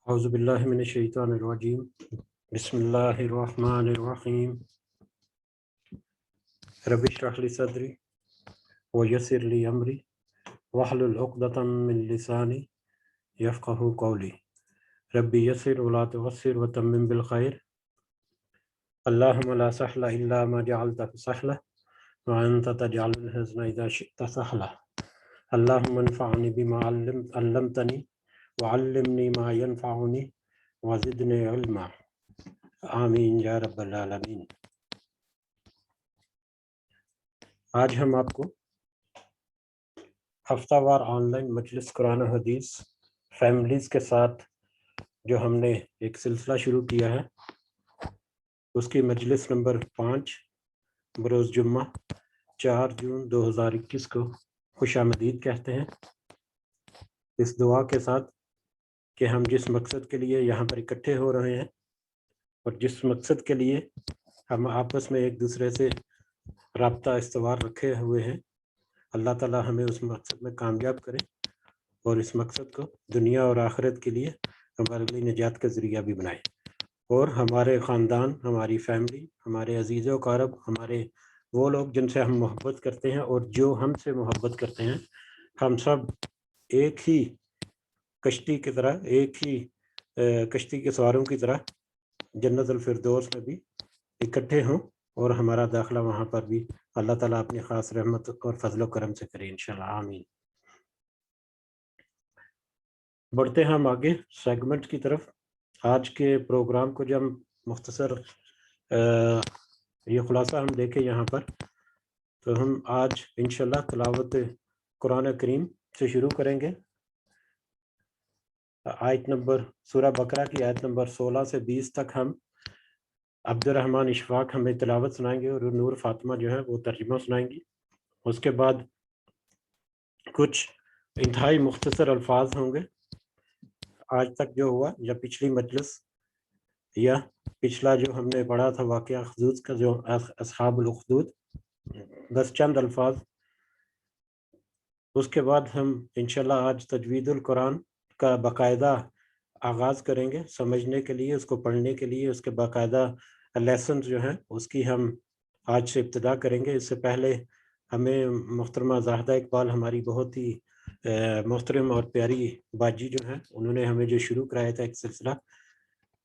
اعوذ باللہ من الشیطان الرجیم بسم اللہ الرحمن الرحیم رب اشرح لی صدری ویسر لی امری واحلل عقدۃ من لسانی یفقہوا قولی رب یسر ولا تعسر وتمم بالخیر اللہم لا سہل الا ما جعلته سہلا وانت تجعل الحزن اذا شئت سہلا اللہم انفعنی بما علمتنی وعلمنی ما ینفعنی وزدنی علما آمین یا رب العالمین۔ آج ہم آپ کو ہفتہ وار آن لائن مجلس قرآن و حدیث فیملیز کے ساتھ جو ہم نے ایک سلسلہ شروع کیا ہے اس کی مجلس نمبر 5 بروز جمعہ 4 جون 2021 کو خوش آمدید کہتے ہیں، اس دعا کے ساتھ کہ ہم جس مقصد کے لیے یہاں پر اکٹھے ہو رہے ہیں اور جس مقصد کے لیے ہم آپس میں ایک دوسرے سے رابطہ استوار رکھے ہوئے ہیں، اللہ تعالی ہمیں اس مقصد میں کامیاب کرے اور اس مقصد کو دنیا اور آخرت کے لیے ہمارے لیے نجات کا ذریعہ بھی بنائے، اور ہمارے خاندان، ہماری فیملی، ہمارے عزیز و اقارب، ہمارے وہ لوگ جن سے ہم محبت کرتے ہیں اور جو ہم سے محبت کرتے ہیں، ہم سب ایک ہی کشتی کی طرح، ایک ہی کشتی کے سواروں کی طرح جنت الفردوس میں بھی اکٹھے ہوں، اور ہمارا داخلہ وہاں پر بھی اللہ تعالیٰ اپنی خاص رحمت اور فضل و کرم سے کرے انشاءاللہ، آمین۔ بڑھتے ہیں ہم آگے سیگمنٹ کی طرف۔ آج کے پروگرام کو جب ہم مختصر یہ خلاصہ ہم دیکھیں یہاں پر، تو ہم آج انشاءاللہ تلاوت قرآن کریم سے شروع کریں گے۔ آیت نمبر سورہ بقرہ کی آیت نمبر 16 سے 20 تک ہم عبد الرحمن اشفاق ہمیں تلاوت سنائیں گے اور نور فاطمہ جو ہے وہ ترجمہ سنائیں گی۔ اس کے بعد کچھ انتہائی مختصر الفاظ ہوں گے۔ آج تک جو ہوا یا پچھلی مجلس یا پچھلا جو ہم نے پڑھا تھا واقعہ اخدود کا، جو اصحاب الاخدود، بس چند الفاظ۔ اس کے بعد ہم انشاءاللہ آج تجوید القرآن کا باقاعدہ آغاز کریں گے سمجھنے کے لیے، اس کو پڑھنے کے لیے، اس کے باقاعدہ لیسنز جو ہیں اس کی ہم آج سے ابتدا کریں گے۔ اس سے پہلے ہمیں محترمہ زاہدہ اقبال، ہماری بہت ہی محترم اور پیاری باجی جو ہیں، انہوں نے ہمیں جو شروع کرایا تھا ایک سلسلہ،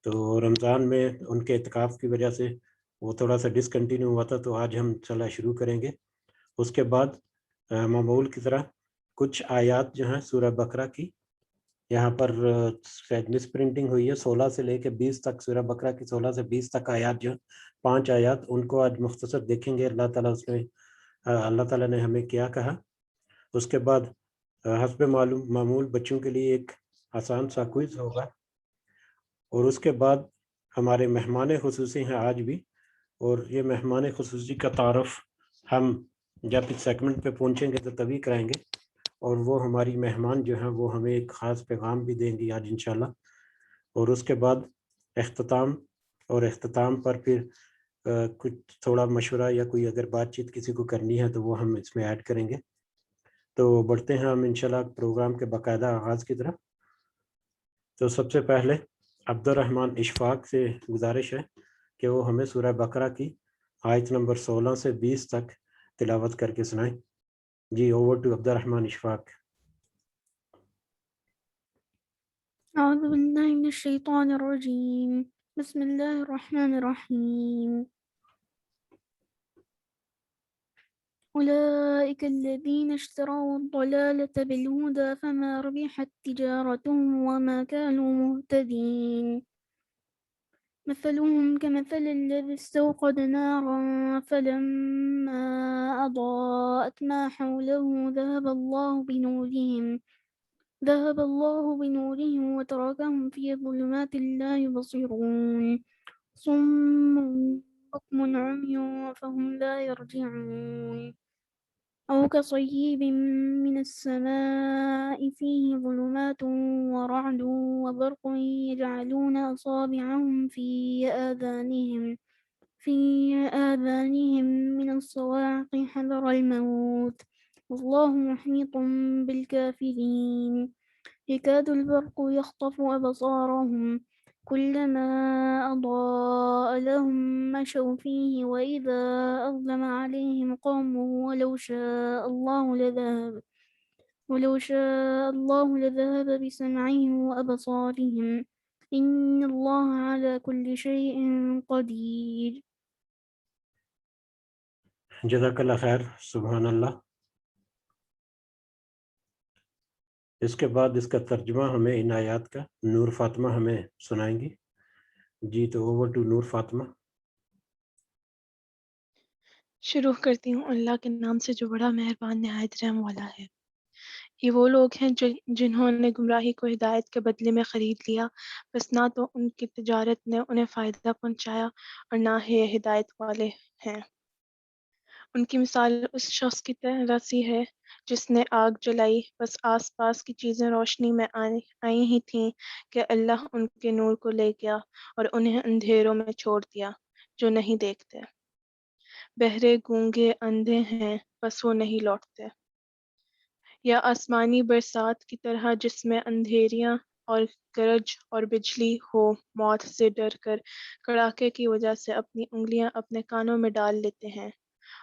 تو رمضان میں ان کے اعتکاف کی وجہ سے وہ تھوڑا سا ڈسکنٹینیو ہوا تھا، تو آج ہم چلا شروع کریں گے۔ اس کے بعد معمول کی طرح کچھ آیات جو ہیں سورہ بقرہ کی، یہاں پر شاید مس پرنٹنگ ہوئی ہے، 16 سے لے کے 20 تک، سورہ بقرہ کی 16 سے 20 تک آیات جو 5 آیات، ان کو آج مختصر دیکھیں گے اللہ تعالیٰ نے ہمیں کیا کہا۔ اس کے بعد حسب معمول بچوں کے لیے ایک آسان سا کوئز ہوگا، اور اس کے بعد ہمارے مہمان خصوصی ہیں آج بھی، اور یہ مہمان خصوصی کا تعارف ہم جب اس سیگمنٹ پہ پہنچیں گے تو تبھی کرائیں گے، اور وہ ہماری مہمان جو ہیں وہ ہمیں ایک خاص پیغام بھی دیں گی آج انشاءاللہ۔ اور اس کے بعد اختتام، اور اختتام پر پھر کچھ تھوڑا مشورہ یا کوئی اگر بات چیت کسی کو کرنی ہے تو وہ ہم اس میں ایڈ کریں گے۔ تو بڑھتے ہیں ہم انشاءاللہ پروگرام کے باقاعدہ آغاز کی طرف۔ تو سب سے پہلے عبد الرحمن اشفاق سے گزارش ہے کہ وہ ہمیں سورہ بقرہ کی آیت نمبر 16 سے 20 تک تلاوت کر کے سنائیں۔ جی، اوور ٹو عبد الرحمن اشفاق۔ أعوذ بالله من الشيطان الرجيم. بسم الله الرحمن الرحيم. أولئك الذين اشتروا الضلالة بالهدى فما ربحت تجارتهم وما كانوا مهتدين. مثلهم كمثل الذي استوقد نارا فلما أضاءت ما حوله ذهب الله بنورهم وتركهم في ظلمات لا يبصرون. صم بكم عمي فهم لا يرجعون. أو كصيب من السماء فيه ظلمات ورعد وبرق يجعلون أصابعهم في آذانهم من الصواعق حذر الموت والله محيط بالكافرين. يكاد البرق يخطف أبصارهم كلما أضاء لهم مشوا فيه وإذا أظلم عليهم قاموا ولو شاء الله لذهب بسمعهم وأبصارهم إن الله على كل شيء قدير. جزاکاللہ خیر. سبحان اللہ. اس کے بعد اس کا ترجمہ ہمیں ان آیات کا نور فاطمہ ہمیں سنائیں گی. جی تو اوور ٹو نور فاطمہ. شروع کرتی ہوں اللہ کے نام سے جو بڑا مہربان نہایت رحم والا ہے. یہ وہ لوگ ہیں جنہوں نے گمراہی کو ہدایت کے بدلے میں خرید لیا، بس نہ تو ان کی تجارت نے انہیں فائدہ پہنچایا اور نہ ہی یہ ہدایت والے ہیں. ان کی مثال اس شخص کی طرح سی ہے جس نے آگ جلائی، بس آس پاس کی چیزیں روشنی میں آئی ہی تھیں کہ اللہ ان کے نور کو لے گیا اور انہیں اندھیروں میں چھوڑ دیا جو نہیں دیکھتے. بہرے گونگے اندھے ہیں بس وہ نہیں لوٹتے. یا آسمانی برسات کی طرح جس میں اندھیریاں اور گرج اور بجلی ہو، موت سے ڈر کر کڑاکے کی وجہ سے اپنی انگلیاں اپنے کانوں میں ڈال لیتے ہیں،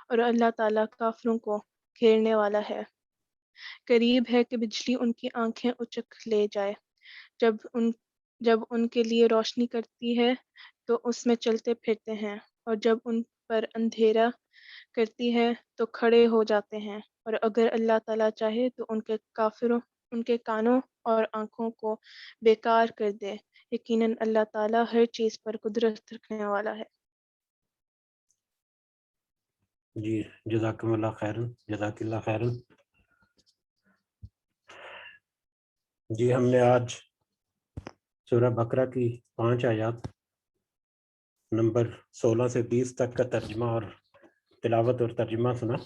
اور اللہ تعالیٰ کافروں کو گھیرنے والا ہے. قریب ہے کہ بجلی ان کی آنکھیں اچک لے جائے. جب ان کے لیے روشنی کرتی ہے تو اس میں چلتے پھرتے ہیں، اور جب ان پر اندھیرا کرتی ہے تو کھڑے ہو جاتے ہیں. اور اگر اللہ تعالیٰ چاہے تو ان کے کانوں اور آنکھوں کو بیکار کر دے. یقیناً اللہ تعالیٰ ہر چیز پر قدرت رکھنے والا ہے. جی جزاکم اللہ خیرن. جزاک اللہ خیرن. جی ہم نے آج سورہ بقرہ کی 5 آیات نمبر 16 سے 20 تک کا ترجمہ اور تلاوت اور ترجمہ سنا.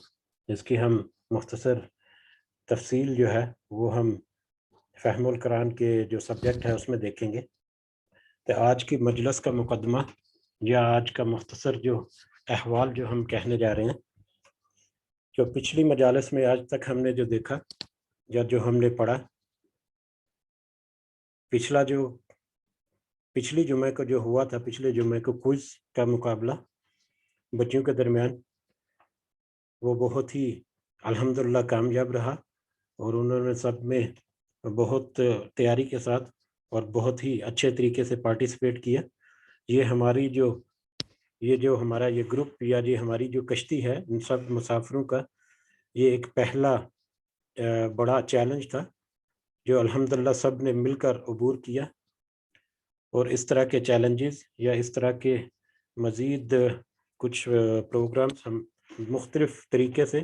اس کی ہم مختصر تفصیل جو ہے وہ ہم فہم القرآن کے جو سبجیکٹ ہے اس میں دیکھیں گے. تو آج کی مجلس کا مقدمہ یا آج کا مختصر جو احوال جو ہم کہنے جا رہے ہیں، جو پچھلی مجالس میں آج تک ہم نے جو دیکھا یا جو ہم نے پڑھا، پچھلی جمعے کو جو ہوا تھا، پچھلے جمعے کو کوئز کا مقابلہ بچوں کے درمیان، وہ بہت ہی الحمدللہ کامیاب رہا، اور انہوں نے سب میں بہت تیاری کے ساتھ اور بہت ہی اچھے طریقے سے پارٹیسپیٹ کیا. یہ ہمارا یہ گروپ یا یہ ہماری جو کشتی ہے ان سب مسافروں کا یہ ایک پہلا بڑا چیلنج تھا جو الحمدللہ سب نے مل کر عبور کیا. اور اس طرح کے چیلنجز یا اس طرح کے مزید کچھ پروگرامز ہم مختلف طریقے سے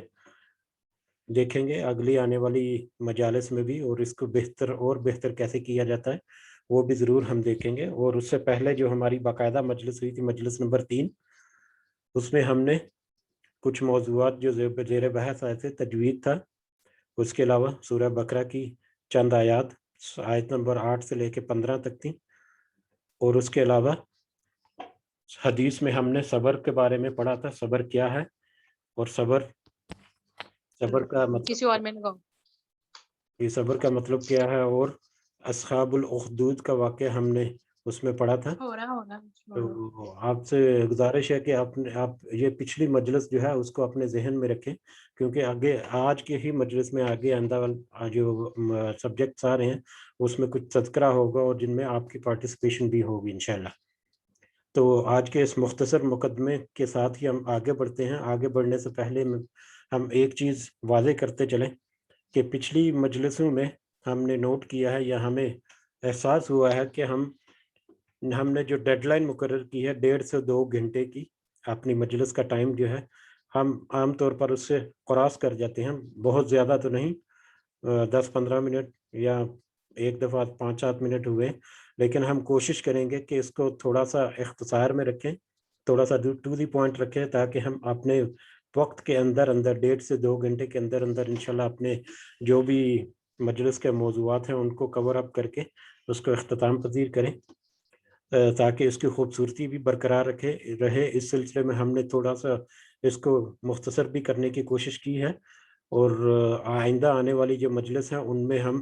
دیکھیں گے اگلی آنے والی مجالس میں بھی، اور اس کو بہتر کیسے کیا جاتا ہے وہ بھی ضرور ہم دیکھیں گے. اور اس سے پہلے جو ہماری باقاعدہ مجلس ہوئی تھی، مجلس نمبر 3، اس میں ہم نے کچھ موضوعات جو زیر بحث آئے تھے، تجوید تھا، اس کے علاوہ سورہ بقرہ کی چند آیات آیت نمبر 8 سے لے کے 15 تک تھی، اور اس کے علاوہ حدیث میں ہم نے صبر کے بارے میں پڑھا تھا، صبر کیا ہے اور صبر کا مطلب یہ صبر کا مطلب کیا ہے، اور اصحاب الاخدود کا واقعہ ہم نے اس میں پڑھا تھا. تو آپ سے گزارش ہے کہ آپ یہ پچھلی مجلس جو ہے اس کو اپنے ذہن میں رکھیں، کیونکہ آگے آج کے ہی مجلس میں آگے آئندہ جو سبجیکٹس آ رہے ہیں اس میں کچھ تذکرہ ہوگا اور جن میں آپ کی پارٹیسپیشن بھی ہوگی انشاءاللہ. تو آج کے اس مختصر مقدمے کے ساتھ ہی ہم آگے بڑھتے ہیں. آگے بڑھنے سے پہلے ہم ایک چیز واضح کرتے چلیں کہ پچھلی مجلسوں میں ہم نے نوٹ کیا ہے یا ہمیں احساس ہوا ہے کہ ہم نے جو ڈیڈ لائن مقرر کی ہے 1.5 سے 2 گھنٹے کی اپنی مجلس کا ٹائم جو ہے، ہم عام طور پر اس سے کراس کر جاتے ہیں. بہت زیادہ تو نہیں، 10-15 منٹ یا ایک دفعہ 5-7 منٹ ہوئے، لیکن ہم کوشش کریں گے کہ اس کو تھوڑا سا اختصار میں رکھیں، تھوڑا سا ٹو دی پوائنٹ رکھیں، تاکہ ہم اپنے وقت کے اندر 1.5 سے 2 گھنٹے کے اندر انشاءاللہ اپنے جو بھی مجلس کے موضوعات ہیں ان کو کور اپ کر کے اس کو اختتام پذیر کریں، تاکہ اس کی خوبصورتی بھی برقرار رہے. اس سلسلے میں ہم نے تھوڑا سا اس کو مختصر بھی کرنے کی کوشش کی ہے، اور آئندہ آنے والی جو مجلس ہیں ان میں ہم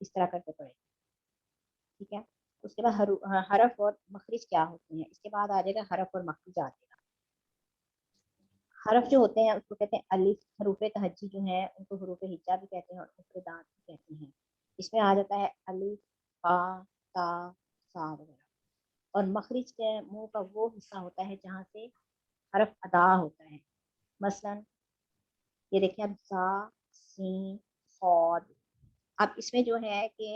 اس طرح کرتے پڑھیں. ٹھیک ہے. اس کے بعد حرف اور مخرج کیا ہوتے ہیں, اس کے بعد آ جائے گا حرف اور مخرج آ جائے گا. حرف جو ہوتے ہیں اس کو کہتے ہیں الف. حروف تہجی جو ہیں ان کو حروف ہجا بھی کہتے ہیں اور مفردات بھی کہتے ہیں. اس میں آ جاتا ہے الف, با, تا, سا وغیرہ. اور مخرج کے منہ کا وہ حصہ ہوتا ہے جہاں سے حرف ادا ہوتا ہے. مثلا یہ دیکھیں اب زا, سین, صاد. اب اس میں جو ہے کہ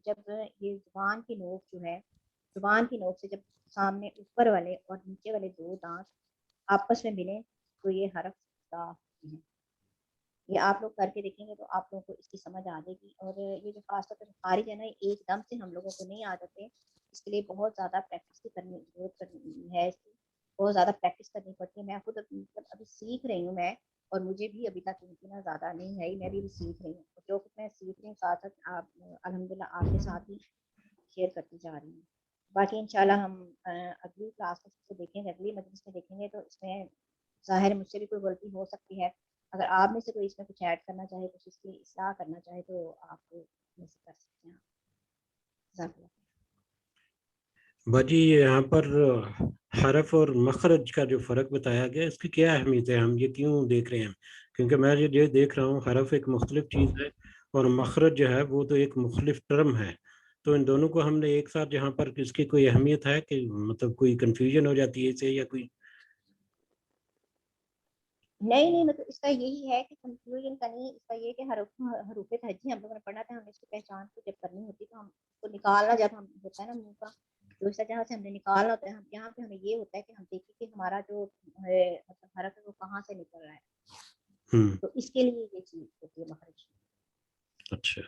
جب یہ زبان کی نوک جو ہے, زبان کی نوک سے جب سامنے اوپر والے اور نیچے والے دو دانت آپس میں ملیں تو یہ حرف ادا ہوتے ہیں. یہ آپ لوگ کر کے دیکھیں گے تو آپ لوگوں کو اس کی سمجھ آ جائے گی. اور یہ جو خاص طور پر خارج ہے نا, ایک دم سے ہم لوگوں کو نہیں آ جاتے. اس کے لیے بہت زیادہ پریکٹس کی کرنی ضرورت ہے. اس کی بہت زیادہ پریکٹس کرنی پڑتی ہے. میں خود ابھی سیکھ رہی ہوں میں, اور مجھے بھی ابھی تک اتنا زیادہ نہیں ہے, میں بھی سیکھ رہی ہوں. جو کچھ میں سیکھ رہی ہوں ساتھ ساتھ آپ الحمدللہ آپ کے ساتھ ہی شیئر کرتی جا رہی ہوں. باقی انشاءاللہ ہم اگلی کلاس میں دیکھیں گے, اگلی مجلس میں دیکھیں گے. تو اس میں ظاہر مجھ سے بھی کوئی غلطی ہو سکتی ہے. اگر آپ میں سے کوئی اس میں کچھ ایڈ کرنا چاہے, کچھ اس کی اصلاح کرنا چاہے تو آپ میں سے کر سکتے ہیں. جزاک اللہ. باجی یہاں پر حرف اور مخرج کا جو فرق بتایا گیا, اس کی کیا اہمیت ہے, ہم یہ کیوں دیکھ رہے ہیں؟ کیونکہ میں یہ دیکھ رہا ہوں حرف ایک مختلف چیز ہے اور مخرج جو ہے وہ تو ایک مختلف ٹرم ہے. تو ان دونوں کو ہم نے ایک ساتھ یہاں پر, اس کی کوئی اہمیت ہے کہ مطلب کوئی کنفیوژن ہو جاتی ہے اسے یا کوئی؟ نہیں, مطلب اس کا یہی ہے کہ کنفیوژن کا نہیں. اس کا یہ کہ حروف تہجی ہم لوگوں نے پڑھنا تھا. ہم نے اس کی پہچان کو جب کرنی ہوتی تو ہم اس کو نکالنا جب ہم ہوتا ہے نا منہ کا, تو اس جہاں سے ہم نے نکالنا ہوتا ہے. ہم یہاں پہ ہمیں یہ ہوتا ہے کہ ہم دیکھیں کہ ہمارا جو مطلب حرف ہے وہ کہاں سے نکل رہا ہے. تو اس کے لیے یہ چیز ہوتی ہے مخرج. اچھا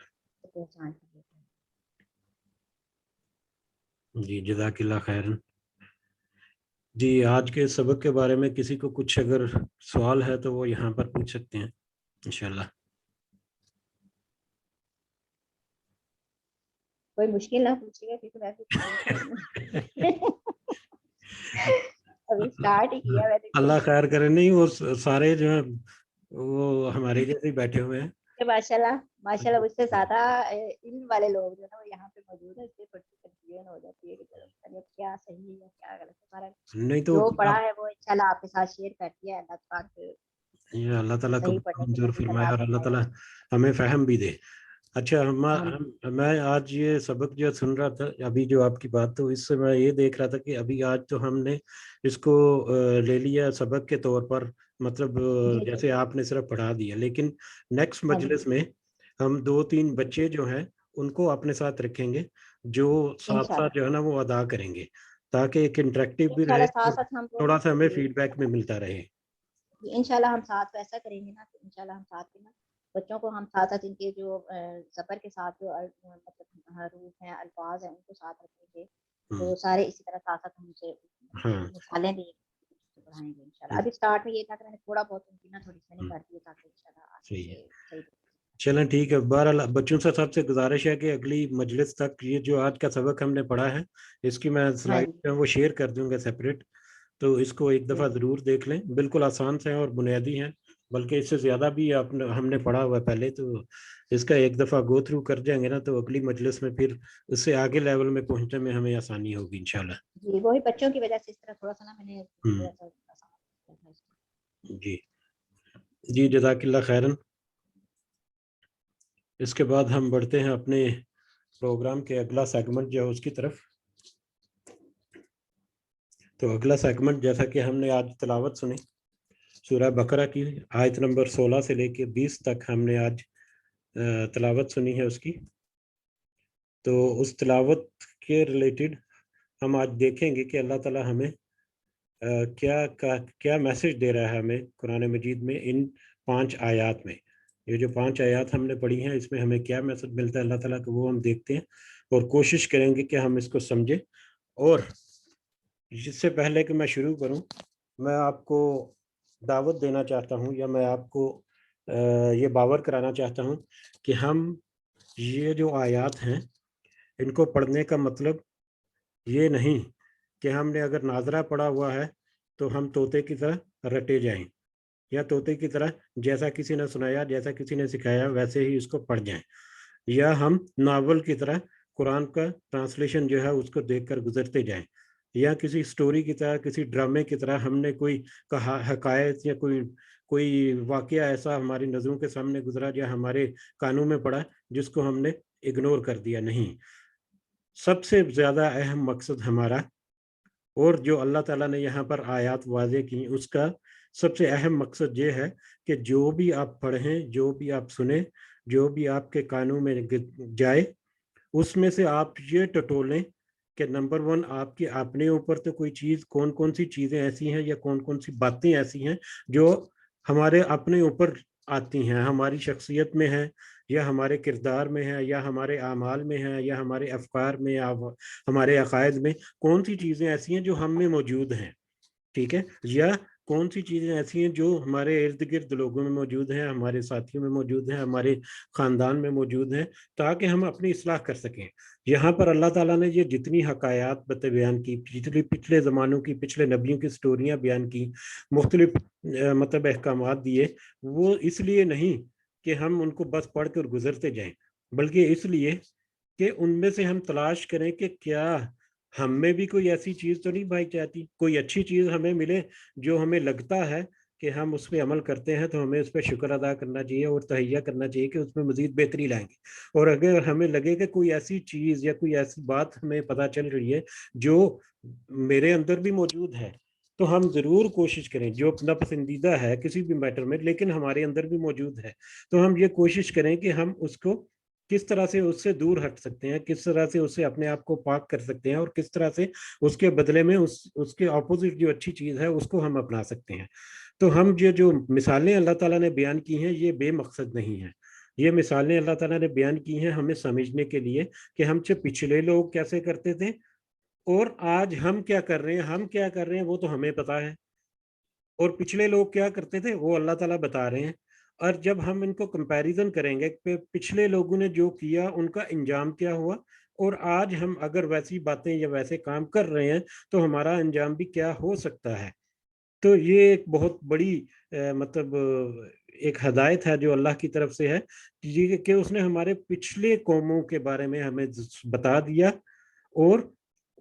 پہچان کی ہوتی ہے. جی جزاک اللہ خیرن. جی آج کے سبق کے بارے میں کسی کو کچھ اگر سوال ہے تو وہ یہاں پر پوچھ سکتے ہیں انشاءاللہ. کوئی مشکل نہ پوچھے گا کیونکہ میں ابھی اسٹارٹ ہی کیا میں نے. اللہ خیر کرے. نہیں وہ سارے جو ہیں وہ ہمارے جیسے بیٹھے ہوئے ہیں. ماشاءاللہ مجھ سے زیادہ علم والے لوگ جو ہے نا وہ یہاں پہ موجود ہیں. اس لیے تھوڑی کنفیوژن ہو جاتی ہے کہ چلو کیا صحیح ہے کیا غلط ہے. نہیں تو جو پڑھا ہے وہ انشاءاللہ آپ کے ساتھ شیئر کر دیا. اللہ پاک اللہ تعالیٰ صحیح پڑھنے کی منظور توفیق فرمائے عطا اور اللہ فرمائے. تعالیٰ ہمیں فہم بھی دے. اچھا آمین. میں آج یہ سبق جو سن رہا تھا ابھی جو آپ کی بات, تو اس سے میں یہ دیکھ رہا تھا کہ ابھی آج تو ہم نے اس کو لے لیا سبق کے طور پر, مطلب جی جیسے آپ نے صرف پڑھا دیا. لیکن نیکسٹ ہاں جی مجلس میں ہم 2-3 بچے جو ہیں ان کو اپنے ساتھ رکھیں گے جو ساتھ انشاءاللہ ساتھ جو ہے نا وہ ادا کریں گے, تاکہ ایک انٹریکٹیو بھی رہے انشاءاللہ ساتھ اور ساتھ ہم تھوڑا سا ہمیں جی فیڈ بیک میں ملتا رہے. انشاءاللہ ہم ساتھ ویسا کریں گے نا. تو انشاءاللہ ہم ساتھ میں نا بچوں کو ہم ساتھ ساتھ ان کے جو زبر کے ساتھ جو مطلب حروف ہیں الفاظ ہیں ان کو ساتھ رکھیں گے. تو سارے اسی طرح ساتھ ساتھ ہم سے مثالیں بھی پڑھائیں گے انشاءاللہ. ابھی اسٹارٹ میں یہ تھا کہ میں نے تھوڑا بہت ان تھوڑی سی نہیں کر دی تاکہ انشاءاللہ صحیح. چلیں ٹھیک ہے. بہرحال بچوں سے سب سے گزارش ہے کہ اگلی مجلس تک یہ جو آج کا سبق ہم نے پڑھا ہے اس کی میں سلائڈ وہ شیئر کر دوں گا سیپریٹ, تو اس کو ایک دفعہ ضرور دیکھ لیں. بالکل آسان سے ہیں اور بنیادی ہیں, بلکہ اس سے زیادہ بھی ہم نے پڑھا ہوا ہے پہلے. تو اس کا ایک دفعہ گو تھرو کر جائیں گے نا تو اگلی مجلس میں پھر اس سے آگے لیول میں پہنچنے میں ہمیں آسانی ہوگی انشاءاللہ. جی وہی بچوں کی وجہ سے اس طرح تھوڑا سا نا میں نے تھوڑا سا جی جزاک اللہ خیرن. اس کے بعد ہم بڑھتے ہیں اپنے پروگرام کے اگلا سیگمنٹ جو ہے اس کی طرف. تو اگلا سیگمنٹ جیسا کہ ہم نے آج تلاوت سنی سورہ بقرہ کی آیت نمبر 16 سے لے کے 20 تک ہم نے آج تلاوت سنی ہے اس کی. تو اس تلاوت کے ریلیٹڈ ہم آج دیکھیں گے کہ اللہ تعالیٰ ہمیں کیا میسج دے رہا ہے ہمیں قرآن مجید میں ان 5 آیات میں. یہ جو 5 آیات ہم نے پڑھی ہیں اس میں ہمیں کیا میسج ملتا ہے اللہ تعالیٰ کو, وہ ہم دیکھتے ہیں اور کوشش کریں گے کہ ہم اس کو سمجھیں. اور جس سے پہلے کہ میں شروع کروں, میں آپ کو دعوت دینا چاہتا ہوں یا میں آپ کو یہ باور کرانا چاہتا ہوں کہ ہم یہ جو آیات ہیں ان کو پڑھنے کا مطلب یہ نہیں کہ ہم نے اگر ناظرہ پڑھا ہوا ہے تو ہم طوطے کی طرح رٹے جائیں, یا طوطے کی طرح جیسا کسی نے سنایا جیسا کسی نے سکھایا ویسے ہی اس کو پڑھ جائیں. یا ہم ناول کی طرح قرآن کا ٹرانسلیشن جو ہے اس کو دیکھ کر گزرتے جائیں، یا کسی سٹوری کی طرح، کسی ڈرامے کی طرح ہم نے کوئی حکایت یا کوئی واقعہ ایسا ہماری نظروں کے سامنے گزرا یا ہمارے کانوں میں پڑا جس کو ہم نے اگنور کر دیا. نہیں، سب سے زیادہ اہم مقصد ہمارا، اور جو اللہ تعالیٰ نے یہاں پر آیات واضح کی، اس کا سب سے اہم مقصد یہ ہے کہ جو بھی آپ پڑھیں، جو بھی آپ سنیں، جو بھی آپ کے کانوں میں جائے، اس میں سے آپ یہ ٹٹولیں کہ نمبر 1 آپ کے اپنے اوپر تو کوئی چیز، کون سی چیزیں ایسی ہیں یا کون سی باتیں ایسی ہیں جو ہمارے اپنے اوپر آتی ہیں، ہماری شخصیت میں ہے یا ہمارے کردار میں ہے یا ہمارے اعمال میں ہے یا ہمارے افکار میں یا ہمارے عقائد میں، کون سی چیزیں ایسی ہیں جو ہم میں موجود ہیں، ٹھیک ہے، یا کون سی چیزیں ایسی ہیں جو ہمارے ارد گرد لوگوں میں موجود ہیں، ہمارے ساتھیوں میں موجود ہیں، ہمارے خاندان میں موجود ہیں، تاکہ ہم اپنی اصلاح کر سکیں. یہاں پر اللہ تعالیٰ نے یہ جتنی حکایات بیان کی، پچھلے زمانوں کی، پچھلے نبیوں کی سٹوریاں بیان کی، مختلف مطلب احکامات دیے، وہ اس لیے نہیں کہ ہم ان کو بس پڑھ کر گزرتے جائیں، بلکہ اس لیے کہ ان میں سے ہم تلاش کریں کہ کیا ہم میں بھی کوئی ایسی چیز تو نہیں بھائی چاہتی، کوئی اچھی چیز ہمیں ملے جو ہمیں لگتا ہے کہ ہم اس پہ عمل کرتے ہیں تو ہمیں اس پہ شکر ادا کرنا چاہیے اور تہیہ کرنا چاہیے کہ اس میں مزید بہتری لائیں گے. اور اگر ہمیں لگے کہ کوئی ایسی چیز یا کوئی ایسی بات ہمیں پتہ چل رہی ہے جو میرے اندر بھی موجود ہے، تو ہم ضرور کوشش کریں، جو اپنا پسندیدہ ہے کسی بھی میٹر میں لیکن ہمارے اندر بھی موجود ہے، تو ہم یہ کوشش کریں کہ ہم اس کو کس طرح سے اس سے دور ہٹ سکتے ہیں، کس طرح سے اس سے اپنے آپ کو پاک کر سکتے ہیں، اور کس طرح سے اس کے بدلے میں اس کے اپوزٹ جو اچھی چیز ہے اس کو ہم اپنا سکتے ہیں. تو ہم جو مثالیں اللہ تعالیٰ نے بیان کی ہیں یہ بے مقصد نہیں ہیں، یہ مثالیں اللہ تعالیٰ نے بیان کی ہیں ہمیں سمجھنے کے لیے کہ ہم سے پچھلے لوگ کیسے کرتے تھے اور آج ہم کیا کر رہے ہیں وہ تو ہمیں پتا ہے، اور پچھلے لوگ کیا کرتے تھے وہ اللہ تعالیٰ بتا رہے ہیں. اور جب ہم ان کو کمپیریزن کریں گے کہ پچھلے لوگوں نے جو کیا ان کا انجام کیا ہوا، اور آج ہم اگر ویسی باتیں یا ویسے کام کر رہے ہیں تو ہمارا انجام بھی کیا ہو سکتا ہے. تو یہ ایک بہت بڑی مطلب ایک ہدایت ہے جو اللہ کی طرف سے ہے کہ اس نے ہمارے پچھلے قوموں کے بارے میں ہمیں بتا دیا اور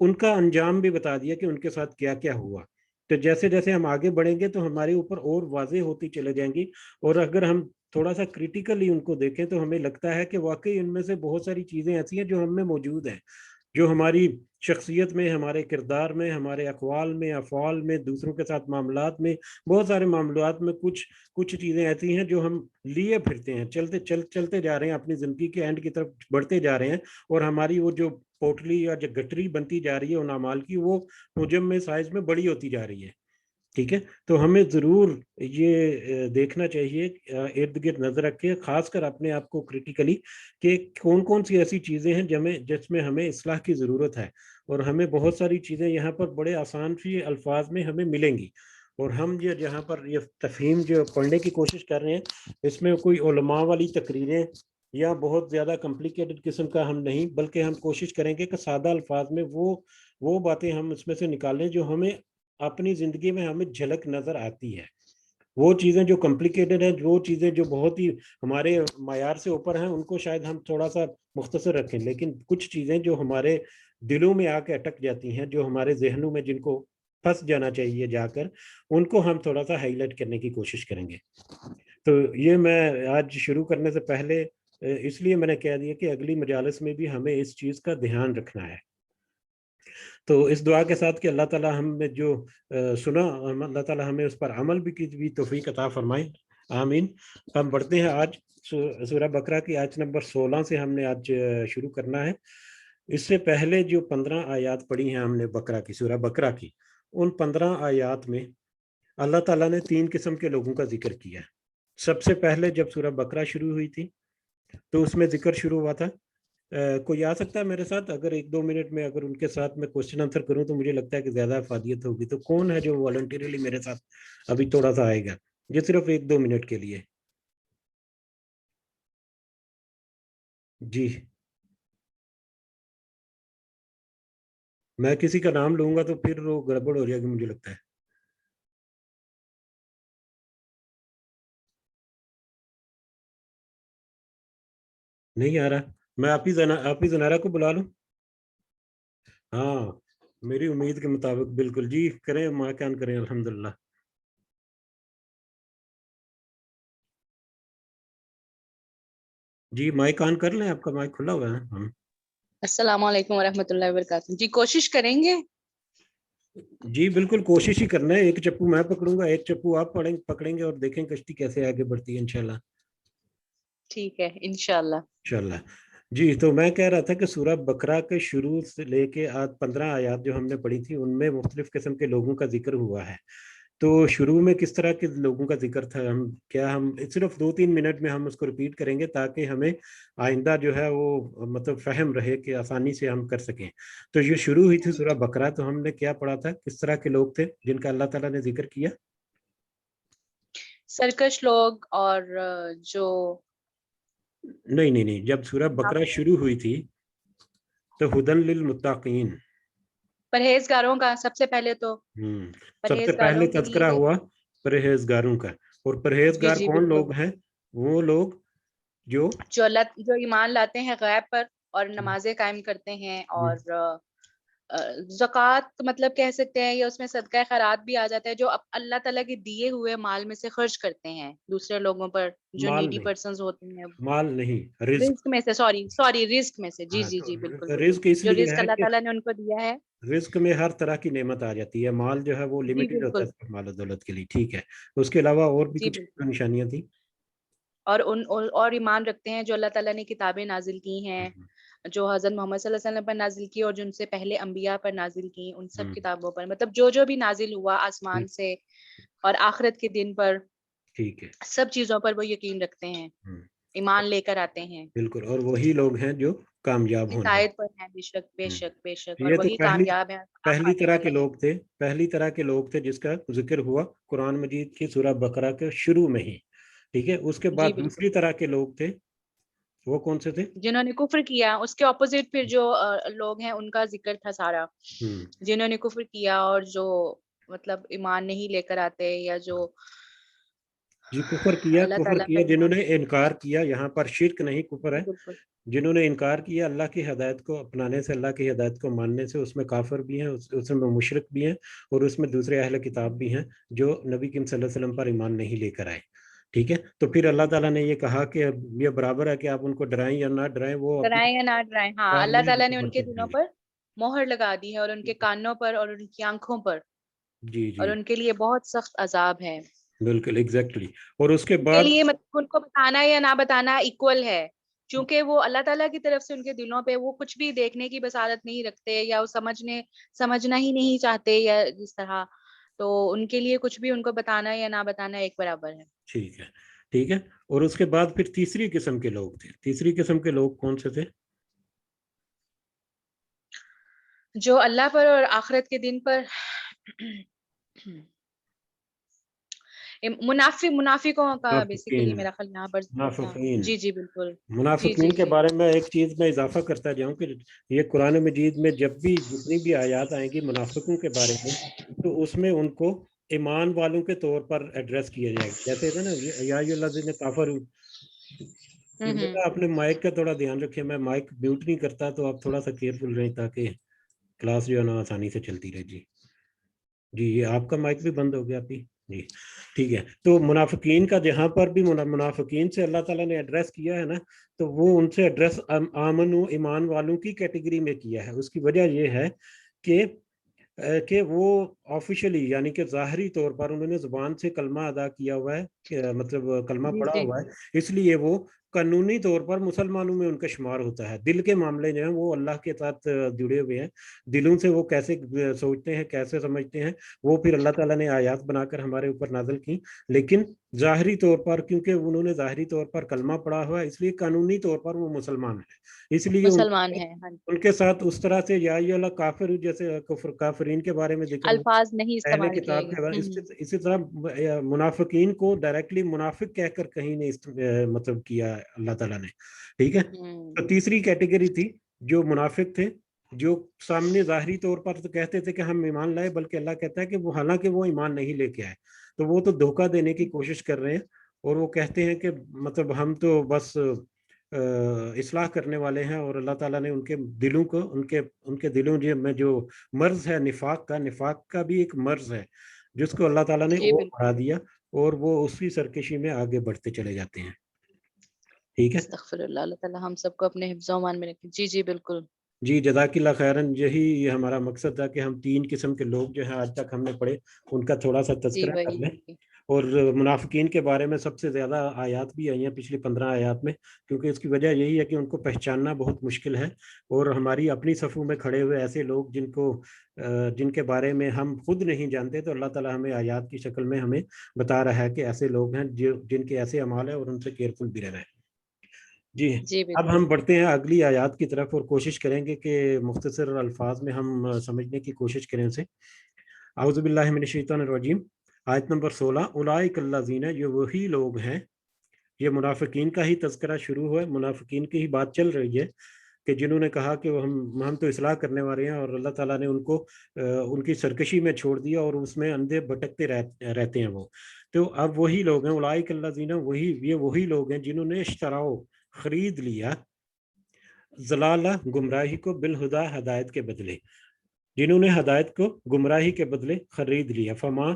ان کا انجام بھی بتا دیا کہ ان کے ساتھ کیا کیا ہوا. تو جیسے جیسے ہم آگے بڑھیں گے تو ہمارے اوپر اور واضح ہوتی چلے جائیں گی، اور اگر ہم تھوڑا سا کریٹیکلی ان کو دیکھیں تو ہمیں لگتا ہے کہ واقعی ان میں سے بہت ساری چیزیں ایسی ہیں جو ہم میں موجود ہیں، جو ہماری شخصیت میں، ہمارے کردار میں، ہمارے اقوال میں، افعال میں، دوسروں کے ساتھ معاملات میں، بہت سارے معاملات میں کچھ چیزیں ایسی ہیں جو ہم لیے پھرتے ہیں، چلتے جا رہے ہیں، اپنی زندگی کے اینڈ کی طرف بڑھتے جا رہے ہیں، اور ہماری وہ جو پوٹلی یا جو گٹری بنتی جا رہی ہے ان اعمال کی، وہ حجم میں، سائز میں بڑی ہوتی جا رہی ہے. ٹھیک ہے، تو ہمیں ضرور یہ دیکھنا چاہیے، ارد گرد نظر رکھے، خاص کر اپنے آپ کو کریٹیکلی، کہ کون سی ایسی چیزیں ہیں جس میں ہمیں اصلاح کی ضرورت ہے. اور ہمیں بہت ساری چیزیں یہاں پر بڑے آسان سی الفاظ میں ہمیں ملیں گی، اور ہم یہ جہاں پر یہ تفہیم جو پڑھنے کی کوشش کر رہے ہیں اس میں کوئی علماء والی تقریریں یا بہت زیادہ کمپلیکیٹڈ قسم کا ہم نہیں، بلکہ ہم کوشش کریں گے کہ سادہ الفاظ میں وہ باتیں ہم اس میں سے نکالیں جو ہمیں اپنی زندگی میں ہمیں جھلک نظر آتی ہے. وہ چیزیں جو کمپلیکیٹڈ ہیں، وہ چیزیں جو بہت ہی ہمارے معیار سے اوپر ہیں، ان کو شاید ہم تھوڑا سا مختصر رکھیں، لیکن کچھ چیزیں جو ہمارے دلوں میں آ کے اٹک جاتی ہیں، جو ہمارے ذہنوں میں جن کو پھنس جانا چاہیے جا کر، ان کو ہم تھوڑا سا ہائی لائٹ کرنے کی کوشش کریں گے. تو یہ میں آج شروع کرنے سے پہلے اس لیے میں نے کہہ دیا کہ اگلی مجالس میں بھی ہمیں اس چیز کا دھیان رکھنا ہے. تو اس دعا کے ساتھ کہ اللہ تعالیٰ ہم نے جو سنا، اللہ تعالیٰ ہمیں اس پر عمل بھی کی بھی توفیق عطا فرمائے، آمین. ہم بڑھتے ہیں آج سورہ بقرہ کی آیت نمبر 16 سے ہم نے آج شروع کرنا ہے. اس سے پہلے جو 15 آیات پڑھی ہیں ہم نے بقرہ کی، سورہ بقرہ کی، ان 15 آیات میں اللہ تعالیٰ نے 3 قسم کے لوگوں کا ذکر کیا. سب سے پہلے جب سورہ بقرہ شروع ہوئی تھی تو اس میں ذکر شروع ہوا تھا، کوئی آ سکتا ہے میرے ساتھ، اگر 1-2 منٹ میں اگر ان کے ساتھ میں کوشچن آنسر کروں تو مجھے لگتا ہے کہ زیادہ افادیت ہوگی. تو کون ہے جو والنٹیرلی میرے ساتھ ابھی تھوڑا سا آئے گا، یہ صرف 1-2 منٹ کے لیے؟ جی، میں کسی کا نام لوں گا تو پھر وہ گڑبڑ ہو جائے گی مجھے لگتا ہے. نہیں آ رہا؟ میں آپ ہی زنارہ کو بلا لوں؟ ہاں میری امید کے مطابق بالکل جی کریں، مائک آن کریں. الحمدللہ. جی مائک آن کر لیں، آپ کا مائک کھلا ہوا ہے. ہم السلام علیکم ورحمۃ اللہ وبرکاتہ. جی کوشش کریں گے. جی بالکل کوشش ہی کرنا ہے. ایک چپو میں پکڑوں گا، ایک چپو آپ پکڑیں گے اور دیکھیں کشتی کیسے آگے بڑھتی ہے انشاءاللہ. ٹھیک ہے انشاءاللہ. انشاءاللہ. جی تو میں کہہ رہا تھا کہ سورہ بقرہ کے شروع سے لے کے آج 15 آیات جو ہم نے پڑھی تھی ان میں مختلف قسم کے لوگوں کا ذکر ہوا ہے. تو شروع میں کس طرح کے لوگوں کا ذکر تھا؟ ہم صرف 2-3 منٹ میں ہم اس کو ریپیٹ کریں گے تاکہ ہمیں آئندہ جو ہے وہ مطلب فہم رہے کہ آسانی سے ہم کر سکیں. تو یہ شروع ہوئی تھی سورہ بقرہ، تو ہم نے کیا پڑھا تھا؟ کس طرح کے لوگ تھے جن کا اللہ تعالیٰ نے ذکر کیا؟ سرکش لوگ اور جو نہیں، جب سورہ بقرہ شروع ہوئی تھی تو ہدن للمتقین، پرہیزگاروں کا سب سے پہلے تو سب سے پہلے تذکرہ ہوا پرہیزگاروں کا. اور پرہیزگار جی کون بالکل. لوگ ہیں؟ وہ لوگ جو ایمان لاتے ہیں غیب پر اور نمازیں قائم کرتے ہیں اور زکوٰۃ مطلب کہہ سکتے ہیں یا اس میں صدقہ خیرات بھی آ جاتا ہے، جو اللہ تعالیٰ کے دیے ہوئے مال میں سے خرچ کرتے ہیں دوسرے لوگوں پر جو مال نیڈی نہیں، پرسنز ہوتے ہیں. مال نہیں، رزق. رزق میں سے سوری رزق میں سے. جی ہاں، جی تو جی بالکل رزق اس جو لیے رزق ہے اللہ کہ تعالیٰ نے ان کو دیا ہے. رزق میں ہر طرح کی نعمت آ جاتی ہے. مال جو ہے وہ جی لمیٹڈ ہوتا بالکل. ہے مال و دولت کے لیے. ٹھیک ہے. اس کے علاوہ اور بھی جی کچھ بالکل. نشانیاں تھیں. اور ایمان رکھتے ہیں جو اللہ تعالیٰ نے کتابیں نازل کی ہیں، جو حضرت محمد صلی اللہ علیہ وسلم پر نازل کی اور جن سے پہلے انبیاء پر نازل کی، ان سب کتابوں پر مطلب جو بھی نازل ہوا آسمان سے اور آخرت کے دن پر، ٹھیک ہے، سب چیزوں پر وہ یقین رکھتے ہیں، ایمان لے کر آتے ہیں. بالکل. اور وہی لوگ ہیں جو کامیاب ہونے والے. ہدایت پر ہیں. بے شک بے شک بے شک. اور یہ تو وہی کامیاب ہیں، پہلی پانے طرح کے والے ہیں. لوگ تھے. پہلی طرح کے لوگ تھے جس کا ذکر ہوا قرآن مجید کی سورہ بقرہ کے شروع میں ہی. ٹھیک ہے. اس کے بعد جی بالکل. دوسری طرح کے لوگ تھے، وہ کون سے تھے؟ جنہوں نے کفر کیا. اس کے اپوزٹ پھر جو لوگ ہیں ان کا ذکر تھا سارا، جنہوں نے کفر کیا اور جو مطلب ایمان نہیں لے کر آتے یا جو جی کفر کیا اللہ تعالیٰ کا جنہوں ایمان. نے انکار کیا. یہاں پر شرک نہیں کفر ہے. بالکل. جنہوں نے انکار کیا اللہ کی ہدایت کو اپنانے سے، اللہ کی ہدایت کو ماننے سے، اس میں کافر بھی ہیں، اس میں مشرک بھی ہیں، اور اس میں دوسرے اہل کتاب بھی ہیں جو نبی کریم صلی اللہ علیہ وسلم پر ایمان نہیں لے کر آئے. ٹھیک ہے. تو پھر اللہ تعالیٰ نے یہ کہا کہ یہ برابر ہے کہ آپ ان کو ڈرائیں یا نہ ڈرائیں، وہ ڈرائیں یا نہ ڈرائیں. ہاں کام اللہ میں تعالیٰ نے ان کے بڑھتے دلوں جائیں گے. پر مہر لگا دی ہے اور ان کے کانوں پر اور ان کی آنکھوں پر، جی اور ان کے لیے بہت سخت عذاب ہے. بالکل ایگزیکٹلی. اور اس کے کے بعد لیے مطلب ان کو بتانا یا نہ بتانا ایکول ہے، چونکہ وہ اللہ تعالیٰ کی طرف سے ان کے دلوں پہ وہ کچھ بھی دیکھنے کی بصارت نہیں رکھتے یا وہ سمجھنا ہی نہیں چاہتے یا جس طرح، تو ان کے لیے کچھ بھی ان کو بتانا یا نہ بتانا ایک برابر ہے. ٹھیک ہے. ٹھیک ہے. اور اس کے بعد پھر تیسری قسم کے لوگ تھے. تیسری قسم کے لوگ کون سے تھے؟ جو اللہ پر اور آخرت کے دن پر منافقوں کا بیسیکلی میرا خیال یہاں پر ذکر تھا. منافقین. جی جی بالکل. منافقین کے بارے میں ایک چیز میں اضافہ کرتا جاؤں کہ یہ قرآن مجید میں جب بھی جتنی بھی آیات آئیں گی منافقوں کے بارے میں، تو اس میں ان کو ایمان والوں کے طور پر ایڈریس کیا جائے گا. جیسے ہے نا یا ایھا الذین کفروا. اپنے مائک کا تھوڑا دھیان رکھیں. میں مائک میوٹ نہیں کرتا تو آپ تھوڑا سا کیئرفل رہیں تاکہ کلاس جو ہے نا آسانی سے چلتی رہے. جی یہ آپ کا مائک بھی بند ہو گیا ابھی. جی ٹھیک ہے. تو منافقین کا جہاں پر بھی منافقین سے اللہ تعالیٰ نے ایڈریس کیا ہے نا، تو وہ ان سے ایڈریس آمنو ایمان والوں کی کیٹیگری میں کیا ہے. اس کی وجہ یہ ہے کہ وہ آفیشلی یعنی کہ ظاہری طور پر انہوں نے زبان سے کلمہ ادا کیا ہوا ہے، کہ مطلب کلمہ پڑھا ہوا ہے، اس لیے وہ قانونی طور پر مسلمانوں میں ان کا شمار ہوتا ہے. دل کے معاملے جو ہیں وہ اللہ کے ساتھ جڑے ہوئے ہیں. دلوں سے وہ کیسے سوچتے ہیں، کیسے سمجھتے ہیں، وہ پھر اللہ تعالیٰ نے آیات بنا کر ہمارے اوپر نازل کی. لیکن ظاہری طور پر کیونکہ انہوں نے ظاہری طور پر کلمہ پڑھا ہوا ہے، اس لیے قانونی طور پر وہ مسلمان ہیں. اس لیے مسلمان ہیں. ان کے ساتھ اس طرح سے یا ایھا کافر جیسے کافرین کے بارے میں ذکر الفاظ نہیں اہل استعمال کیے کتاب کے بارے گئے. اسی طرح منافقین کو ڈائریکٹلی منافق کہہ کر کہیں نہیں مطلب کیا اللہ تعالیٰ نے. ٹھیک ہے. تو تیسری کیٹیگری تھی جو منافق تھے، جو سامنے ظاہری طور پر تو کہتے تھے کہ ہم ایمان لائے، بلکہ اللہ کہتا ہے کہ وہ حالانکہ وہ ایمان نہیں لے کے آئے. تو وہ تو دھوکہ دینے کی کوشش کر رہے ہیں، اور وہ کہتے ہیں کہ مطلب ہم تو بس اصلاح کرنے والے ہیں، اور اللہ تعالیٰ نے ان کے دلوں کو ان کے دلوں میں جو مرض ہے نفاق کا بھی ایک مرض ہے جس کو اللہ تعالیٰ نے جی وہ بالکل، بڑھا دیا، اور وہ اسی سرکشی میں آگے بڑھتے چلے جاتے ہیں. ٹھیک ہے استغفر اللہ، اللہ تعالیٰ ہم سب کو اپنے حفظ و امان میں رکھے. جی بالکل. جی، جزاک اللہ خیرن. یہی ہمارا مقصد تھا کہ ہم 3 قسم کے لوگ جو ہیں آج تک ہم نے پڑھے ان کا تھوڑا سا جی تذکرہ کر لیں. وہی. اور منافقین کے بارے میں سب سے زیادہ آیات بھی آئی ہیں پچھلی 15 آیات میں، کیونکہ اس کی وجہ یہی ہے کہ ان کو پہچاننا بہت مشکل ہے، اور ہماری اپنی صفوں میں کھڑے ہوئے ایسے لوگ جن کے بارے میں ہم خود نہیں جانتے، تو اللہ تعالیٰ ہمیں آیات کی شکل میں ہمیں بتا رہا ہے کہ ایسے لوگ ہیں جن کے ایسے اعمال ہیں، اور ان سے کیئرفل بھی رہنا ہے. جی، جی اب بالکل. ہم بڑھتے ہیں اگلی آیات کی طرف، اور کوشش کریں گے کہ مختصر الفاظ میں ہم سمجھنے کی کوشش کریں اسے. اعوذ باللہ من الشیطان الرجیم. آیت نمبر 16. اولئک الذین، یہ وہی لوگ ہیں، یہ منافقین کا ہی تذکرہ شروع ہوا ہے، منافقین کی ہی بات چل رہی ہے کہ جنہوں نے کہا کہ ہم تو اصلاح کرنے والے ہیں، اور اللہ تعالیٰ نے ان کو ان کی سرکشی میں چھوڑ دیا، اور اس میں اندھے بھٹکتے رہتے ہیں وہ. تو اب وہی لوگ ہیں اولئک الذین، یہ وہی لوگ ہیں جنہوں نے اشتراؤ، خرید لیا، ضلالہ، گمراہی کو، بالہدا، ہدایت کے بدلے، جنہوں نے ہدایت کو گمراہی کے بدلے خرید لیا. فما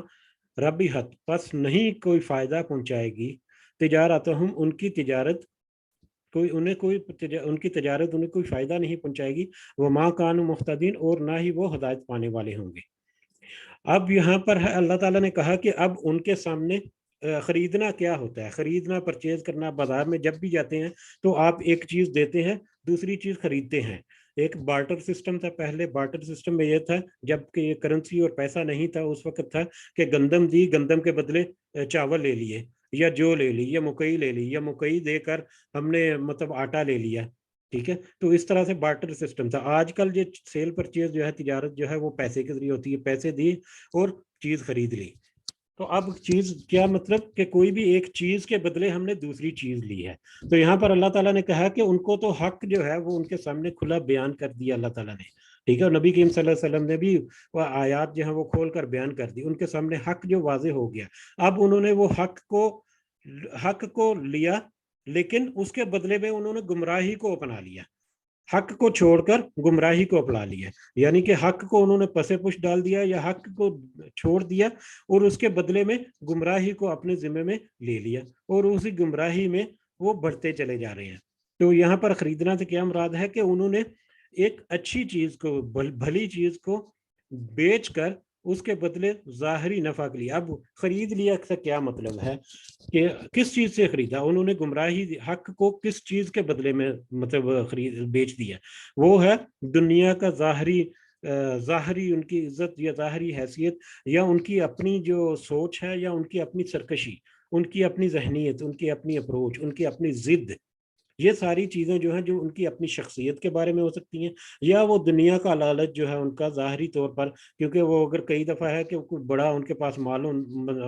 ربحت، پس نہیں کوئی فائدہ پہنچائے گی، تجارتہم، ان کی تجارت ان کی تجارت انہیں کوئی فائدہ نہیں پہنچائے گی. وما کانوا مہتدین، اور نہ ہی وہ ہدایت پانے والے ہوں گے. اب یہاں پر اللہ تعالیٰ نے کہا کہ اب ان کے سامنے خریدنا کیا ہوتا ہے. خریدنا، پرچیز کرنا، بازار میں جب بھی جاتے ہیں تو آپ ایک چیز دیتے ہیں، دوسری چیز خریدتے ہیں. ایک بارٹر سسٹم تھا پہلے. بارٹر سسٹم میں یہ تھا جب کہ یہ کرنسی اور پیسہ نہیں تھا، اس وقت تھا کہ گندم دی، گندم کے بدلے چاول لے لیے، یا جو لے لی، یا مکئی لے لی، یا مکئی دے کر ہم نے مطلب آٹا لے لیا. ٹھیک ہے، تو اس طرح سے بارٹر سسٹم تھا. آج کل جو سیل پرچیز جو ہے، تجارت جو ہے، وہ پیسے کے ذریعے ہوتی ہے. پیسے دی اور چیز خرید لی. تو اب چیز کیا مطلب کہ کوئی بھی ایک چیز کے بدلے ہم نے دوسری چیز لی ہے. تو یہاں پر اللہ تعالیٰ نے کہا کہ ان کو تو حق جو ہے وہ ان کے سامنے کھلا بیان کر دیا اللہ تعالیٰ نے. ٹھیک ہے، نبی کریم صلی اللہ علیہ وسلم نے بھی وہ آیات جو ہیں وہ کھول کر بیان کر دی. ان کے سامنے حق جو واضح ہو گیا. اب انہوں نے وہ حق کو لیا، لیکن اس کے بدلے میں انہوں نے گمراہی کو اپنا لیا. حق کو چھوڑ کر گمراہی کو اپنا لیا، یعنی کہ حق کو انہوں نے پسے پش ڈال دیا، یا حق کو چھوڑ دیا، اور اس کے بدلے میں گمراہی کو اپنے ذمے میں لے لیا، اور اسی گمراہی میں وہ بڑھتے چلے جا رہے ہیں. تو یہاں پر خریدنا سے کیا مراد ہے کہ انہوں نے ایک اچھی چیز کو، بھلی چیز کو بیچ کر اس کے بدلے ظاہری نفع کے لیے. اب خرید لیا سے کیا مطلب ہے کہ کس چیز سے خریدا انہوں نے؟ گمراہی، حق کو کس چیز کے بدلے میں مطلب بیچ دیا؟ وہ ہے دنیا کا ظاہری ان کی عزت یا ظاہری حیثیت، یا ان کی اپنی جو سوچ ہے، یا ان کی اپنی سرکشی، ان کی اپنی ذہنیت، ان کی اپنی اپروچ، ان کی اپنی ضد. یہ ساری چیزیں جو ہیں جو ان کی اپنی شخصیت کے بارے میں ہو سکتی ہیں، یا وہ دنیا کا لالچ جو ہے ان کا ظاہری طور پر. کیونکہ وہ اگر کئی دفعہ ہے کہ کوئی بڑا ان کے پاس مال و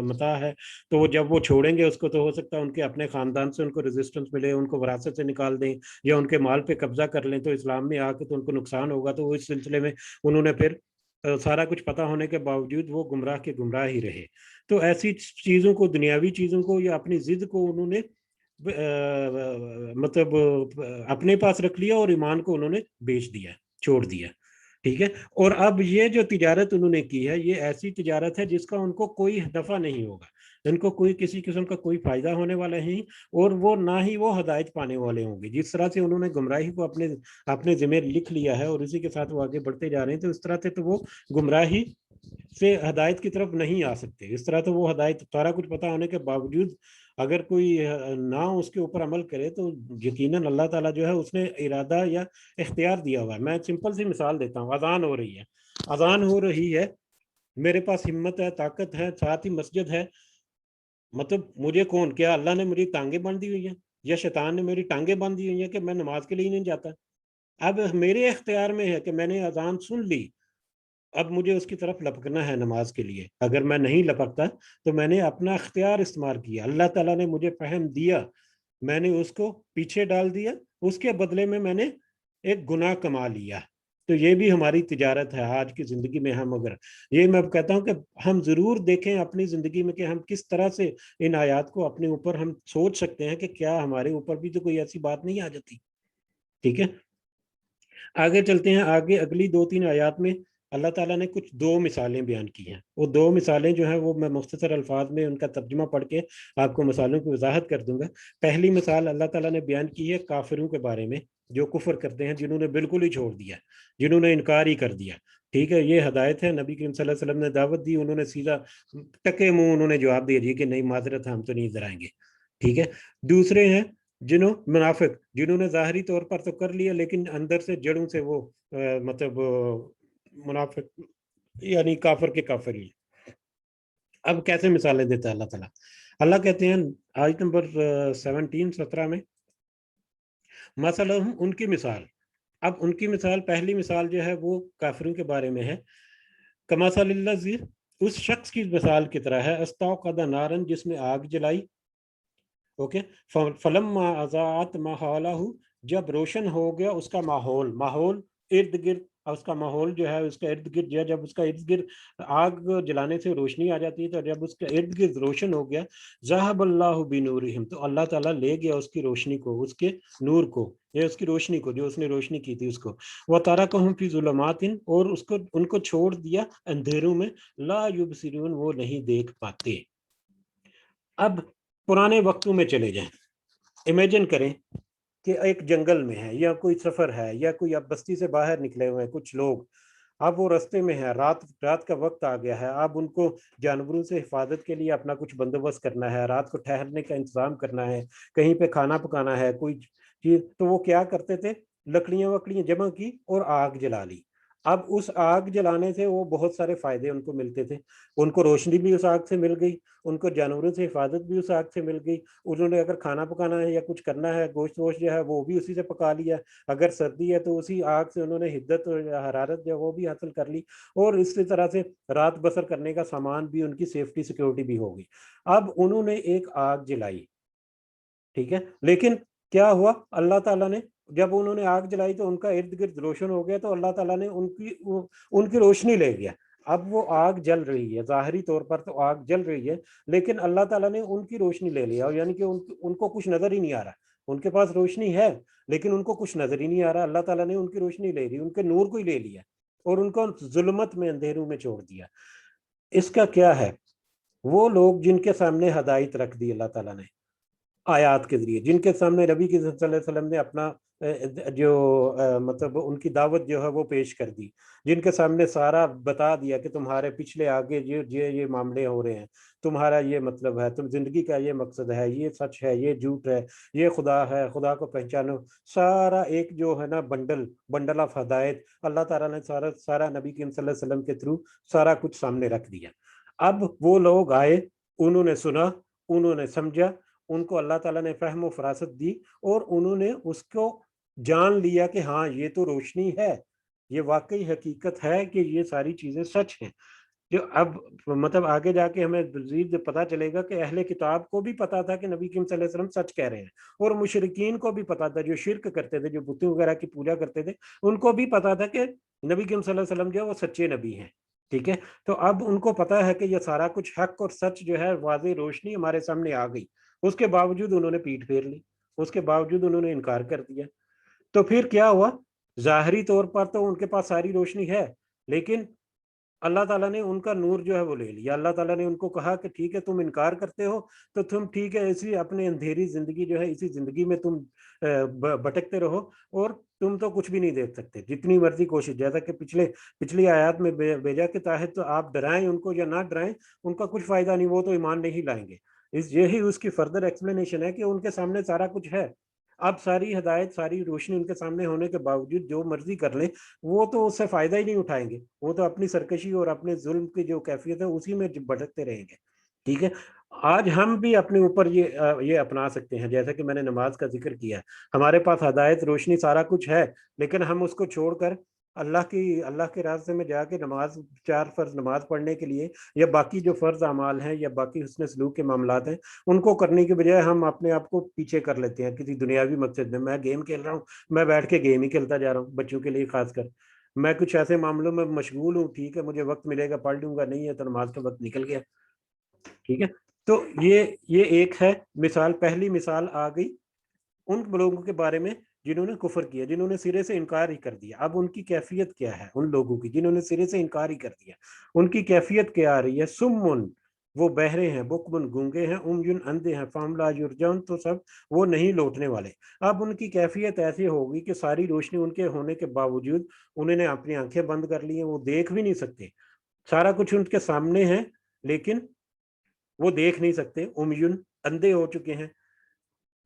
متاع ہے، تو وہ جب وہ چھوڑیں گے اس کو، تو ہو سکتا ہے ان کے اپنے خاندان سے ان کو ریزسٹنس ملے، ان کو وراثت سے نکال دیں، یا ان کے مال پہ قبضہ کر لیں، تو اسلام میں آ کے تو ان کو نقصان ہوگا. تو وہ اس سلسلے میں انہوں نے پھر سارا کچھ پتہ ہونے کے باوجود وہ گمراہ کے گمراہ ہی رہے. تو ایسی چیزوں کو، دنیاوی چیزوں کو یا اپنی ضد کو انہوں نے مطلب اپنے پاس رکھ لیا، اور ایمان کو انہوں نے بیچ دیا، چھوڑ دیا. ٹھیک ہے، اور اب یہ جو تجارت انہوں نے کی ہے، یہ ایسی تجارت ہے جس کا ان کو کوئی نفع نہیں ہوگا، ان کو کوئی کسی قسم کا کوئی فائدہ ہونے والا نہیں، اور وہ نہ ہی وہ ہدایت پانے والے ہوں گے. جس طرح سے انہوں نے گمراہی کو اپنے ذمہ لکھ لیا ہے، اور اسی کے ساتھ وہ آگے بڑھتے جا رہے ہیں، تو اس طرح سے تو وہ گمراہی سے ہدایت کی طرف نہیں آ سکتے. اس طرح تو وہ ہدایت، سارا کچھ پتہ ہونے کے باوجود اگر کوئی نہ اس کے اوپر عمل کرے، تو یقیناً اللہ تعالیٰ جو ہے اس نے ارادہ یا اختیار دیا ہوا ہے. میں سمپل سی مثال دیتا ہوں. اذان ہو رہی ہے، میرے پاس ہمت ہے، طاقت ہے، ساتھ ہی مسجد ہے. مطلب مجھے کون، کیا اللہ نے میری ٹانگیں باندھی ہوئی ہیں، یا شیطان نے میری ٹانگیں باندھی ہوئی ہیں کہ میں نماز کے لیے نہیں جاتا؟ اب میرے اختیار میں ہے کہ میں نے اذان سن لی، اب مجھے اس کی طرف لپکنا ہے نماز کے لیے. اگر میں نہیں لپکتا تو میں نے اپنا اختیار استعمال کیا. اللہ تعالیٰ نے مجھے فہم دیا، میں نے اس کو پیچھے ڈال دیا، اس کے بدلے میں نے ایک گناہ کما لیا. تو یہ بھی ہماری تجارت ہے آج کی زندگی میں. ہم اگر یہ میں کہتا ہوں کہ ہم ضرور دیکھیں اپنی زندگی میں کہ ہم کس طرح سے ان آیات کو اپنے اوپر ہم سوچ سکتے ہیں کہ کیا ہمارے اوپر بھی تو کوئی ایسی بات نہیں آ جاتی. ٹھیک ہے, آگے چلتے ہیں. آگے اگلی 2-3 آیات میں اللہ تعالیٰ نے کچھ 2 مثالیں بیان کی ہیں. وہ 2 مثالیں جو ہیں وہ میں مختصر الفاظ میں ان کا ترجمہ پڑھ کے آپ کو مثالوں کی وضاحت کر دوں گا. پہلی مثال اللہ تعالیٰ نے بیان کی ہے کافروں کے بارے میں جو کفر کرتے ہیں, جنہوں نے بالکل ہی چھوڑ دیا, جنہوں نے انکار ہی کر دیا. ٹھیک ہے, یہ ہدایت ہے, نبی کریم صلی اللہ علیہ وسلم نے دعوت دی, انہوں نے سیدھا ٹکے منہ انہوں نے جواب دے دیا کہ نہیں معذرت ہم تو نہیں ادھر آئیں گے. ٹھیک ہے. دوسرے ہیں منافق, جنہوں نے ظاہری طور پر تو کر لیا لیکن اندر سے جڑوں سے وہ مطلب منافق یعنی کافر کے کافر ہی. اب کیسے مثالیں دیتا ہے اللہ تعالیٰ؟ اللہ کہتے ہیں آیت نمبر 17 میں مثلا ان کی مثال. اب ان کی مثال, پہلی مثال جو ہے وہ کافروں کے بارے میں ہے. کمثل الذی, اس شخص کی مثال کی طرح ہے, استوقد نارن, جس نے آگ جلائی. اوکے, فلما اضاءت ما حولہ, جب روشن ہو گیا اس کا ماحول ارد گرد, اس کا ماحول جو ہے اس کا ارد گرد جو ہے, جب اس کا ارد گرد آگ جلانے سے روشنی آ جاتی ہے تو جب اس کا ارد گرد روشن ہو گیا, ذہب اللہ بنورہم, تو اللہ تعالیٰ لے گیا اس کی روشنی کو, اس کے نور کو, یا اس کی روشنی کو, جو اس نے روشنی کی تھی اس کو. وَتَرَکَهُمْ فِي ظُلُمَاتٍ, اور ان کو چھوڑ دیا اندھیروں میں, لا یبصرون, وہ نہیں دیکھ پاتے. اب پرانے وقتوں میں چلے جائیں, امیجن کریں کہ ایک جنگل میں ہے یا کوئی سفر ہے یا کوئی اب بستی سے باہر نکلے ہوئے ہیں کچھ لوگ, اب وہ رستے میں ہے, رات کا وقت آ گیا ہے, اب ان کو جانوروں سے حفاظت کے لیے اپنا کچھ بندوبست کرنا ہے, رات کو ٹھہرنے کا انتظام کرنا ہے, کہیں پہ کھانا پکانا ہے کوئی چیز. تو وہ کیا کرتے تھے, لکڑیاں جمع کی اور آگ جلا لی. اب اس آگ جلانے سے وہ بہت سارے فائدے ان کو ملتے تھے. ان کو روشنی بھی اس آگ سے مل گئی, ان کو جانوروں سے حفاظت بھی اس آگ سے مل گئی, انہوں نے اگر کھانا پکانا ہے یا کچھ کرنا ہے, گوشت ووشت جو ہے وہ بھی اسی سے پکا لیا, اگر سردی ہے تو اسی آگ سے انہوں نے حدت اور حرارت جو وہ بھی حاصل کر لی, اور اس طرح سے رات بسر کرنے کا سامان بھی, ان کی سیفٹی سیکیورٹی بھی ہوگی. اب انہوں نے ایک آگ جلائی, ٹھیک ہے, لیکن کیا ہوا, اللہ تعالیٰ نے جب انہوں نے آگ جلائی تو ان کا ارد گرد روشن ہو گیا, تو اللہ تعالیٰ نے ان کی روشنی لے گیا. اب وہ آگ جل رہی ہے, ظاہری طور پر تو آگ جل رہی ہے, لیکن اللہ تعالیٰ نے ان کی روشنی لے لیا, یعنی کہ ان کو کچھ نظر ہی نہیں آ رہا. ان کے پاس روشنی ہے لیکن ان کو کچھ نظر ہی نہیں آ رہا. اللہ تعالیٰ نے ان کی روشنی لے لی, ان کے نور کو ہی لے لیا اور ان کو ظلمت میں, اندھیروں میں چھوڑ دیا. اس کا کیا ہے, وہ لوگ جن کے سامنے ہدایت رکھ دی اللہ تعالیٰ نے آیات کے ذریعے, جن کے سامنے نبی صلی اللہ علیہ وسلم نے اپنا جو مطلب ان کی دعوت جو ہے وہ پیش کر دی, جن کے سامنے سارا بتا دیا کہ تمہارے پچھلے آگے یہ معاملے ہو رہے ہیں, تمہارا یہ مطلب ہے, تم زندگی کا یہ مقصد ہے, یہ سچ ہے, یہ جھوٹ ہے, یہ خدا ہے, خدا کو پہچانو. سارا ایک جو ہے نا بنڈل آف ہدایت اللہ تعالیٰ نے سارا نبی صلی اللہ علیہ وسلم کے تھرو سارا کچھ سامنے رکھ دیا. اب وہ لوگ آئے, انہوں نے سنا, انہوں نے سمجھا, ان کو اللہ تعالیٰ نے فہم و فراست دی, اور انہوں نے اس کو جان لیا کہ ہاں یہ تو روشنی ہے, یہ واقعی حقیقت ہے کہ یہ ساری چیزیں سچ ہیں. جو اب مطلب آگے جا کے ہمیں مزید پتا چلے گا کہ اہل کتاب کو بھی پتا تھا کہ نبی کریم صلی اللہ علیہ وسلم سچ کہہ رہے ہیں, اور مشرکین کو بھی پتا تھا, جو شرک کرتے تھے, جو بتوں وغیرہ کی پوجا کرتے تھے, ان کو بھی پتا تھا کہ نبی کریم صلی اللہ علیہ وسلم جو ہے وہ سچے نبی ہیں. ٹھیک ہے, تو اب ان کو پتا ہے کہ یہ سارا کچھ حق اور سچ جو ہے واضح روشنی ہمارے سامنے آ گئی. اس کے باوجود انہوں نے پیٹھ پھیر لی, اس کے باوجود انہوں نے انکار کر دیا. تو پھر کیا ہوا, ظاہری طور پر تو ان کے پاس ساری روشنی ہے, لیکن اللہ تعالیٰ نے ان کا نور جو ہے وہ لے لیا. اللہ تعالیٰ نے ان کو کہا کہ ٹھیک ہے تم انکار کرتے ہو تو تم ٹھیک ہے اسی اپنے اندھیری زندگی جو ہے اسی زندگی میں تم بھٹکتے رہو, اور تم تو کچھ بھی نہیں دیکھ سکتے جتنی مرضی کوشش. جیسا کہ پچھلی آیات میں بھیجا کے تحت تو آپ ڈرائیں ان کو یا نہ ڈرائیں, ان کا کچھ فائدہ نہیں, وہ تو ایمان نہیں لائیں گے. یہی اس کی فردر ایکسپلینیشن ہے کہ ان کے سامنے سارا کچھ ہے. اب ساری ہدایت, ساری روشنی ان کے سامنے ہونے کے باوجود جو مرضی کر لیں, وہ تو اس سے فائدہ ہی نہیں اٹھائیں گے, وہ تو اپنی سرکشی اور اپنے ظلم کی جو کیفیت ہے اسی میں بھٹکتے رہیں گے. ٹھیک ہے, آج ہم بھی اپنے اوپر یہ اپنا سکتے ہیں. جیسا کہ میں نے نماز کا ذکر کیا, ہمارے پاس ہدایت, روشنی, سارا کچھ ہے, لیکن ہم اس کو چھوڑ کر اللہ کے راستے میں جا کے نماز, 4 فرض نماز پڑھنے کے لیے, یا باقی جو فرض اعمال ہیں یا باقی حسن سلوک کے معاملات ہیں, ان کو کرنے کے بجائے ہم اپنے آپ کو پیچھے کر لیتے ہیں کسی دنیاوی مقصد میں. میں گیم کھیل رہا ہوں, میں بیٹھ کے گیم ہی کھیلتا جا رہا ہوں, بچوں کے لیے خاص کر. میں کچھ ایسے معاملوں میں مشغول ہوں، ٹھیک ہے، مجھے وقت ملے گا پڑھ لوں گا، نہیں ہے تو نماز کا وقت نکل گیا، ٹھیک ہے. تو یہ ایک ہے مثال. پہلی مثال آ گئی ان لوگوں کے بارے میں جنہوں نے کفر کیا، جنہوں نے سرے سے انکار ہی کر دیا. اب ان کی کیفیت کیا ہے؟ ان لوگوں کی جنہوں نے سرے سے انکار ہی کر دیا، ان کی کیفیت کیا آ رہی ہے؟ سمن، وہ بہرے ہیں، بکمن، گونگے ہیں، امیون، اندھے ہیں، فہم لا یرجعون، تو سب وہ نہیں لوٹنے والے. اب ان کی کیفیت ایسی ہوگی کہ ساری روشنی ان کے ہونے کے باوجود انہوں نے اپنی آنکھیں بند کر لی ہیں، وہ دیکھ بھی نہیں سکتے. سارا کچھ ان کے سامنے ہے لیکن وہ دیکھ نہیں سکتے. امیون، اندھے ہو چکے ہیں،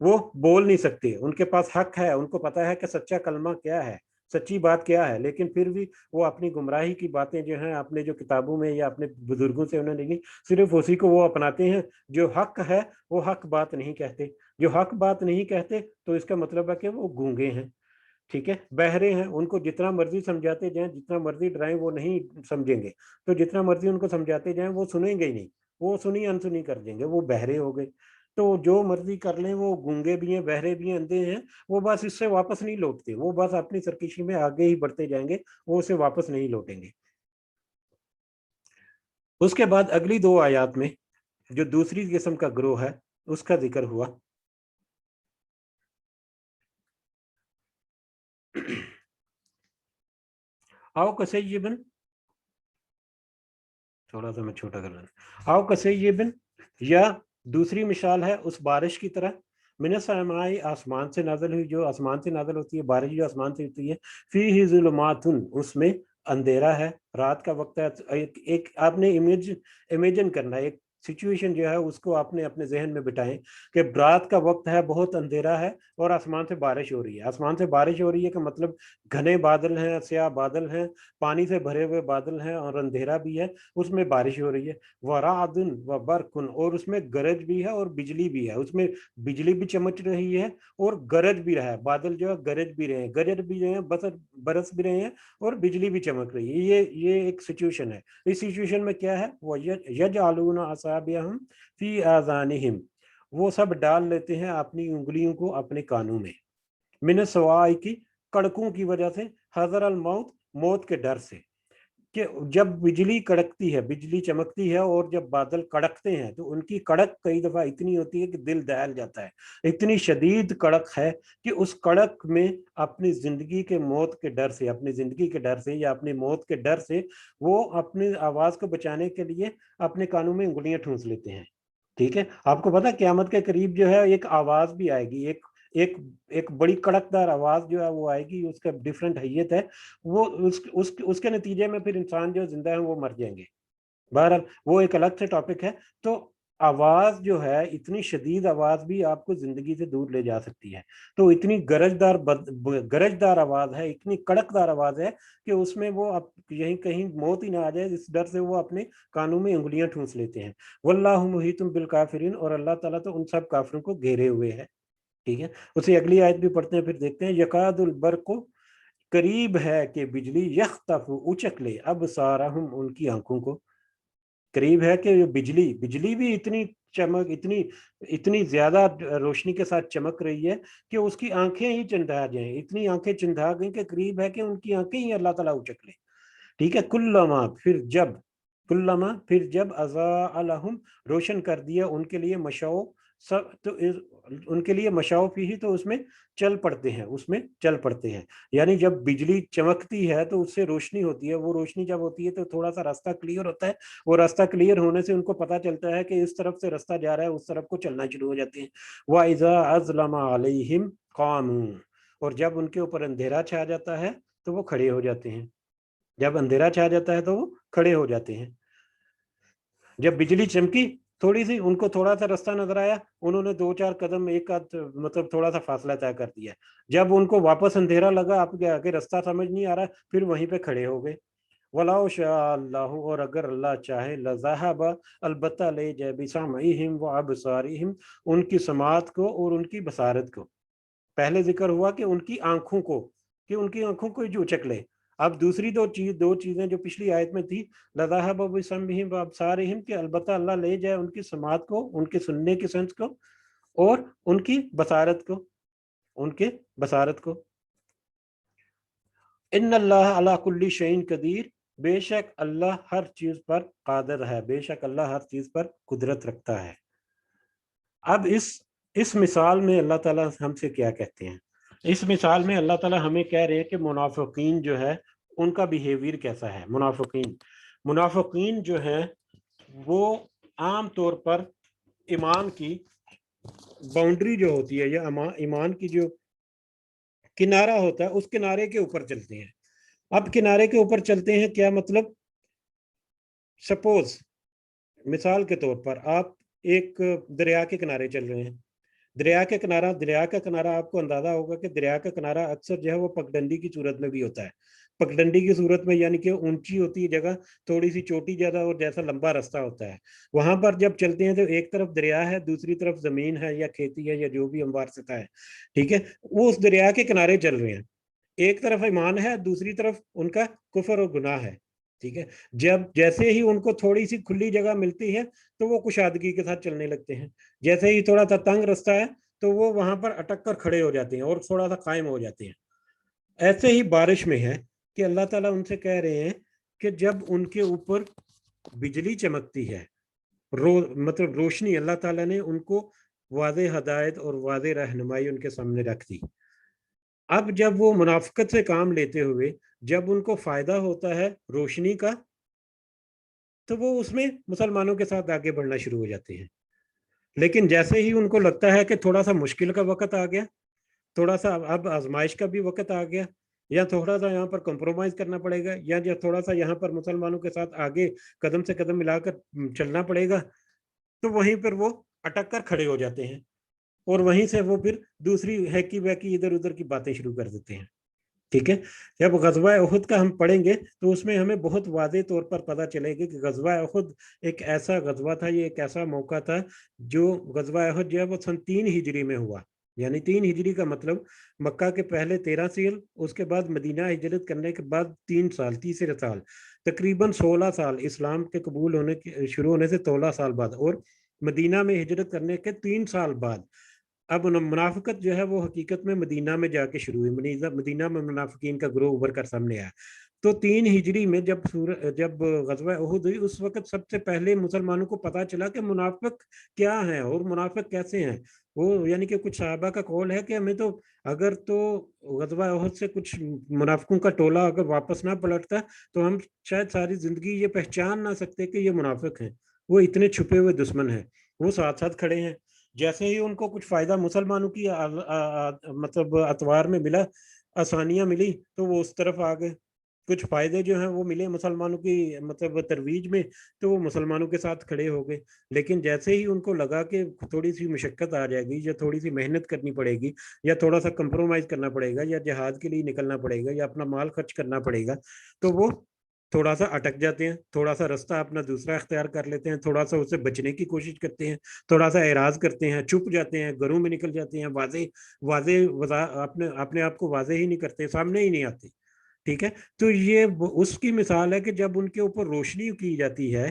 وہ بول نہیں سکتے. ان کے پاس حق ہے، ان کو پتا ہے کہ سچا کلمہ کیا ہے، سچی بات کیا ہے، لیکن پھر بھی وہ اپنی گمراہی کی باتیں جو ہیں اپنے جو کتابوں میں یا اپنے بزرگوں سے انہوں نے لی، صرف اسی کو وہ اپناتے ہیں. جو حق ہے وہ حق بات نہیں کہتے. جو حق بات نہیں کہتے تو اس کا مطلب ہے کہ وہ گونگے ہیں، ٹھیک ہے، بہرے ہیں. ان کو جتنا مرضی سمجھاتے جائیں، جتنا مرضی ڈرائیں، وہ نہیں سمجھیں گے. تو جتنا مرضی ان کو سمجھاتے جائیں وہ سنیں گے ہی نہیں، وہ سنی انسنی کر دیں گے، وہ بہرے ہو گئے. تو جو مرضی کر لیں، وہ گونگے بھی ہیں، بہرے بھی ہیں، اندھے ہیں، وہ بس اس سے واپس نہیں لوٹتے. وہ بس اپنی سرکشی میں آگے ہی بڑھتے جائیں گے، وہ اسے واپس نہیں لوٹیں گے. اس کے بعد اگلی 2 آیات میں جو دوسری قسم کا گروہ ہے اس کا ذکر ہوا. آؤ کسیبن، تھوڑا سا میں چھوٹا کر لینا. آؤ کسیبن، یا دوسری مثال ہے اس بارش کی طرح، من السماء، آسمان سے نازل ہوئی، جو آسمان سے نازل ہوتی ہے، بارش جو آسمان سے ہوتی ہے، فیہ ظلمات، اس میں اندھیرا ہے، رات کا وقت ہے. ایک آپ نے امیجن کرنا ہے، ایک سچویشن جو ہے اس کو آپ نے اپنے ذہن میں بٹائیں کہ رات کا وقت ہے، بہت اندھیرا ہے اور آسمان سے بارش ہو رہی ہے. آسمان سے بارش ہو رہی ہے کہ مطلب گھنے بادل ہیں، سیاہ بادل ہیں، پانی سے بھرے ہوئے بادل ہیں اور اندھیرا بھی ہے، اس میں بارش ہو رہی ہے. ورعد و برق، اور اس میں گرج بھی ہے اور بجلی بھی ہے. اس میں بجلی بھی چمک رہی ہے اور گرج بھی رہا ہے، بادل جو ہے گرج بھی رہے ہیں، گرج بھی رہے ہیں، برس بھی رہے ہیں اور بجلی بھی چمک رہی ہے. یہ ایک سچویشن ہے. اس سچویشن میں کیا ہے؟ وَيَجْعَلُونَ أَصَابِعَهُمْ فِي آذَانِهِمْ، وہ سب ڈال لیتے ہیں اپنی انگلیوں کو اپنے کانوں میں، من الصواعق، کی کڑکوں کی وجہ سے، حذر الموت، موت کے ڈر سے. کہ جب بجلی کڑکتی ہے، بجلی چمکتی ہے اور جب بادل کڑکتے ہیں تو ان کی کڑک کئی دفعہ اتنی ہوتی ہے کہ دل دہل جاتا ہے. اتنی شدید کڑک ہے کہ اس کڑک میں اپنی زندگی کے موت کے ڈر سے، اپنی زندگی کے ڈر سے یا اپنی موت کے ڈر سے وہ اپنی آواز کو بچانے کے لیے اپنے کانوں میں انگلیاں ٹھونس لیتے ہیں. ٹھیک ہے، آپ کو پتا قیامت کے قریب جو ہے ایک آواز بھی آئے گی، ایک بڑی کڑکدار آواز جو ہے وہ آئے گی. اس کا ڈیفرنٹ حیت ہے، وہ اس کے نتیجے میں پھر انسان جو زندہ ہے وہ مر جائیں گے. بہرحال وہ ایک الگ سے ٹاپک ہے. تو آواز جو ہے، اتنی شدید آواز بھی آپ کو زندگی سے دور لے جا سکتی ہے. تو اتنی گرجدار آواز ہے، اتنی کڑکدار آواز ہے کہ اس میں وہ یہیں کہیں موت ہی نہ آ جائے، اس ڈر سے وہ اپنے کانوں میں انگلیاں ٹھونس لیتے ہیں. واللہ محیط بالکافرین، اور اللہ تعالیٰ تو ان سب کافروں کو گھیرے ہوئے ہے. ٹھیک ہے، اسی اگلی آیت بھی پڑھتے ہیں، پھر دیکھتے ہیں. یکاد البرق، قریب ہے کہ بجلی، یخطف، اچک لے، ابصارہم، ان کی آنکھوں کو. قریب ہے کہ بجلی بھی اتنی چمک، اتنی زیادہ روشنی کے ساتھ چمک رہی ہے کہ اس کی آنکھیں ہی چندھا جائیں. اتنی آنکھیں چندھا گئیں کہ قریب ہے کہ ان کی آنکھیں ہی اللہ تعالیٰ اچک لے. ٹھیک ہے، کلما، پھر جب اضاء لہم، روشن کر دیا ان کے لیے، مشاؤ، تو ان کے لیے مشاؤ فیہ، تو اس میں چل پڑتے ہیں. یعنی جب بجلی چمکتی ہے تو اس سے روشنی ہوتی ہے، وہ روشنی جب ہوتی ہے تو تھوڑا سا راستہ کلیئر ہوتا ہے، وہ راستہ کلیئر ہونے سے ان کو پتہ چلتا ہے کہ اس طرف سے راستہ جا رہا ہے، اس طرف کو چلنا شروع ہو جاتے ہیں. وَإِذَا أَظْلَمَ عَلَيْهِمْ قَامُوا، اور جب ان کے اوپر اندھیرا چھا جاتا ہے تو وہ کھڑے ہو جاتے ہیں. جب اندھیرا چھا جاتا ہے تو وہ کھڑے ہو جاتے ہیں. جب بجلی چمکی، تھوڑی سی ان کو تھوڑا سا راستہ نظر آیا، انہوں نے 2-4 قدم، ایک مطلب تھوڑا سا فاصلہ طے کر دیا. جب ان کو واپس اندھیرا لگا، آپ کے آگے راستہ سمجھ نہیں آ رہا، پھر وہیں پہ کھڑے ہو گئے. وَلَوْ شَاءَ اللَّهُ، اور اگر اللہ چاہے، لَذَهَبَ، البتہ لے جائے، بِسَمْعِهِمْ وَأَبْصَارِهِمْ، ان کی سماعت کو اور ان کی بصارت کو. پہلے ذکر ہوا کہ ان کی آنکھوں کو، جو اچک لے. اب دوسری دو چیزیں جو پچھلی آیت میں تھی، لَذَهَبَ بِسَمْعِهِمْ وَأَبْصَارِهِمْ، کہ البتہ اللہ لے جائے ان کی سماعت کو، ان کے سننے کی سنس کو، اور ان کی بصارت کو. ان اللہ علی کل شیء قدیر، بے شک اللہ ہر چیز پر قادر ہے، بے شک اللہ ہر چیز پر قدرت رکھتا ہے۔ اب اس مثال میں اللہ تعالیٰ ہم سے کیا کہتے ہیں؟ اس مثال میں اللہ تعالیٰ ہمیں کہہ رہے ہیں کہ منافقین جو ہے ان کا بیہیویئر کیسا ہے۔ منافقین جو ہے وہ عام طور پر ایمان کی باؤنڈری جو ہوتی ہے یا ایمان کی جو کنارہ ہوتا ہے اس کنارے کے اوپر چلتے ہیں۔ اب کنارے کے اوپر چلتے ہیں کیا مطلب؟ سپوز مثال کے طور پر آپ ایک دریا کے کنارے چل رہے ہیں، دریا کا کنارہ آپ کو اندازہ ہوگا کہ دریا کا کنارہ اکثر جو ہے وہ پگڈنڈی کی صورت میں بھی ہوتا ہے۔ پگڈنڈی کی صورت میں یعنی کہ اونچی ہوتی ہے جگہ، تھوڑی سی چوٹی زیادہ اور جیسا لمبا رستہ ہوتا ہے۔ وہاں پر جب چلتے ہیں تو ایک طرف دریا ہے، دوسری طرف زمین ہے یا کھیتی ہے یا جو بھی ہموار سطح ہے، ٹھیک ہے، وہ اس دریا کے کنارے چل رہے ہیں۔ ایک طرف ایمان ہے، دوسری طرف ان کا کفر اور گناہ ہے، ٹھیک ہے۔ جیسے ہی ان کو تھوڑی سی کھلی جگہ ملتی ہے تو وہ کشادگی کے ساتھ چلنے لگتے ہیں، جیسے ہی تھوڑا سا تنگ رستہ ہے تو وہ وہاں پر اٹک کر کھڑے ہو جاتے ہیں اور تھوڑا سا قائم ہو جاتے ہیں۔ ایسے ہی بارش میں ہے کہ اللہ تعالیٰ ان سے کہہ رہے ہیں کہ جب ان کے اوپر بجلی چمکتی ہے، مطلب روشنی، اللہ تعالیٰ نے ان کو واضح ہدایت اور واضح رہنمائی ان کے سامنے رکھ دی۔ اب جب وہ منافقت سے کام لیتے ہوئے جب ان کو فائدہ ہوتا ہے روشنی کا تو وہ اس میں مسلمانوں کے ساتھ آگے بڑھنا شروع ہو جاتے ہیں۔ لیکن جیسے ہی ان کو لگتا ہے کہ تھوڑا سا مشکل کا وقت آ گیا، تھوڑا سا اب آزمائش کا بھی وقت آ گیا، یا تھوڑا سا یہاں پر کمپرومائز کرنا پڑے گا، یا تھوڑا سا یہاں پر مسلمانوں کے ساتھ آگے قدم سے قدم ملا کر چلنا پڑے گا، تو وہیں پر وہ اٹک کر کھڑے ہو جاتے ہیں اور وہیں سے وہ پھر دوسری ہیکی ویکی ادھر ادھر کی باتیں شروع کر دیتے ہیں، ٹھیک ہے۔ جب غزوہ احد کا ہم پڑھیں گے تو اس میں ہمیں بہت واضح طور پر پتہ چلے گا کہ غزوہ احد ایک ایسا غزوہ تھا، یہ ایک ایسا موقع تھا جو غزوہ احد جو ہے وہ سن 3 ہجری میں ہوا، یعنی 3 ہجری کا مطلب مکہ کے پہلے 13 سال، اس کے بعد مدینہ ہجرت کرنے کے بعد 3 سال، تیسرے سال، تقریباً 16 سال اسلام کے قبول ہونے کے شروع ہونے سے 16 سال بعد، اور مدینہ میں ہجرت کرنے کے 3 سال بعد اب منافقت جو ہے وہ حقیقت میں مدینہ میں جا کے شروع ہوئی، مدینہ میں منافقین کا گروہ ابھر کر سامنے آیا۔ تو 3 ہجری میں جب غزوہ احد ہوئی اس وقت سب سے پہلے مسلمانوں کو پتا چلا کہ منافق کیا ہیں اور منافق کیسے ہیں۔ وہ یعنی کہ کچھ صحابہ کا قول ہے کہ ہمیں تو اگر تو غزوہ احد سے کچھ منافقوں کا ٹولہ اگر واپس نہ پلٹتا تو ہم شاید ساری زندگی یہ پہچان نہ سکتے کہ یہ منافق ہیں، وہ اتنے چھپے ہوئے دشمن ہیں، وہ ساتھ ساتھ کھڑے ہیں۔ جیسے ہی ان کو کچھ فائدہ مسلمانوں کی مطلب اتوار میں ملا، آسانیاں ملی، تو وہ اس طرف آ گئے۔ کچھ فائدے جو ہیں وہ ملے مسلمانوں کی مطلب ترویج میں تو وہ مسلمانوں کے ساتھ کھڑے ہو گئے۔ لیکن جیسے ہی ان کو لگا کہ تھوڑی سی مشقت آ جائے گی یا تھوڑی سی محنت کرنی پڑے گی یا تھوڑا سا کمپرومائز کرنا پڑے گا یا جہاد کے لیے نکلنا پڑے گا یا اپنا مال خرچ کرنا پڑے گا، تو وہ تھوڑا سا اٹک جاتے ہیں، تھوڑا سا رستہ اپنا دوسرا اختیار کر لیتے ہیں، تھوڑا سا اسے بچنے کی کوشش کرتے ہیں، تھوڑا سا اعراض کرتے ہیں، چھپ جاتے ہیں، گھروں میں نکل جاتے ہیں، اپنے آپ کو واضح ہی نہیں کرتے، سامنے ہی نہیں آتے، ٹھیک ہے۔ تو یہ اس کی مثال ہے کہ جب ان کے اوپر روشنی کی جاتی ہے،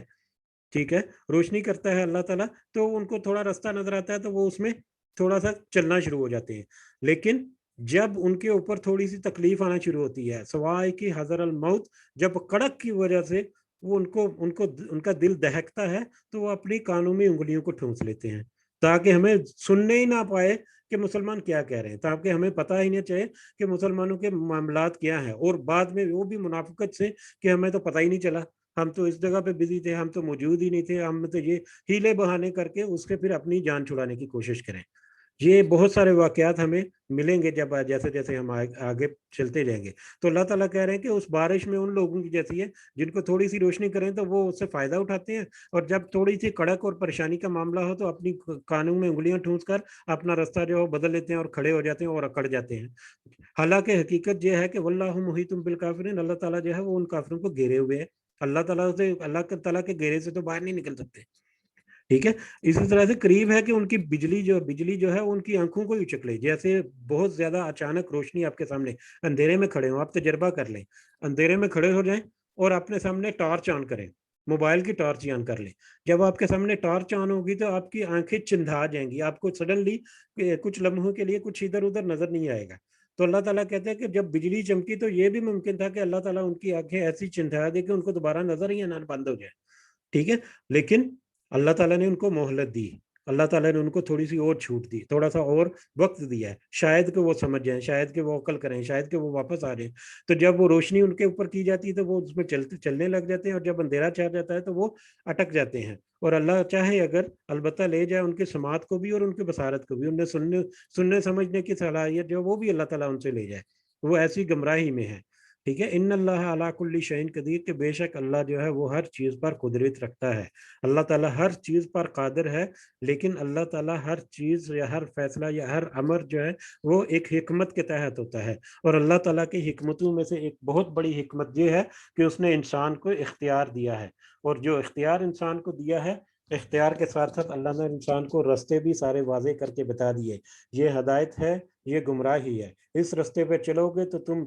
ٹھیک ہے، روشنی کرتا ہے اللہ تعالیٰ، تو ان کو تھوڑا رستہ نظر آتا ہے تو وہ اس میں تھوڑا سا چلنا شروع ہو جاتے ہیں۔ لیکن جب ان کے اوپر تھوڑی سی تکلیف آنا شروع ہوتی ہے، سوائے کی حذر الموت، جب کڑک کی وجہ سے وہ ان کا دل دہکتا ہے تو وہ اپنی کانوں میں انگلیوں کو ٹھونس لیتے ہیں تاکہ ہمیں سننے ہی نہ پائے کہ مسلمان کیا کہہ رہے ہیں، تاکہ ہمیں پتہ ہی نہیں چاہے کہ مسلمانوں کے معاملات کیا ہیں، اور بعد میں وہ بھی منافقت سے کہ ہمیں تو پتہ ہی نہیں چلا، ہم تو اس جگہ پہ بزی تھے، ہم تو موجود ہی نہیں تھے، ہم تو یہ ہیلے بہانے کر کے اس کے پھر اپنی جان چھڑانے کی کوشش کریں۔ یہ بہت سارے واقعات ہمیں ملیں گے جب جیسے جیسے ہم آگے چلتے جائیں گے۔ تو اللہ تعالیٰ کہہ رہے ہیں کہ اس بارش میں ان لوگوں کی جیسی ہے جن کو تھوڑی سی روشنی کریں تو وہ اس سے فائدہ اٹھاتے ہیں، اور جب تھوڑی سی کڑک اور پریشانی کا معاملہ ہو تو اپنی کانوں میں انگلیاں ٹھونس کر اپنا رستہ جو ہے بدل لیتے ہیں اور کھڑے ہو جاتے ہیں اور اکڑ جاتے ہیں۔ حالانکہ حقیقت یہ ہے کہ واللہ محیط بالکافرین، اللہ تعالیٰ جو ہے وہ ان کافروں کو گھیرے ہوئے ہے، اللہ تعالیٰ کے گھیرے سے تو باہر نہیں نکل سکتے، ٹھیک ہے۔ اسی طرح سے قریب ہے کہ ان کی بجلی جو ہے ان کی آنکھوں کو ہی چک لے، جیسے بہت زیادہ اچانک روشنی آپ کے سامنے، اندھیرے میں کھڑے ہوں، آپ تجربہ کر لیں، اندھیرے میں کھڑے ہو جائیں اور اپنے سامنے ٹارچ آن کریں، موبائل کی ٹارچ آن کر لیں، جب آپ کے سامنے ٹارچ آن ہوگی تو آپ کی آنکھیں چندھا جائیں گی، آپ کو سڈنلی کچھ لمحوں کے لیے کچھ ادھر ادھر نظر نہیں آئے گا، تو اللہ تعالیٰ کہتے ہیں کہ جب بجلی چمکی تو یہ بھی ممکن تھا کہ اللہ تعالیٰ ان کی آنکھیں ایسی چندھا دے کہ ان کو دوبارہ نظر ہی آنا بند ہو جائے، ٹھیک ہے، لیکن اللہ تعالیٰ نے ان کو مہلت دی، اللہ تعالیٰ نے ان کو تھوڑی سی اور چھوٹ دی، تھوڑا سا اور وقت دیا ہے، شاید کہ وہ سمجھ جائیں، شاید کہ وہ عقل کریں، شاید کہ وہ واپس آ جائیں۔ تو جب وہ روشنی ان کے اوپر کی جاتی ہے تو وہ اس میں چلنے لگ جاتے ہیں، اور جب اندھیرا چھا جاتا ہے تو وہ اٹک جاتے ہیں۔ اور اللہ چاہے اگر البتہ لے جائے ان کے سماعت کو بھی اور ان کی بصارت کو بھی، انہیں سننے سمجھنے کی صلاحیت جو وہ بھی اللہ تعالیٰ ان سے لے جائے، وہ ایسی گمراہی میں ہے، ٹھیک ہے۔ ان اللہ علی کل شیء قدیر، کہ بے شک اللہ جو ہے وہ ہر چیز پر قدرت رکھتا ہے، اللہ تعالیٰ ہر چیز پر قادر ہے، لیکن اللہ تعالیٰ ہر چیز یا ہر فیصلہ یا ہر امر جو ہے وہ ایک حکمت کے تحت ہوتا ہے، اور اللہ تعالیٰ کی حکمتوں میں سے ایک بہت بڑی حکمت یہ ہے کہ اس نے انسان کو اختیار دیا ہے، اور جو اختیار انسان کو دیا ہے، اختیار کے ساتھ ساتھ اللہ نے انسان کو رستے بھی سارے واضح کر کے بتا دیے، یہ ہدایت ہے، یہ گمراہی ہے، اس رستے پہ چلو گے تو تم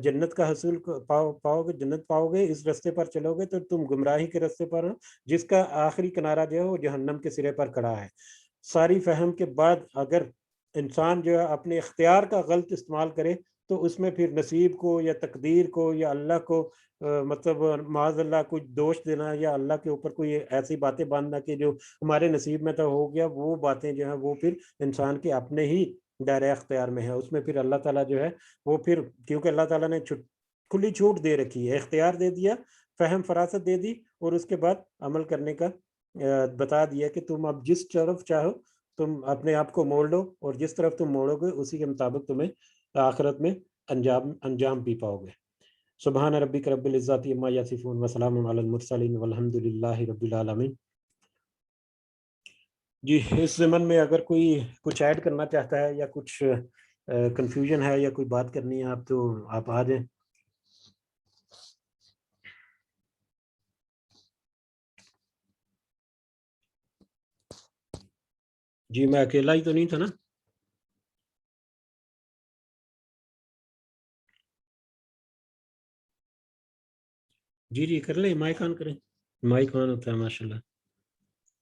جنت کا حصول پاؤ گے، جنت پاؤ گے، اس رستے پر چلو گے تو تم گمراہی کے رستے پر ہو، جس کا آخری کنارہ جو ہے وہ جہنم کے سرے پر کھڑا ہے۔ ساری فہم کے بعد اگر انسان جو ہے اپنے اختیار کا غلط استعمال کرے تو اس میں پھر نصیب کو یا تقدیر کو یا اللہ کو مطلب معاذ اللہ کچھ دوش دینا یا اللہ کے اوپر کوئی ایسی باتیں باندھنا کہ جو ہمارے نصیب میں تو ہو گیا، وہ باتیں جو ہیں وہ پھر انسان کے اپنے ہی دائرہ اختیار میں ہے، اس میں پھر اللہ تعالیٰ جو ہے وہ پھر، کیونکہ اللہ تعالیٰ نے کھلی چھوٹ دے رکھی ہے، اختیار دے دیا، فہم فراست دے دی، اور اس کے بعد عمل کرنے کا بتا دیا کہ تم اب جس طرف چاہو تم اپنے آپ کو موڑ لو، اور جس طرف تم موڑو گے اسی کے مطابق تمہیں آخرت میں انجام بھی پاؤ گے۔ سبحان ربک رب العزت عما یصفون وسلام علی المرسلین والحمد للہ رب العالمین۔ جی اس ضمن میں اگر کوئی کچھ ایڈ کرنا چاہتا ہے یا کچھ کنفیوژن ہے یا کوئی بات کرنی ہے آپ، تو آپ آ جائیں۔ جی میں اکیلا ہی تو نہیں تھا نا؟ جی جی کر لیں، مائک آن کریں، مائک آن ہوتا ہے ماشاء اللہ۔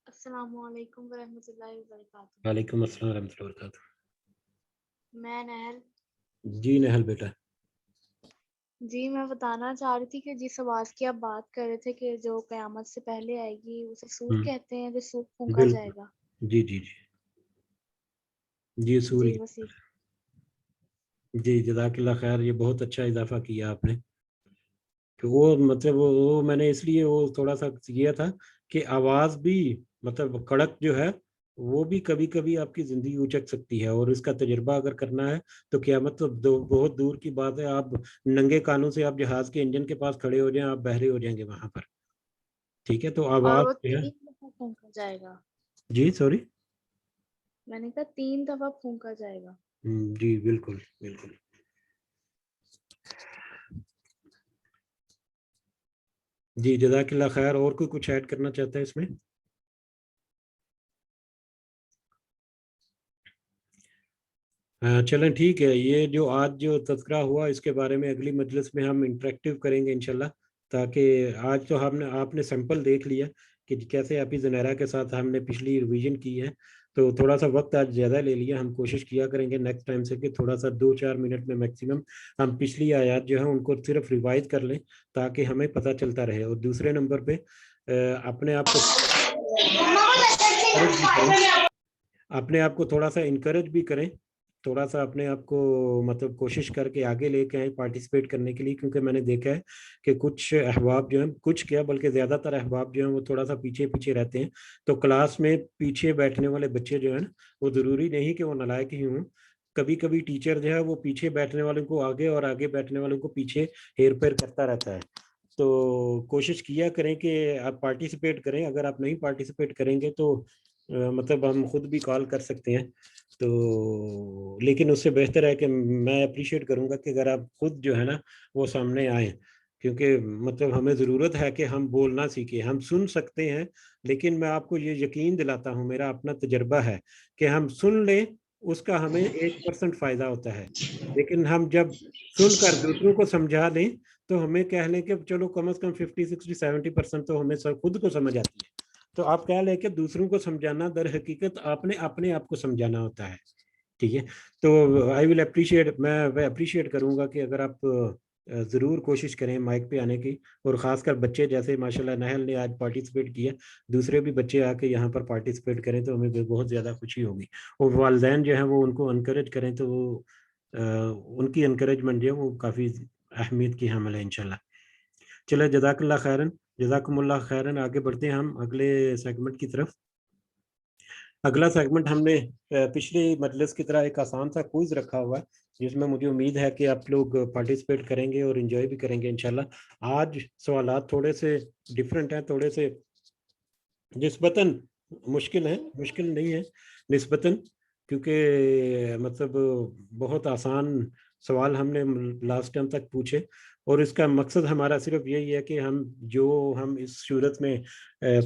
السلام علیکم ورحمۃ اللہ وبرکاتہ۔ وعلیکم السلام ورحمۃ اللہ وبرکاتہ۔ میں نہل۔ جی نہل بیٹا۔ جی میں بتانا چاہ رہی تھی کہ جس آواز کی آپ بات کر رہے تھے کہ جو قیامت سے پہلے آئے گی اسے سور کہتے ہیں، جو سور پھونکا جائے گا۔ جی جی جی جی سوری، جی وسیع۔ جی جزاک اللہ خیر، یہ بہت اچھا اضافہ کیا آپ نے، کہ وہ مطلب وہ میں نے اس لیے وہ تھوڑا سا کیا تھا کہ آواز بھی مطلب کڑک جو ہے وہ بھی کبھی کبھی آپ کی زندگی اچک سکتی ہے، اور اس کا تجربہ اگر کرنا ہے تو قیامت تو بہت دور کی بات ہے، آپ ننگے کانوں سے آپ جہاز کے انجن کے پاس کھڑے ہو جائیں، آپ بہرے ہو جائیں گے وہاں پر، ٹھیک ہے۔ تو اور آواز وہ جو ہے، 3 دفعہ پھونکا جائے گا۔ جی سوری، میں نے کہا 3 دفعہ پھونکا جائے گا۔ جی بالکل بالکل۔ جی جزاک اللہ خیر، اور کوئی کچھ ایڈ کرنا چاہتا ہے اس میں؟ چلیں ٹھیک ہے، یہ جو آج جو تذکرہ ہوا اس کے بارے میں اگلی مجلس میں ہم انٹریکٹیو کریں گے انشاءاللہ، تاکہ آج تو آپ نے سیمپل دیکھ لیا کہ کیسے حافظ زنیرہ کے ساتھ ہم نے پچھلی ریویژن کی ہے، تو تھوڑا سا وقت آج زیادہ لے لیا، ہم کوشش کیا کریں گے نیکسٹ ٹائم سے کہ تھوڑا سا 2-4 منٹ میں میکسیمم ہم پچھلی آیات جو ہیں ان کو صرف ریوائز کر لیں تاکہ ہمیں پتہ چلتا رہے، اور دوسرے نمبر پہ اپنے آپ کو تھوڑا سا انکریج بھی کریں، تھوڑا سا اپنے آپ کو مطلب کوشش کر کے آگے لے کے آئیں پارٹیسپیٹ کرنے کے لیے، کیونکہ میں نے دیکھا ہے کہ کچھ احباب جو ہیں، کچھ کیا بلکہ زیادہ تر احباب جو ہیں وہ تھوڑا سا پیچھے رہتے ہیں، تو کلاس میں پیچھے بیٹھنے والے بچے جو ہیں وہ ضروری نہیں کہ وہ نالائق ہی ہوں، کبھی کبھی ٹیچر جو ہے وہ پیچھے بیٹھنے والوں کو آگے اور آگے بیٹھنے والوں کو پیچھے ہیر پھیر کرتا رہتا ہے، تو کوشش کیا کریں کہ آپ پارٹیسپیٹ کریں، اگر آپ نہیں پارٹیسپیٹ کریں گے تو مطلب ہم خود بھی کال کر سکتے ہیں، تو لیکن اس سے بہتر ہے کہ میں اپریشیٹ کروں گا کہ اگر آپ خود جو ہے نا وہ سامنے آئیں، کیونکہ مطلب ہمیں ضرورت ہے کہ ہم بولنا سیکھیں، ہم سن سکتے ہیں لیکن میں آپ کو یہ یقین دلاتا ہوں، میرا اپنا تجربہ ہے کہ ہم سن لیں اس کا ہمیں 1% فائدہ ہوتا ہے، لیکن ہم جب سن کر دوسروں کو سمجھا لیں تو ہمیں کہہ لیں کہ چلو کم از کم 50-60-70% تو ہمیں خود کو سمجھ آتی ہے، تو آپ کہہ لیں کہ دوسروں کو سمجھانا در حقیقت آپ نے اپنے آپ کو سمجھانا ہوتا ہے، ٹھیک ہے. تو آئی ول اپریشیٹ، میں اپریشیٹ کروں گا کہ اگر آپ ضرور کوشش کریں مائک پہ آنے کی، اور خاص کر بچے جیسے ماشاءاللہ نہل نے آج پارٹیسپیٹ کیا، دوسرے بھی بچے آ کے یہاں پر پارٹیسپیٹ کریں تو ہمیں بہت زیادہ خوشی ہوگی. اور والدین جو ہیں وہ ان کو انکریج کریں تو وہ ان کی انکریجمنٹ جو ہے وہ کافی اہمیت کی حامل ہے انشاءاللہ. چلے جزاک اللہ خیرن، جزاکم اللہ خیرن. آگے بڑھتے ہیں ہم اگلے سیگمنٹ کی طرف. اگلا سیگمنٹ ہم نے پچھلی مجلس کی طرح ایک آسان سا کوئز رکھا ہوا ہے، جس میں مجھے امید ہے کہ آپ لوگ پارٹیسپیٹ کریں گے اور انجوائے بھی کریں گے انشاءاللہ. آج سوالات تھوڑے سے ڈیفرنٹ ہیں، تھوڑے سے نسبتاً مشکل ہیں، مشکل نہیں ہے نسبتاً، کیونکہ مطلب بہت آسان سوال ہم نے لاسٹ ٹائم تک پوچھے، اور اس کا مقصد ہمارا صرف یہی ہے کہ ہم اس صورت میں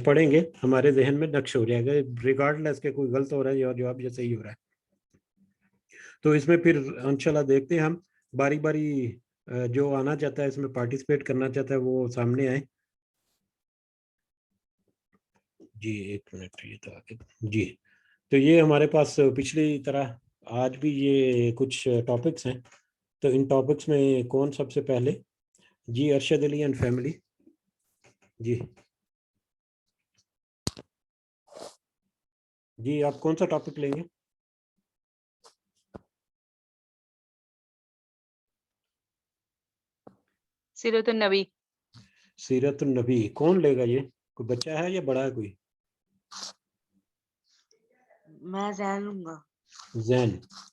پڑھیں گے ہمارے ذہن میں نقش ہو جائے گا، ریگارڈلیس کہ کوئی غلط ہو رہا ہے یا جواب یا صحیح ہو رہا ہے. تو اس میں پھر انشاءاللہ دیکھتے ہیں ہم باری باری جو آنا چاہتا ہے اس میں پارٹیسپیٹ کرنا چاہتا ہے وہ سامنے آئے. جی ایک منٹ، یہ تو جی. تو یہ ہمارے پاس پچھلی طرح آج بھی یہ کچھ ٹاپکس ہیں. تو ان ٹاپکس میں کون سب سے پہلے؟ جی ارشد علی اینڈ فیملی. جی جی آپ کون سا ٹاپک لیں گے؟ سیرت النبی. سیرت النبی کون لے گا؟ یہ کوئی بچہ ہے یا بڑا ہے کوئی؟ میں زین لوں گا. زین،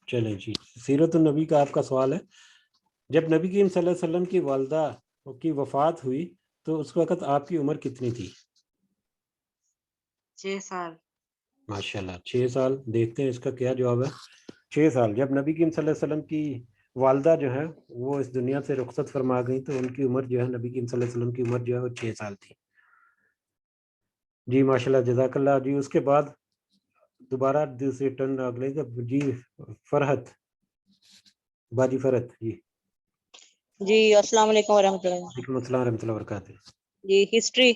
چلیں جی. سیرت النبی کا آپ کا سوال ہے، جب نبی کریم صلی اللہ علیہ وسلم کی والدہ کی وفات ہوئی تو اس وقت آپ کی عمر کتنی تھی؟ 6 سال. ماشاءاللہ 6 سال. دیکھتے ہیں اس کا کیا جواب ہے. 6 سال جب نبی کریم صلی اللہ علیہ وسلم کی والدہ جو ہے وہ اس دنیا سے رخصت فرما گئی تو ان کی عمر جو ہے نبی کریم صلی اللہ علیہ وسلم کی عمر جو ہے وہ 6 سال تھی. جی ماشاءاللہ جزاک اللہ. جی اس کے بعد دوبارہ دوسری ٹرن اگلے جی فرحت، باجی فرحت. جی جی السلام علیکم ورحمۃ اللہ. وعلیکم السلام ورحمۃ اللہ وبرکاتہ. جی ہسٹری.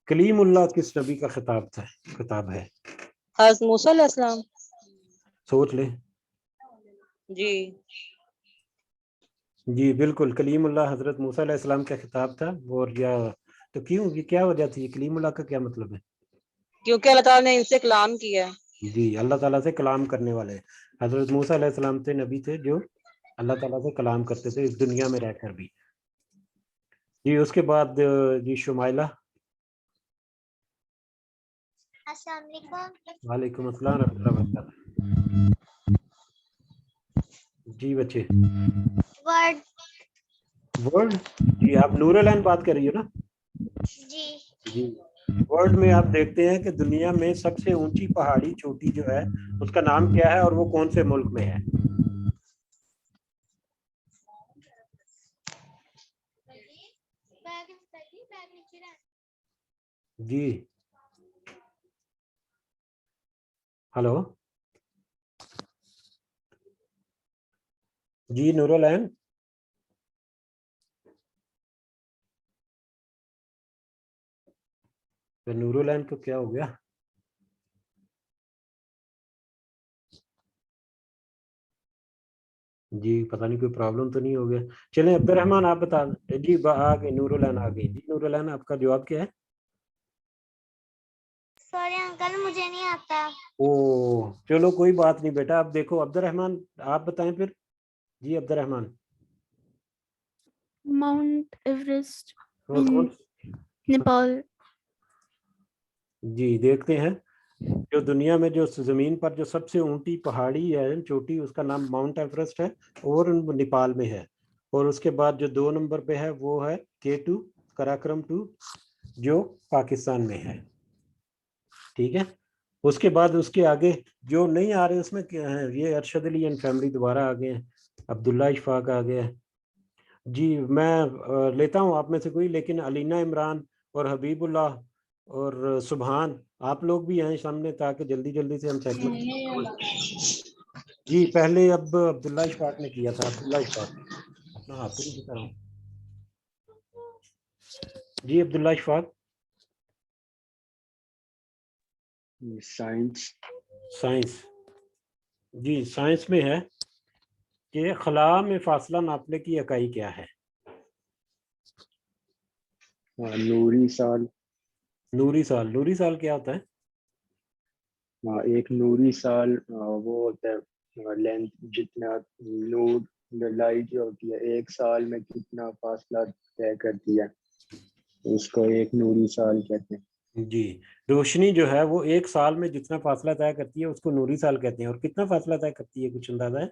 کلیم اللہ کس نبی کا خطاب ہے؟ حضرت موسیٰ علیہ السلام. سوچ لیں. جی جی بالکل، کلیم اللہ حضرت موسیٰ علیہ السلام کا خطاب تھا. اور تو کیوں، یہ کیا وجہ تھی؟ کلیم اللہ کا کیا مطلب ہے؟ کیونکہ اللہ تعالیٰ نے ان سے کلام کیا. جی اللہ تعالیٰ سے کلام کرنے والے حضرت موسیٰ علیہ السلام تھے، نبی تھے جو اللہ تعالیٰ سے کلام کرتے تھے اس دنیا میں رہ کر بھی. جی اس کے بعد جی شمائلہ. السلام علیکم. وعلیکم السلام ورحمۃ اللہ وبرکاتہ. جی بچے ورڈ. جی آپ نور العین بات کر رہی ہو نا؟ جی جی ورلڈ میں آپ دیکھتے ہیں کہ دنیا میں سب سے اونچی پہاڑی چوٹی جو ہے اس کا نام کیا ہے اور وہ کون سے ملک میں ہے؟ جی ہلو جی نور العین. نور العین کو کیا ہو گیا؟ جی پتہ نہیں کوئی پرابلم تو نہیں ہو گیا. چلیں عبد الرحمن آپ بتا دیں. جی آ گئی نور العین آ گئی. جی نور العین آپ کا جواب کیا ہے؟ سوری انکل مجھے نہیں آتا. او چلو کوئی بات نہیں بیٹا. اب دیکھو عبد الرحمن آپ بتائیں پھر. جی عبد الرحمن. ماؤنٹ ایوریسٹ کون؟ نیپال. جی دیکھتے ہیں جو دنیا میں جو زمین پر جو سب سے اونچی پہاڑی ہے چوٹی اس کا نام ماؤنٹ ایوریسٹ ہے اور نیپال میں ہے. اور اس کے بعد جو 2 نمبر پہ ہے وہ ہے K2 کراکرم 2 جو پاکستان میں ہے. ٹھیک ہے. اس کے بعد اس کے آگے جو نہیں آ رہے اس میں کیا ہے؟ یہ ارشد علی اینڈ فیملی دوبارہ آ گئے ہیں. عبداللہ اشفاق آ گیا ہے. جی میں لیتا ہوں آپ میں سے کوئی، لیکن علینا عمران اور حبیب اللہ اور سبحان آپ لوگ بھی آئیں سامنے تاکہ جلدی جلدی سے ہم سیگمنٹ. جی پہلے اب عبداللہ اشفاق نے کیا تھا. عبداللہ اشفاق اپنا ہاتھ نہیں دکھا رہا ہوں. جی عبداللہ اشفاق. سائنس. سائنس جی سائنس میں ہے کہ خلا میں فاصلہ ناپنے کی اکائی کیا ہے؟ نوری سال. نوری سال. نوری سال کیا ہوتا ہے؟ ایک نوری سال وہ ہوتا ہے لینتھ جتنا نور لائٹ جو ہوتی ہے ایک سال میں کتنا فاصلہ طے کرتی ہے اس کو ایک نوری سال کہتے ہیں. جی روشنی جو ہے وہ ایک سال میں جتنا فاصلہ طے کرتی ہے اس کو نوری سال کہتے ہیں. اور کتنا فاصلہ طے کرتی ہے کچھ اندازہ ہے؟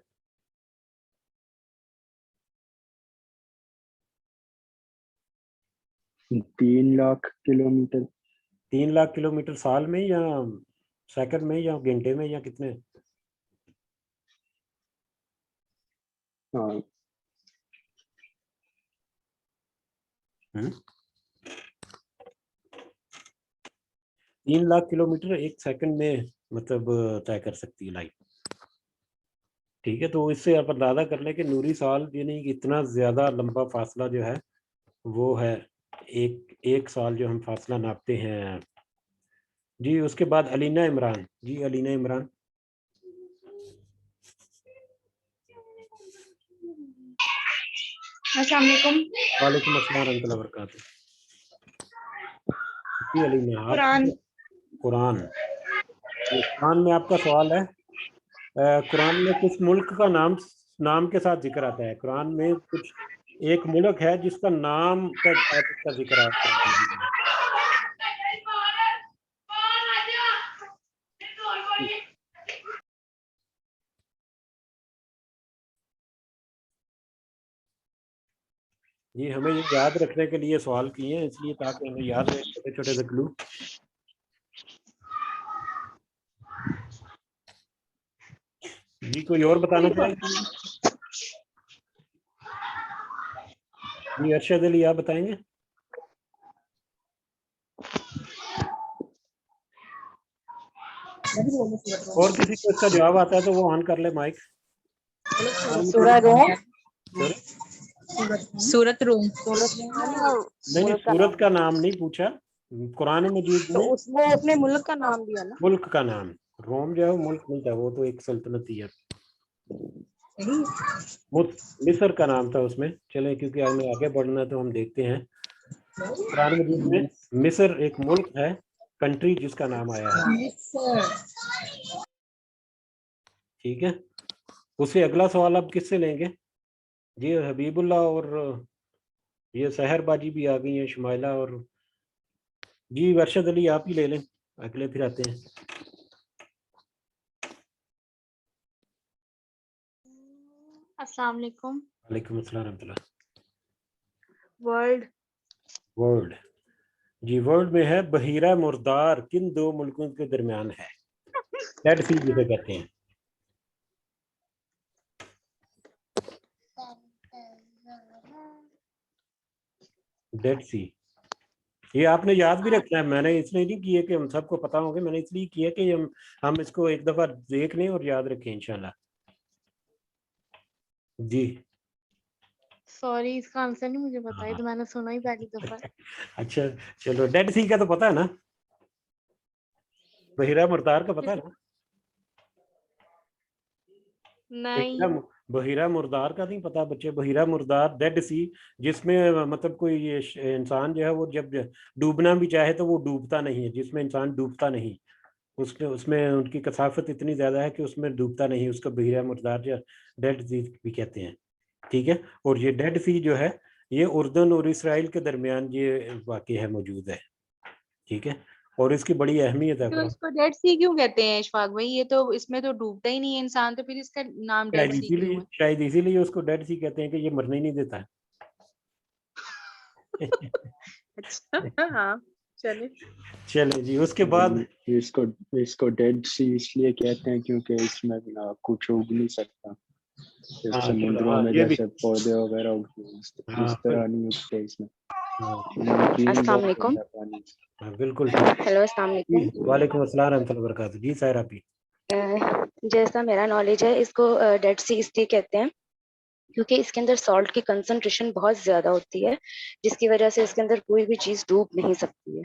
3 لاکھ کلومیٹر. 3 لاکھ کلومیٹر سال میں یا سیکنڈ میں یا گھنٹے میں یا کتنے؟ ہاں 3 لاکھ کلومیٹر ایک سیکنڈ میں مطلب طے کر سکتی ہے لائٹ. ٹھیک ہے تو اس سے آپ اندازہ کر لیں کہ نوری سال یعنی اتنا زیادہ لمبا فاصلہ جو ہے وہ ہے ایک سال جو ہم فاصلہ ناپتے ہیں. جی اس کے بعد علینا عمران. جی علینا عمران. السلام علیکم. وعلیکم السلام ورحمۃ اللہ وبرکاتہ. جی علینا قرآن. قرآن. قرآن میں آپ کا سوال ہے قرآن میں کس ملک کا نام کے ساتھ ذکر آتا ہے؟ قرآن میں کچھ ایک ملک ہے جس کا نام کا ذکر آتا ہے. جی ہمیں یہ یاد رکھنے کے لیے سوال کیے ہیں اس لیے تاکہ ہمیں یاد رہے چھوٹے چھوٹے سے کلو. جی کوئی اور بتانا چاہے گا؟ جی ارشد علی آپ بتائیں گے. اور کسی کو اس کا جواب آتا ہے تو وہ آن کر لے مائک. سورہ روم. سورت روم. نہیں سورت کا نام نہیں پوچھا. قرآن مجید میں وہ اپنے ملک کا نام دیا نا. ملک کا نام. روم جو ہے ملک نہیں تھا وہ تو ایک سلطنت ہی ہے. مصر کا نام تھا اس میں. چلیں کیونکہ ہمیں آگے بڑھنا ہے تو ہم دیکھتے ہیں قرآن مجید میں مصر ایک ملک ہے کنٹری جس کا نام آیا ہے. ٹھیک ہے اس سے اگلا سوال آپ کس سے لیں گے؟ جی حبیب اللہ اور یہ سحر باجی بھی آ گئی ہیں شمائلہ اور جی ارشد علی آپ ہی لے لیں اگلے پھر آتے ہیں. السلام علیکم. وعلیکم السلام ورحمۃ اللہ. ورلڈ. جی ورلڈ میں ہے بحیرہ مردار کن دو ملکوں کے درمیان ہے؟ ڈیڈ سی جسے کہتے ہیں. ڈیڈ سی یہ آپ نے یاد بھی رکھنا ہے. میں نے اس لیے نہیں کیا کہ ہم سب کو پتا ہوں گے. میں نے اس لیے کیا کہ ہم اس کو ایک دفعہ دیکھ لیں اور یاد رکھیں انشاءاللہ. جی سوری اس کا آنسر نہیں مجھے پتا ہے تو میں نے سنا ہی پہلی دفعہ. اچھا چلو ڈیڈ سی کا تو پتا ہے نا. بحیرہ مردار کا پتا ہے نا. نہیں. بحیرہ مردار کا نہیں پتا بچے. بحیرہ مردار ڈیڈ سی جس میں مطلب کوئی انسان جو ہے وہ جب ڈوبنا بھی چاہے تو وہ ڈوبتا نہیں ہے. جس میں انسان ڈوبتا نہیں اس میں ان کی کثافت اتنی زیادہ ہے کہ اس میں ڈوبتا نہیں. اس کا بحیرہ مردار جو ڈیڈ سی بھی کہتے ہیں. ٹھیک ہے اور یہ ڈیڈ سی جو ہے یہ اردن اور اسرائیل کے درمیان یہ واقع ہے موجود ہے. ٹھیک ہے اور اس کی بڑی اہمیت ہے. تو اس کو ڈیڈ سی کیوں کہتے ہیں اشفاق بھائی؟ یہ تو اس میں تو ڈوبتا ہی نہیں ہے انسان تو پھر اس کا نام ڈیڈ سی کیوں ہے؟ شاید اسی لیے اس کو ڈیڈ سی کہتے ہیں کہ یہ مرنے ہی نہیں دیتا ہے. اچھا ہاں چلے جی اس کے بعد اس کو ڈیڈ سی اس لیے کہتے ہیں کیونکہ اس میں کچھ اگ نہیں سکتا. سمندروں میں جیسے پودے وغیرہ اس طرح نہیں اگتے اس میں. السلام علیکم. بالکل. ہیلو السلام علیکم. وعلیکم السلام ورحمۃ اللہ وبرکاتہ. جی سائرہ پی. جیسا میرا نالج ہے اس کو ڈیڈ سی اس لیے کہتے ہیں کیونکہ اس کے اندر سالٹ کی کنسنٹریشن بہت زیادہ ہوتی ہے جس کی وجہ سے اس کے اندر کوئی بھی چیز ڈوب نہیں سکتی ہے.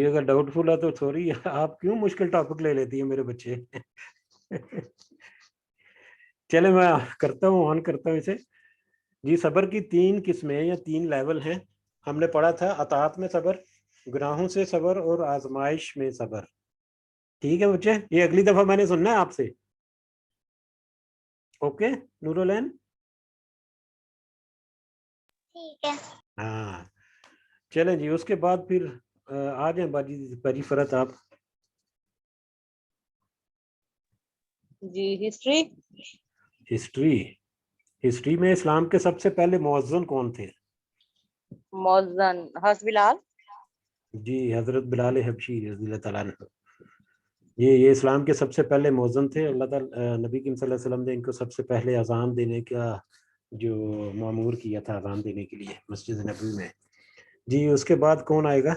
جی اگر ڈاؤٹفل ہے تو سوری، آپ کیوں مشکل ٹاپک لے لیتی ہیں میرے بچے. چلے میں کرتا ہوں، آن کرتا ہوں اسے. جی صبر کی 3 قسمیں یا 3 لیول ہیں. ہم نے پڑھا تھا اطاعت میں صبر، گناہوں سے صبر اور آزمائش میں صبر. ٹھیک ہے بچے، یہ اگلی دفعہ میں نے سننا ہے آپ سے. اوکے نورالعین؟ ٹھیک ہے. ہاں چلیں جی. اس کے بعد پھر آ جائیں باجی فرت آپ. جی ہسٹری. ہسٹری میں اسلام کے سب سے پہلے مؤذن کون تھے؟ موزن حسب بلال. جی حضرت بلال حبشی رضی اللہ تعالیٰ عنہ. یہ اسلام کے سب سے پہلے مؤذن تھے. اللہ تعالیٰ نبی کریم صلی اللہ علیہ وسلم نے ان کو سب سے پہلے اذان دینے کا جو مامور کیا تھا، اذان دینے کے لیے مسجد نبوی میں. جی اس کے بعد کون آئے گا؟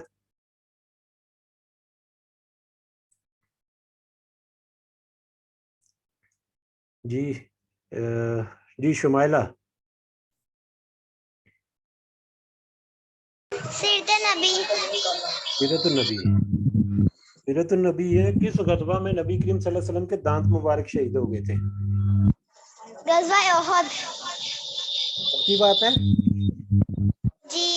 جی شمائلہ. سیرت النبی. سیرت النبی ہے کس غزوہ میں نبی کریم صلی اللہ علیہ وسلم کے دانت مبارک شہید ہو گئے تھے؟ غزوہ احد. کی بات ہے؟ جی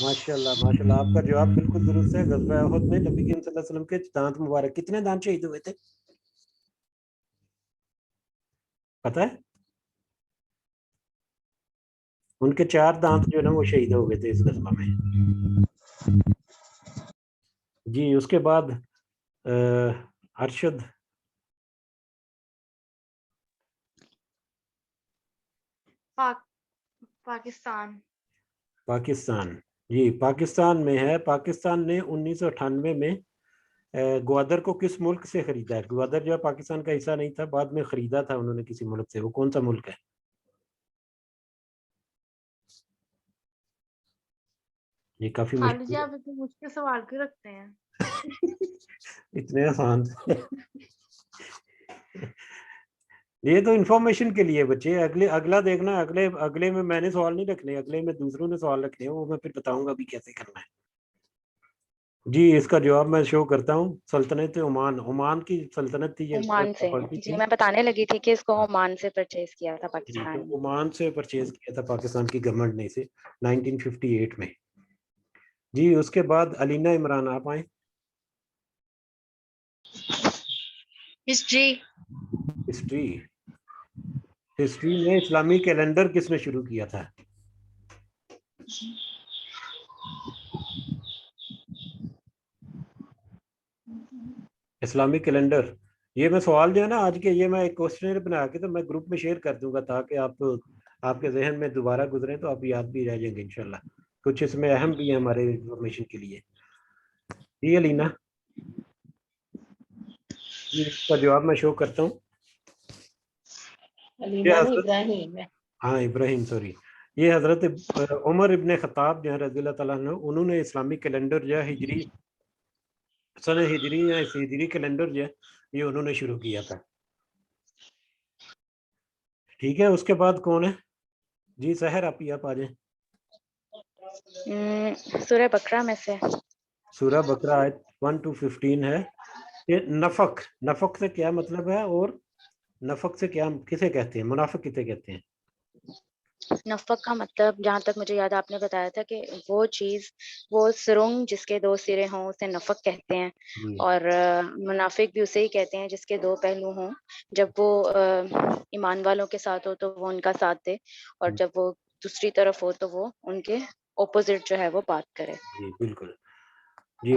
ماشاءاللہ ماشاءاللہ، آپ کا جواب بالکل درست ہے. غزوہ احد میں نبی کریم صلی اللہ علیہ وسلم کے دانت مبارک، کتنے دانت شہید ہوئے تھے پتہ ہے؟ ان کے 4 دانت جو ہے نا وہ شہید ہو گئے تھے اس غزوہ میں. جی اس کے بعد ارشد. پاکستان. جی پاکستان میں ہے. پاکستان نے 1998 میں گوادر کو کس ملک سے خریدا ہے؟ گوادر جو ہے پاکستان کا حصہ نہیں تھا، بعد میں خریدا تھا انہوں نے کسی ملک سے. وہ کون سا ملک ہے؟ یہ کافی مشکل جی آپ اتنے مشکل سوال کیوں رکھتے ہیں؟ اتنے آسان. یہ تو انفارمیشن کے لیے بچے. اگلا دیکھنا، اگلے میں نے سوال نہیں رکھنے، اگلے میں دوسروں نے سوال رکھنے ہیں، وہ میں پھر بتاؤں گا بھی کیسے کرنا ہے. جی اس کا جواب میں شو کرتا ہوں. سلطنت عمان کی سلطنت تھی عمان سے. جی میں بتانے لگی تھی کہ اس کو عمان سے پرچیز کیا تھا پاکستان نے. عمان سے پرچیز کیا تھا پاکستان کی گورنمنٹ نے اسے 1958 میں. جی اس کے بعد علینا عمران آپ آئیں. ہسٹری میں اسلامی کیلنڈر کس نے شروع کیا تھا؟ اسلامی کیلنڈر. یہ میں سوال جو ہے نا آج کے، یہ میں ایک کوسچنر بنا کے تو میں گروپ میں شیئر کر دوں گا تاکہ آپ کے ذہن میں دوبارہ گزریں تو آپ یاد بھی رہ جائیں گے انشاءاللہ. کچھ اس میں اہم بھی ہے ہمارے انفارمیشن کے لیے. جی علینا، اس کا جواب میں شو کرتا ہوں. ہاں ابراہیم سوری. یہ حضرت عمر ابن خطاب جو ہے رضی اللہ تعالیٰ عنہ، انہوں نے اسلامی کیلنڈر جو ہے ہجری سن ہجری یا ہجری کیلنڈر جو ہے یہ انہوں نے شروع کیا تھا. ٹھیک ہے. اس کے بعد کون ہے؟ جی سحر آپ آ جائیں. سورہ بقرہ میں سے. سورہ بقرہ آیت 1 to 15 ہے. یہ نفق سے کیا مطلب ہے، اور نفق سے کیا کسے کہتے ہیں، منافق کسے کہتے ہیں؟ نفق کا مطلب جہاں تک مجھے یاد آپ نے بتایا تھا کہ وہ چیز، وہ سرنگ جس کے 2 سرے ہوں اسے نفق کہتے ہیں. اور منافق بھی اسے ہی کہتے ہیں جس کے 2 پہلو ہوں. جب وہ ایمان والوں کے ساتھ ہو تو وہ ان کا ساتھ دے، اور جب وہ دوسری طرف ہو تو وہ ان کے اپوزٹ جو ہے وہ بات کرے. جی بالکل. جی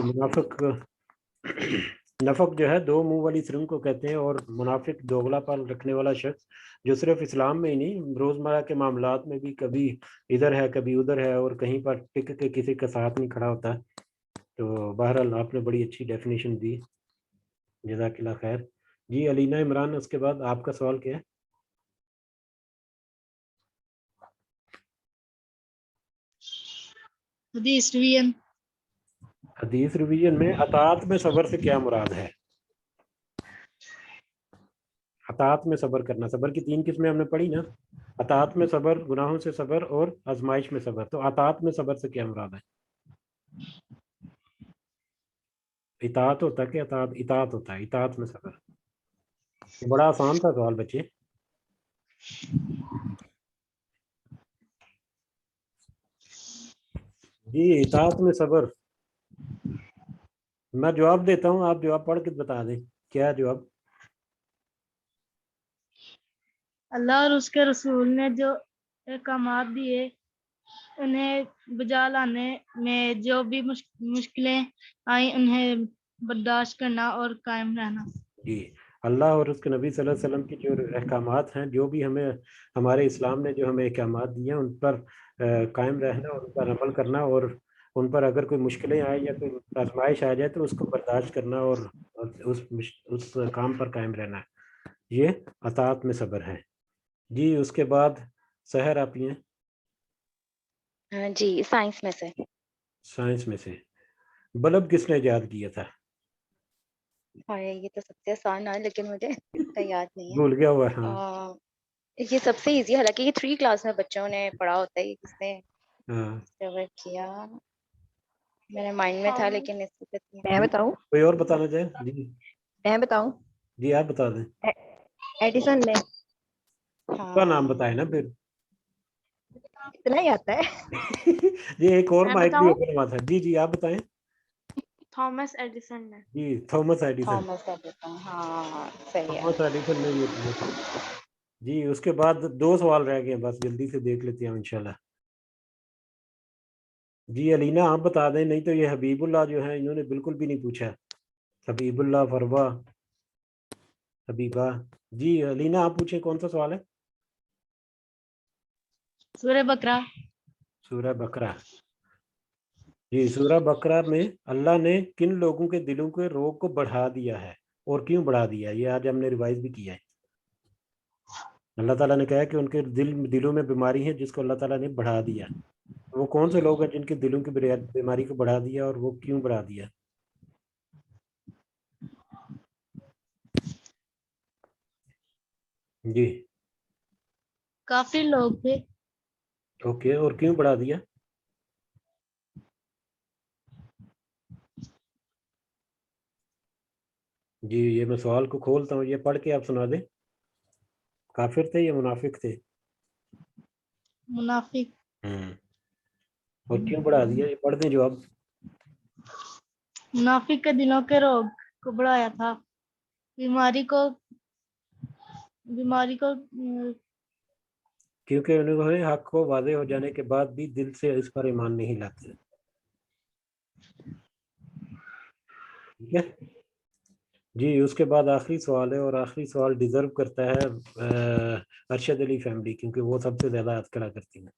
نفق جو ہے 2 منہ والی سرنگ کو کہتے ہیں. اور منافق دوغلا پن رکھنے والا شخص جو صرف اسلام میں ہی نہیں، روزمرہ کے معاملات میں بھی کبھی ادھر ہے کبھی ادھر ہے، اور کہیں پر ٹک کے کسی کے ساتھ نہیں کھڑا ہوتا. تو بہرحال آپ نے بڑی اچھی ڈیفینیشن دی، جزاک اللہ خیر. جی علینا عمران، اس کے بعد آپ کا سوال کیا ہے؟ حدیث ریویژن میں اطاعت میں صبر سے کیا مراد ہے؟ اطاعت میں صبر کرنا. صبر کی 3 قسمیں ہم نے پڑھی نا، اطاعت میں صبر، گناہوں سے صبر، اور آزمائش میں صبر. تو اطاعت میں صبر سے کیا مراد ہے؟ اطاعت ہوتا ہے کہ اطاعت ہوتا ہے؟ اطاعت میں صبر. بڑا آسان تھا سوال بچے. جی اطاعت میں صبر. میں جواب دیتا ہوں, آپ جواب پڑھ کے بتا دیں کیا جواب. اللہ اور اس کے رسول نے جو احکامات دیے انہیں بجا لانے میں جو بھی مشکلیں آئیں انہیں برداشت کرنا اور قائم رہنا. جی اللہ اور اس کے نبی صلی اللہ علیہ وسلم کی جو احکامات ہیں, جو بھی ہمیں ہمارے اسلام نے جو ہمیں احکامات دیے ہیں ان پر قائم رہنا اور ان پر عمل کرنا, اور ان پر اگر کوئی مشکلیں آئیں یا کوئی آزمائش آ جائے تو اس کو برداشت کرنا اور اس کام پر قائم رہنا, یہ اطاعت میں صبر ہے. جی اس کے بعد سحر آپ ہی ہیں. جی سائنس میں سے. سائنس میں سے. بلب کس نے ایجاد کیا تھا؟ ہاں یہ تو سب سے آسان ہے لیکن مجھے اس کا یاد نہیں ہے. بھول گیا ہوا. ہاں یہ سب سے ایزی, حالانکہ یہ 3 کلاس میں بچوں نے پڑھا ہوتا ہے. یہ کس نے ڈسکور کیا میرے مائنڈ میں تھا لیکن اس وقت میں بتاؤں؟ کوئی اور بتانا چاہے؟ جی میں بتاؤں؟ جی آپ بتا دیں. ایڈیسن نے. اس کا نام بتائے نا پھر. اتنا ہی آتا ہے. یہ ایک اور میں مائک بھی بتاؤں؟ اوپن ہوا تھا. جی جی آپ بتائیں. تھامس ایڈیسن نے. جی تھامس ایڈیسن. تھامس ایڈیسن, ہاں صحیح ہے. تھامس ایڈیسن نے یہ کیا تھا. جی اس کے بعد 2 سوال رہ گئے, بس جلدی سے دیکھ لیتے ہیں انشاءاللہ. جی علینا آپ بتا دیں, نہیں تو یہ حبیب اللہ جو ہیں انہوں نے بالکل بھی نہیں پوچھا. حبیب اللہ, فروا, حبیبہ. جی علینا آپ پوچھیں کون سا سوال ہے. سورہ بقرہ. سورہ بقرہ. جی سورہ بقرہ میں اللہ نے کن لوگوں کے دلوں کے روگ کو بڑھا دیا ہے اور کیوں بڑھا دیا؟ یہ آج ہم نے ریوائز بھی کیا ہے. اللہ تعالیٰ نے کہا کہ ان کے دلوں میں بیماری ہے جس کو اللہ تعالیٰ نے بڑھا دیا. وہ کون سے لوگ ہیں جن کے دلوں کی بیماری کو بڑھا دیا اور وہ کیوں بڑھا دیا؟ جی کافی لوگ تھے. اوکے, اور کیوں بڑھا دیا؟ جی یہ میں سوال کو کھولتا ہوں, یہ پڑھ کے آپ سنا دیں. کافر تھے یا منافق تھے؟ منافق. اور کیوں بڑھا دیا؟ یہ پڑھ دیں جواب. منافق کے دلوں کے روگ کو بڑھایا تھا. بیماری کو کیونکہ انہوں نے حق کو واضح ہو جانے کے بعد بھی دل سے اس پر ایمان نہیں لاتے. ٹھیک ہے جی. اس کے بعد آخری سوال ہے, اور آخری سوال ڈیزرو کرتا ہے ارشد علی فیملی, کیونکہ وہ سب سے زیادہ اذکرہ کرتی ہیں.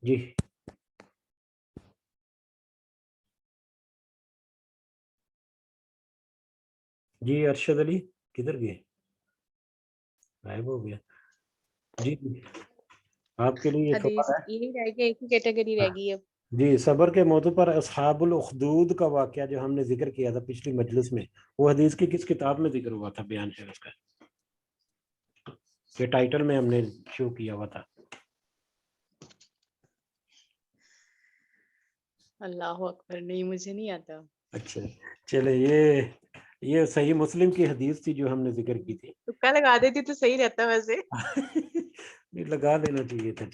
جی جی ارشد علی کدھر گئے؟ غائب ہو گیا. جی آپ کے لیے یہ حدیث سوال ہے. یہی رہ گیا, ایک ہی کیٹیگری رہ گئی اب. جی صبر کے موضوع پر اصحاب الاخدود کا واقعہ جو ہم نے ذکر کیا تھا پچھلی مجلس میں, وہ حدیث کی کس کتاب میں ذکر ہوا تھا؟ بیان ہے اس کا, یہ ٹائٹل میں ہم نے شو کیا ہوا تھا. اللہ اکبر, نہیں مجھے نہیں آتا. اچھا چلے, یہ صحیح مسلم کی حدیث تھی جو ہم نے ذکر کی تھی. تکا لگا دیتی تو صحیح رہتا ویسے. لگا دینا چاہیے تھا.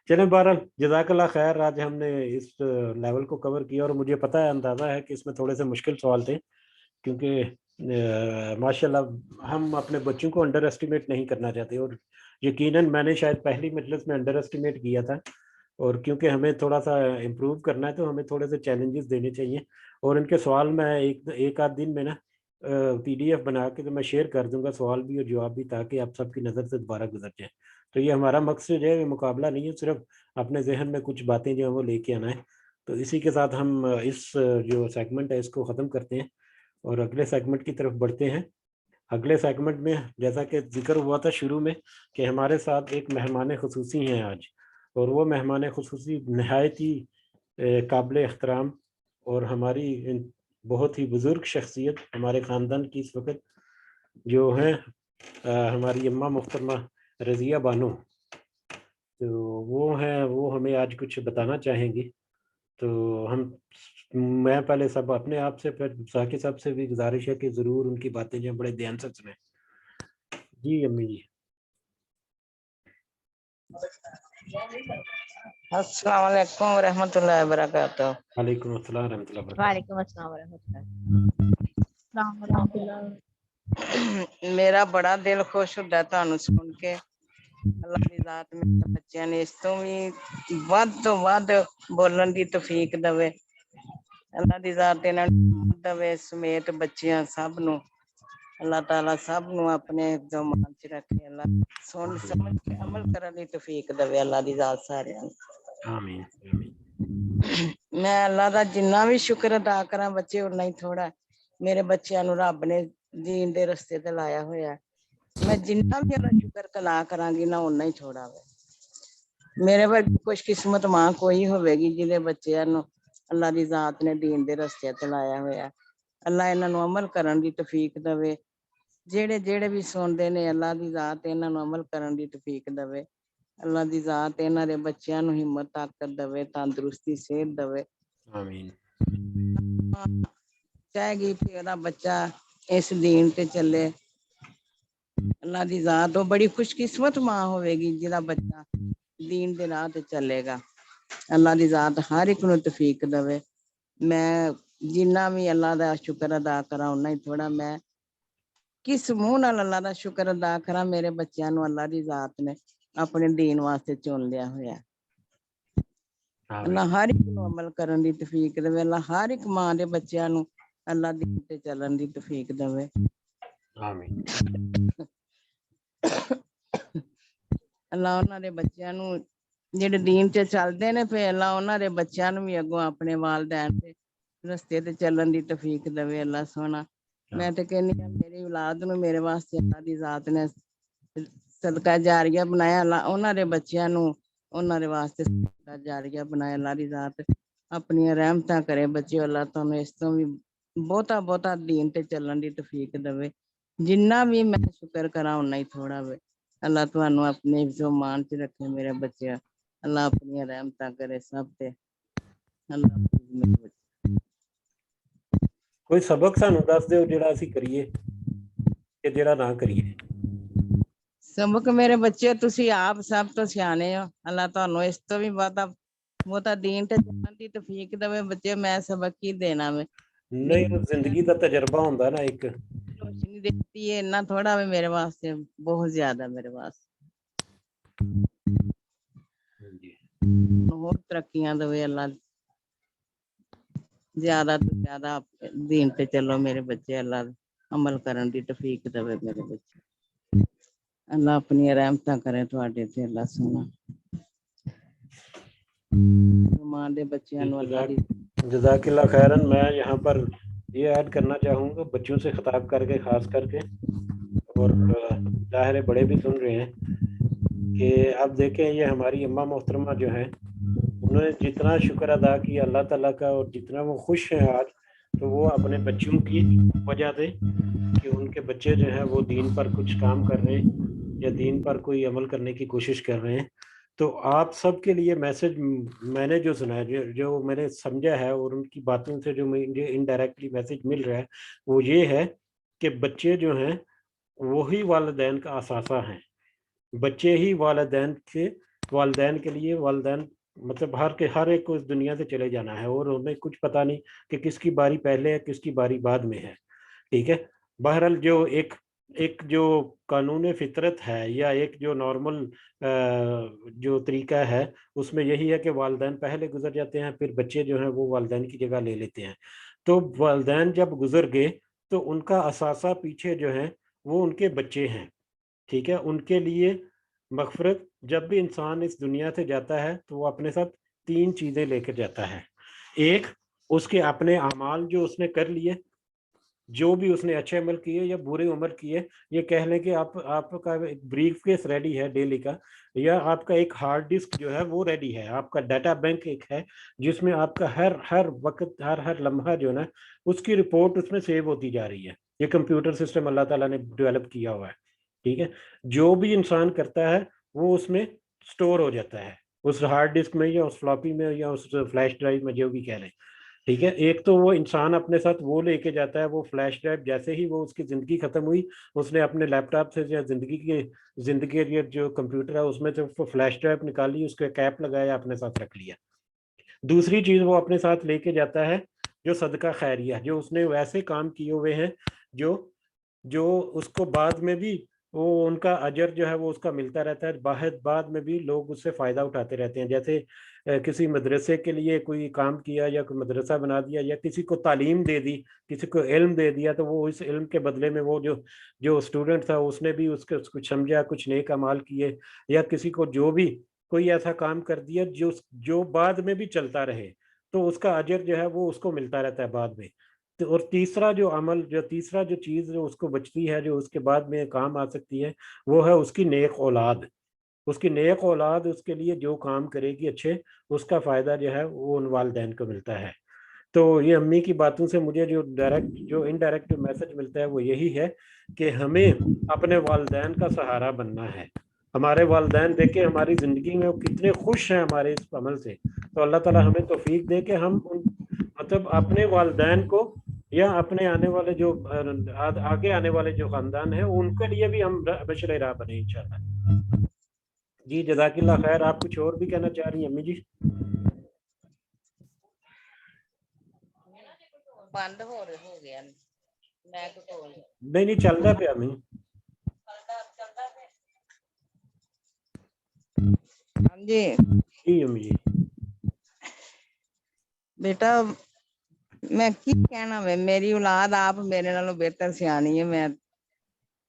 چلیں بہرحال جزاک اللہ خیر. آج ہم نے اس لیول کو کور کیا, اور مجھے پتہ ہے, اندازہ ہے کہ اس میں تھوڑے سے مشکل سوال تھے, کیونکہ ماشاءاللہ ہم اپنے بچوں کو انڈر ایسٹیمیٹ نہیں کرنا چاہتے, اور یقیناً میں نے شاید پہلی مجلس میں انڈر ایسٹیمیٹ کیا تھا, اور کیونکہ ہمیں تھوڑا سا امپروو کرنا ہے تو ہمیں تھوڑے سے چیلنجز دینے چاہیے. اور ان کے سوال میں ایک آدھ دن میں نا PDF بنا کے تو میں شیئر کر دوں گا, سوال بھی اور جواب بھی, تاکہ آپ سب کی نظر سے دوبارہ گزر جائیں. تو یہ ہمارا مقصد ہے, مقابلہ نہیں ہے, صرف اپنے ذہن میں کچھ باتیں جو ہیں وہ لے کے آنا ہے. تو اسی کے ساتھ ہم اس جو سیگمنٹ ہے اس کو ختم کرتے ہیں اور اگلے سیگمنٹ کی طرف بڑھتے ہیں. اگلے سیگمنٹ میں جیسا کہ ذکر ہوا تھا شروع میں کہ ہمارے ساتھ ایک مہمان خصوصی ہیں آج, اور وہ مہمان خصوصی نہایت ہی قابل احترام اور ہماری بہت ہی بزرگ شخصیت ہمارے خاندان کی اس وقت جو ہیں ہماری اماں محترمہ رضیہ بانو, تو وہ ہیں, وہ ہمیں آج کچھ بتانا چاہیں گی. تو ہم میں پہلے سب اپنے آپ سے پھر ساقی صاحب سے بھی گزارش ہے کہ ضرور ان کی باتیں جو بڑے دھیان سے سنیں. جی امی جی. السلام علیکم ورحمۃ اللہ وبرکاتہ. وعلیکم السلام ورحمۃ اللہ وبرکاتہ. وعلیکم السلام ورحمۃ اللہ. السلام ورحمۃ اللہ. میرا بڑا دل خوش ہوتا ہے تانوں سن کے. اللہ دی ذات میرے بچیاں نے اس تو بھی ود بولن دی توفیق دے. اللہ دی ذات انہاں نوں دے سمیت بچیاں سب نو اللہ تعالیٰ سب نو اپنے ذمان چ رکھے. اللہ سن سمجھ کے عمل کرن دی توفیق دے. اللہ دی ذات سارے آمین آمین. میں اللہ دا جنہ بھی شکر ادا کراں بچے اُنا ہی تھوڑا. میرے بچیاں نو رب نے دین دے رستے تے لایا ہویا. میں جنہ بھی اللہ شکر کلا کراں گی نا اُنا ہی تھوڑا وے. میرے ورگی خوش قسمت ماں کوئی ہوے گی جہدے بچیاں نو اللہ دی ذات نے دین دے رستے تے لایا ہویا. اللہ انہاں نو عمل کرن دی توفیق دے. جڑے جڑے بھی سندے نے اللہ دی ذات انہاں نو عمل کرن دی توفیق دے. اللہ دی ذات انہاں دے بچیاں نو ہمت طاقت دے, تندرستی صحت دے. آمین. چاہے گی پیدا بچہ اس دین تے چلے. اللہ دی ذات وہ بڑی خوش قسمت ماں ہوے گی جہاں بچہ دین دے راہ تے چلے گا. اللہ دی ذات ہر ایک نو توفیق دے. میں جنہ بھی اللہ دا شکر ادا کراں اُنا ہی تھوڑا. میں کس منہ نال اللہ دا شکر ادا کراں. میرے بچیاں نو اللہ دی ذات نے اپنے دین واسطے چن لیا ہویا. اللہ ہر ایک نو عمل کرن دی توفیق دے. اللہ ہر ایک ماں دے بچیاں نو اللہ دین تے چلن دی توفیق دے. آمین. اللہ انہاں دے بچیاں نو جڑے دین تے چلدے نے پھر اللہ انہاں دے بچیاں نو بھی اگوں اپنے والدین دے رستے تے چلن دی توفیق دے. اللہ سونا میں تے کہنی ہاں میری اولاد نو میرے واسطے اللہ دی ذات نے صدقہ جاریہ بنایا. اللہ انہاں دے بچیاں نو انہاں دے واسطے صدقہ جاریہ بنایا. اللہ دی ذات اپنی رحمتاں کرے بچے. اللہ تانوں اس تو بھی بہتا بہتا دین تے چلن دی توفیق دے. جنہ بھی میں شکر کراں اُنا ہی تھوڑا وے. اللہ تانوں اپنے حفظ و مان چ رکھے میرے بچے. اللہ اپنی رحمتاں کرے سب تے. اللہ کوئی سبق سانوں دس دیو جڑا اسی کریے کہ جڑا نہ کریے. سبق میرے بچے تسی آپ سب تو سیانے ہو. اللہ تانوں اس تو بھی بہتا دین تے چلن دی توفیق دے. بچے میں سبق کی دینا میں نہیں زندگی دا تجربہ ہوندا نا ایک روشنی دیتی ہے. اتنا تھوڑا بھی میرے واسطے بہت زیادہ میرے واسطے. بہت ترقیاں دے اللہ. زیادہ تو زیادہ دین تے چلو میرے بچے. اللہ عمل کرن دی توفیق دے میرے بچے. اللہ اپنی رحمتاں کرے تواڈے تے. اللہ سونا ماں دے بچیاں نو اللہ دی جزاک اللہ خیرن. میں یہاں پر یہ ایڈ کرنا چاہوں گا بچوں سے خطاب کر کے خاص کر کے, اور ظاہر بڑے بھی سن رہے ہیں کہ اب دیکھیں یہ ہماری اماں محترمہ جو ہیں انہوں نے جتنا شکر ادا کیا اللہ تعالیٰ کا اور جتنا وہ خوش ہیں آج, تو وہ اپنے بچوں کی وجہ سے کہ ان کے بچے جو ہیں وہ دین پر کچھ کام کر رہے ہیں یا دین پر کوئی عمل کرنے کی کوشش کر رہے ہیں. تو آپ سب کے لیے میسج میں نے جو سنا ہے, جو میں نے سمجھا ہے اور ان کی باتوں سے جو مجھے انڈائریکٹلی میسج مل رہا ہے وہ یہ ہے کہ بچے جو ہیں وہی والدین کا اثاثہ ہیں. بچے ہی والدین کے لیے والدین مطلب ہر ایک کو اس دنیا سے چلے جانا ہے اور ہمیں کچھ پتہ نہیں کہ کس کی باری پہلے ہے کس کی باری بعد میں ہے. ٹھیک ہے. بہرحال جو ایک جو قانون فطرت ہے یا ایک جو نارمل جو طریقہ ہے اس میں یہی ہے کہ والدین پہلے گزر جاتے ہیں, پھر بچے جو ہیں وہ والدین کی جگہ لے لیتے ہیں. تو والدین جب گزر گئے تو ان کا اثاثہ پیچھے جو ہے وہ ان کے بچے ہیں. ٹھیک ہے. ان کے لیے مغفرت جب بھی انسان اس دنیا سے جاتا ہے تو وہ اپنے ساتھ 3 چیزیں لے کر جاتا ہے. ایک اس کے اپنے اعمال جو اس نے کر لیے, جو بھی اس نے اچھے عمل کیے یا برے عمل کیے. یہ کہہ لیں کہ آپ کا ایک بریف کیس ریڈی ہے ڈیلی کا, یا آپ کا ایک ہارڈ ڈسک جو ہے وہ ریڈی ہے, آپ کا ڈیٹا بینک ایک ہے جس میں آپ کا ہر وقت ہر لمحہ جو ہے نا اس کی رپورٹ اس میں سیو ہوتی جا رہی ہے. یہ کمپیوٹر سسٹم اللہ تعالیٰ نے ڈیولپ کیا ہوا ہے. ٹھیک ہے. جو بھی انسان کرتا ہے وہ اس میں سٹور ہو جاتا ہے, اس ہارڈ ڈسک میں یا اس فلاپی میں یا اس فلیش ڈرائیو میں, جو بھی کہہ لیں. ٹھیک ہے. ایک تو وہ انسان اپنے ساتھ وہ لے کے جاتا ہے وہ فلیش ڈرائیو, جیسے ہی وہ اس کی زندگی ختم ہوئی اس نے اپنے لیپ ٹاپ سے یا زندگی جو کمپیوٹر ہے اس میں سے فلیش ڈرائیو نکالی, اس کے کیپ لگایا, اپنے ساتھ رکھ لیا. دوسری چیز وہ اپنے ساتھ لے کے جاتا ہے جو صدقہ خیریہ, جو اس نے ویسے کام کیے ہوئے ہیں جو اس کو بعد میں بھی وہ ان کا اجر جو ہے وہ اس کا ملتا رہتا ہے, بعد میں بھی لوگ اس سے فائدہ اٹھاتے رہتے ہیں. جیسے کسی مدرسے کے لیے کوئی کام کیا یا کوئی مدرسہ بنا دیا یا کسی کو تعلیم دے دی, کسی کو علم دے دیا, تو وہ اس علم کے بدلے میں وہ جو اسٹوڈنٹ تھا اس نے بھی اس کو کچھ سمجھا, کچھ نیک اعمال کیے, یا کسی کو جو بھی کوئی ایسا کام کر دیا جو بعد میں بھی چلتا رہے, تو اس کا اجر جو ہے وہ اس کو ملتا رہتا ہے بعد میں. اور تیسرا جو چیز جو اس کو بچتی ہے, جو اس کے بعد میں کام آ سکتی ہے, وہ ہے اس کی نیک اولاد. اس کی نیک اولاد اس کے لیے جو کام کرے گی اچھے, اس کا فائدہ جو ہے وہ ان والدین کو ملتا ہے. تو یہ امی کی باتوں سے مجھے جو انڈائریکٹ میسج ملتا ہے وہ یہی ہے کہ ہمیں اپنے والدین کا سہارا بننا ہے. ہمارے والدین دیکھیں ہماری زندگی میں وہ کتنے خوش ہیں ہمارے اس عمل سے, تو اللہ تعالیٰ ہمیں توفیق دے کہ ہم مطلب اپنے والدین کو یا اپنے آنے والے جو آگے آنے والے جو خاندان ہیں ان کے لیے بھی ہم بشر راہ بنے انشاءاللہ. جی جزاک اللہ خیر. آپ کچھ اور بھی کہنا چاہ رہی ہیں امی جی؟ بند ہو گیا نہیں چل رہا پہ امی. جی جی امی جی. بیٹا میں کی کہنا وے, میری اولاد آپ میرے نالوں بہتر سیانی ہے. میں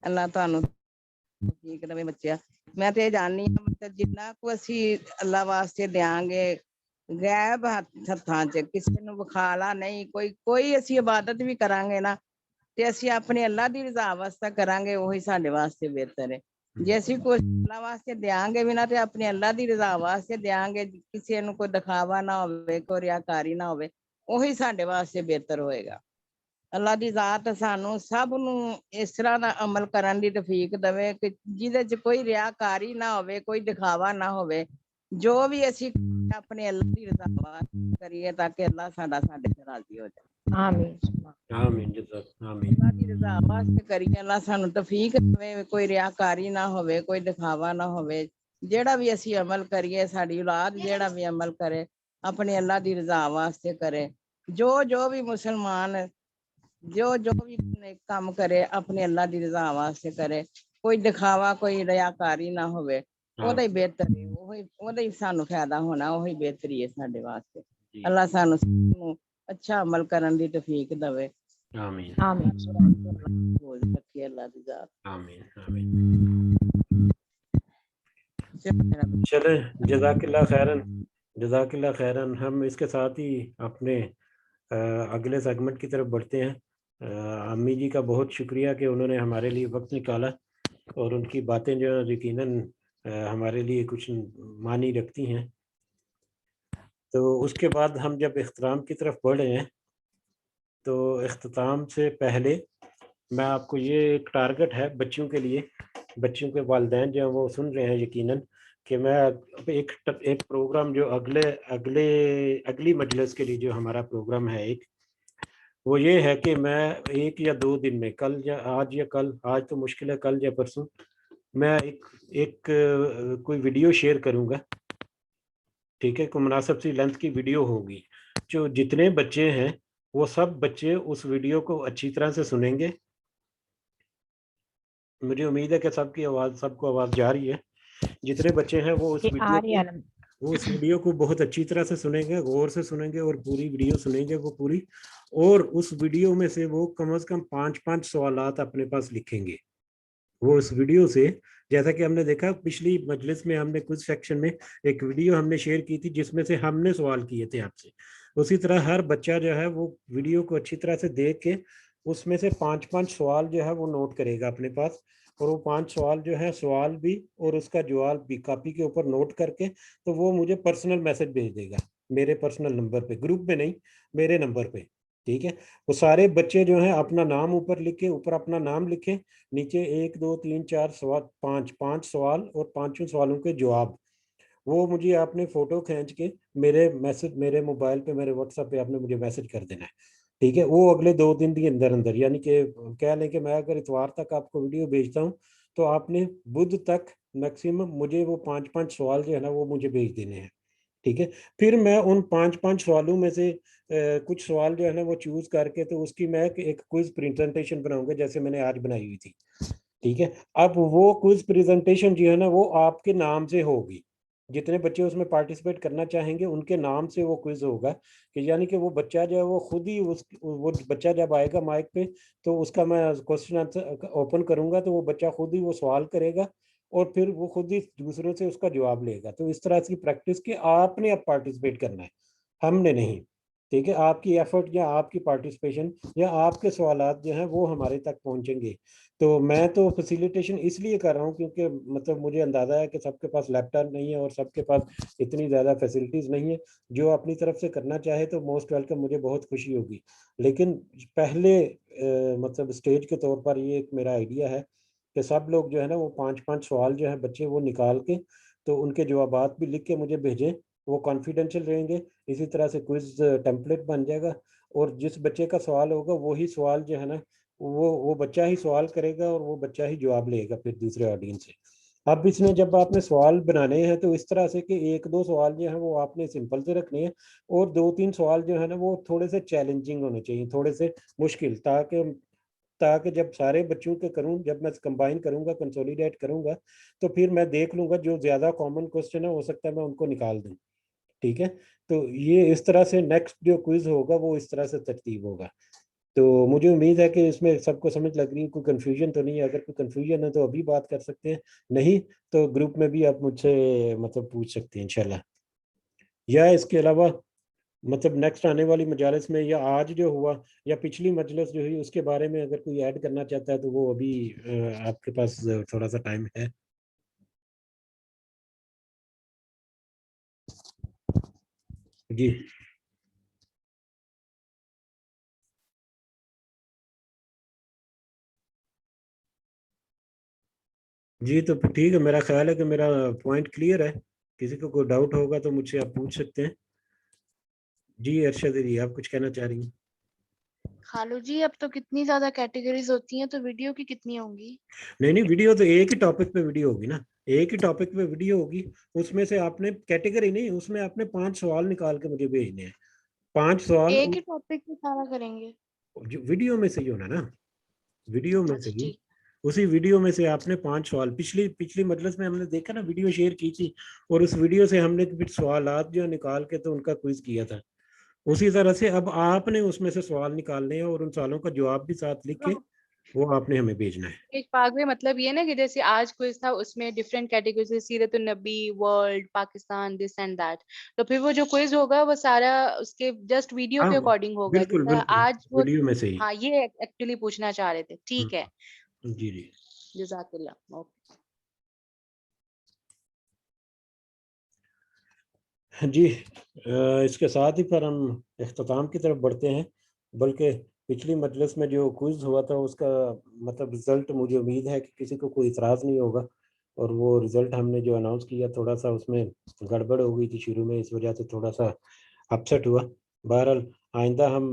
اللہ تانوں ٹھیک رہے بچیا. میں تے جاننی ہاں مطلب جننا کو اسی اللہ واسطے دیاں گے غیب ہتھاں چ, کسی نو بخالا نہیں, کوئی اسی عبادت بھی کران گے نا تے اسی اپنے اللہ دی رضا واسطے کران گے, وہی ساڈے واسطے بہتر ہے. جے اسی کوئی اللہ واسطے دیاں گے بھی نا تے اپنے اللہ دی رضا واسطے دیاں گے, کسی نو کوئی دکھاوا نہ ہوے, کوئی ریاکاری نہ ہوے, وہی ساڈے واسطے بہتر ہوئے گا. اللہ دی ذات سانو سب نو اس طرح دا عمل کرن دی توفیق دے کہ جہدے چ کوئی ریاکاری نہ ہوے, کوئی دکھاوا نہ ہوے, جو بھی اسی اپنے اللہ دی رضا واسطے کریے تاکہ اللہ ساڈے سے راضی ہو جائے. آمین آمین آمین. اللہ دی رضا واسطے کریے, اللہ سانو توفیق دے, کوئی ریاکاری نہ ہوے, کوئی دکھاوا نہ ہوے. جیڑا بھی اسی عمل کریے, ساڈی اولاد جیڑا بھی عمل کرے اپنے اللہ دی رضا واسطے کرے. جو بھی مسلمان جو بھی کام کرے اپنے اللہ دی رضا واسطے کرے, کوئی دکھاوا کوئی ریاکاری نہ ہوے, وہ ہی بہتر ہے, وہ ہی سانو فائدہ ہونا, وہی بہتری ہے ساڈے واسطے. اللہ سانو اچھا عمل کرن دی توفیق دے. آمین رکھیے اللہ دی ذات. آمین آمین. چلیں جزاک اللہ خیرن, جزاک اللہ خیرن. ہم اس کے ساتھ ہی اپنے اگلے سیگمنٹ کی طرف بڑھتے ہیں. امی جی کا بہت شکریہ کہ انہوں نے ہمارے لیے وقت نکالا, اور ان کی باتیں جو یقیناً ہمارے لیے کچھ معنی رکھتی ہیں. تو اس کے بعد ہم جب اختتام کی طرف بڑھ رہے ہیں, تو اختتام سے پہلے میں آپ کو یہ ایک ٹارگٹ ہے بچوں کے لیے, بچوں کے والدین جو وہ سن رہے ہیں یقیناً, کہ میں ایک پروگرام جو اگلی مجلس کے لیے جو ہمارا پروگرام ہے ایک, وہ یہ ہے کہ میں 1 یا 2 دن میں, کل یا کل, آج تو مشکل ہے, کل یا پرسوں میں ایک کوئی ویڈیو شیئر کروں گا. ٹھیک ہے, کوئی مناسب سی لینتھ کی ویڈیو ہوگی. جو جتنے بچے ہیں وہ سب بچے اس ویڈیو کو اچھی طرح سے سنیں گے. مجھے امید ہے کہ سب کو آواز جا رہی ہے. جتنے بچے ہیں وہ اس ویڈیو کو بہت اچھی طرح سے سنیں گے, غور سے سنیں گے, اور پوری ویڈیو سنیں گے وہ پوری. اور اس ویڈیو میں سے وہ کم از کم 5 سوالات اپنے پاس لکھیں گے. وہ اس ویڈیو سے, جیسا کہ ہم نے دیکھا پچھلی مجلس میں ہم نے کچھ سیکشن میں ایک ویڈیو ہم نے شیئر کی تھی جس میں سے ہم نے سوال کیے تھے آپ سے, اسی طرح ہر بچہ جو ہے وہ ویڈیو کو اچھی طرح سے دیکھ کے اس میں سے 5 سوال جو ہے وہ نوٹ کرے گا اپنے پاس. اور وہ 5 سوال جو ہے, سوال بھی اور اس کا جواب بھی کاپی کے اوپر نوٹ کر کے, تو وہ مجھے پرسنل میسج بھیج دے گا, میرے پرسنل نمبر پہ, گروپ میں نہیں, میرے نمبر پہ. ٹھیک ہے, وہ سارے بچے جو ہیں اپنا نام اوپر لکھیں, اوپر اپنا نام لکھیں, نیچے 1 2 3 4 5 سوال اور 5 سوالوں کے جواب. وہ مجھے آپ نے فوٹو کھینچ کے میرے موبائل پہ میرے واٹس ایپ پہ آپ نے مجھے میسج کر دینا ہے، ٹھیک ہے. وہ اگلے 2 دن کے اندر اندر، یعنی کہ کہہ لیں کہ میں اگر اتوار تک آپ کو ویڈیو بھیجتا ہوں تو آپ نے بدھ تک میکسیمم مجھے وہ 5 سوال جو ہے نا وہ مجھے بھیج دینے ہیں، ٹھیک ہے. پھر میں ان 5 سوالوں میں سے کچھ سوال جو ہے نا وہ چوز کر کے تو اس کی میں ایک کوئز پریزنٹیشن بناؤں گا جیسے میں نے آج بنائی ہوئی تھی، ٹھیک ہے. اب وہ کوئز پریزنٹیشن جو ہے نا وہ آپ کے نام سے ہوگی، جتنے بچے اس میں پارٹیسپیٹ کرنا چاہیں گے ان کے نام سے وہ کوئز ہوگا، کہ یعنی کہ وہ بچہ جو ہے وہ خود ہی وہ بچہ جب آئے گا مائک پہ تو اس کا میں کوشچن آنسر اوپن کروں گا تو وہ بچہ خود ہی وہ سوال کرے گا اور پھر وہ خود ہی دوسروں سے اس کا جواب لے گا. تو اس طرح کی پریکٹس کی آپ نے اب پارٹیسپیٹ کرنا ہے، ہم نے نہیں، ٹھیک ہے. آپ کی ایفرٹ یا آپ کی پارٹیسپیشن یا آپ کے سوالات جو ہیں وہ ہمارے تک پہنچیں گے. تو میں تو فیسیلیٹیشن اس لیے کر رہا ہوں کیونکہ مطلب مجھے اندازہ ہے کہ سب کے پاس لیپ ٹاپ نہیں ہے اور سب کے پاس اتنی زیادہ فیسلٹیز نہیں ہے. جو اپنی طرف سے کرنا چاہے تو موسٹ ویلکم، مجھے بہت خوشی ہوگی. لیکن پہلے مطلب اسٹیج کے طور پر یہ ایک میرا آئیڈیا ہے کہ سب لوگ جو ہے نا وہ 5 سوال جو ہیں بچے وہ نکال کے تو ان کے جوابات بھی لکھ کے مجھے بھیجیں، وہ کانفیڈینشیل رہیں گے. اسی طرح سے کوئز ٹیمپلیٹ بن جائے گا اور جس بچے کا سوال ہوگا وہی سوال جو ہے نا وہ بچہ ہی سوال کرے گا اور وہ بچہ ہی جواب لے گا پھر دوسرے آڈینس سے. اب اس میں جب آپ نے سوال بنانے ہیں تو اس طرح سے کہ 1-2 سوال جو ہیں وہ آپ نے سمپل سے رکھنے ہیں اور 2-3 سوال جو ہے نا وہ تھوڑے سے چیلنجنگ ہونے چاہیے، تھوڑے سے مشکل، تاکہ جب سارے بچوں کے کروں، جب میں کمبائن کروں گا، کنسولیڈیٹ کروں گا تو پھر میں دیکھ لوں گا جو زیادہ کامن کوسچن ہے ہو سکتا ہے میں ان کو نکال دوں، ٹھیک ہے. تو یہ اس طرح سے نیکسٹ جو کوئز ہوگا وہ اس طرح سے ترتیب ہوگا. تو مجھے امید ہے کہ اس میں سب کو سمجھ لگ رہی ہے، کوئی کنفیوژن تو نہیں ہے. اگر کوئی کنفیوژن ہے تو ابھی بات کر سکتے ہیں، نہیں تو گروپ میں بھی آپ مجھ سے مطلب پوچھ سکتے ہیں انشاءاللہ. یا اس کے علاوہ مطلب نیکسٹ آنے والی مجالس میں یا آج جو ہوا یا پچھلی مجلس جو ہوئی اس کے بارے میں اگر کوئی ایڈ کرنا چاہتا ہے تو وہ ابھی آپ کے پاس تھوڑا سا ٹائم ہے. جی جی تو ٹھیک ہے، میرا خیال ہے کہ میرا پوائنٹ کلیئر ہے. کسی کو کوئی ڈاؤٹ ہوگا تو مجھ سے آپ پوچھ سکتے ہیں. جی ارشد جی آپ کچھ کہنا چاہ رہی ہیں؟ خالو جی اب تو کتنی زیادہ کیٹیگریز ہوتی ہیں تو ویڈیو کی کتنی ہوں گی؟ نہیں ویڈیو تو ایک ہی ٹاپک پہ ویڈیو ہوگی نا، ایک ہی ٹاپک پہ ویڈیو ہوگی. اس میں سے آپ نے کیٹیگری نہیں، اس میں آپ نے 5 سوال نکال کے مجھے بھیجنے ہیں. 5 سوال ایک ہی ٹاپک پہ سارا کریں گے؟ ویڈیو میں سے ہی ہونا نا، ویڈیو میں سے ہی، ٹھیک. اسی ویڈیو میں سے آپ نے 5 سوال پچھلی مجلس میں ہم نے دیکھا نا، ویڈیو شیئر کی تھی اور اس ویڈیو سے ہم نے سوالات جو نکال کے تو ان کا کوئز کیا تھا. اسی طرح سے اب آپ نے اس میں سے سوال نکالنے ہیں اور ان سوالوں کا جواب بھی ساتھ لکھ کے وہ آپ نے ہمیں بھیجنا ہے. ایک پاک میں مطلب یہ نا کہ جیسے آج کوئز تھا اس میں ڈفرینٹ کیٹیگریز، سیرت النبی، world, Pakistan, this and that, تو پھر وہ جو کوئز ہوگا وہ سارا اس کے جسٹ ویڈیو کے اکارڈنگ ہوگا جس بالکل طرح آج وہ. ویڈیو میں سے ہی. ہاں یہ ایکچولی پوچھنا چاہ رہے تھے. ٹھیک ہے، جی جی جزاک اللہ. جی اس کے ساتھ ہی پھر ہم اختتام کی طرف بڑھتے ہیں. بلکہ پچھلی مجلس میں جو کوئز ہوا تھا اس کا مطلب رزلٹ مجھے امید ہے کہ کسی کو کوئی اعتراض نہیں ہوگا، اور وہ رزلٹ ہم نے جو اناؤنس کیا تھوڑا سا اس میں گڑبڑ ہو گئی تھی شروع میں، اس وجہ سے تھوڑا سا اپسیٹ ہوا. بہرحال آئندہ ہم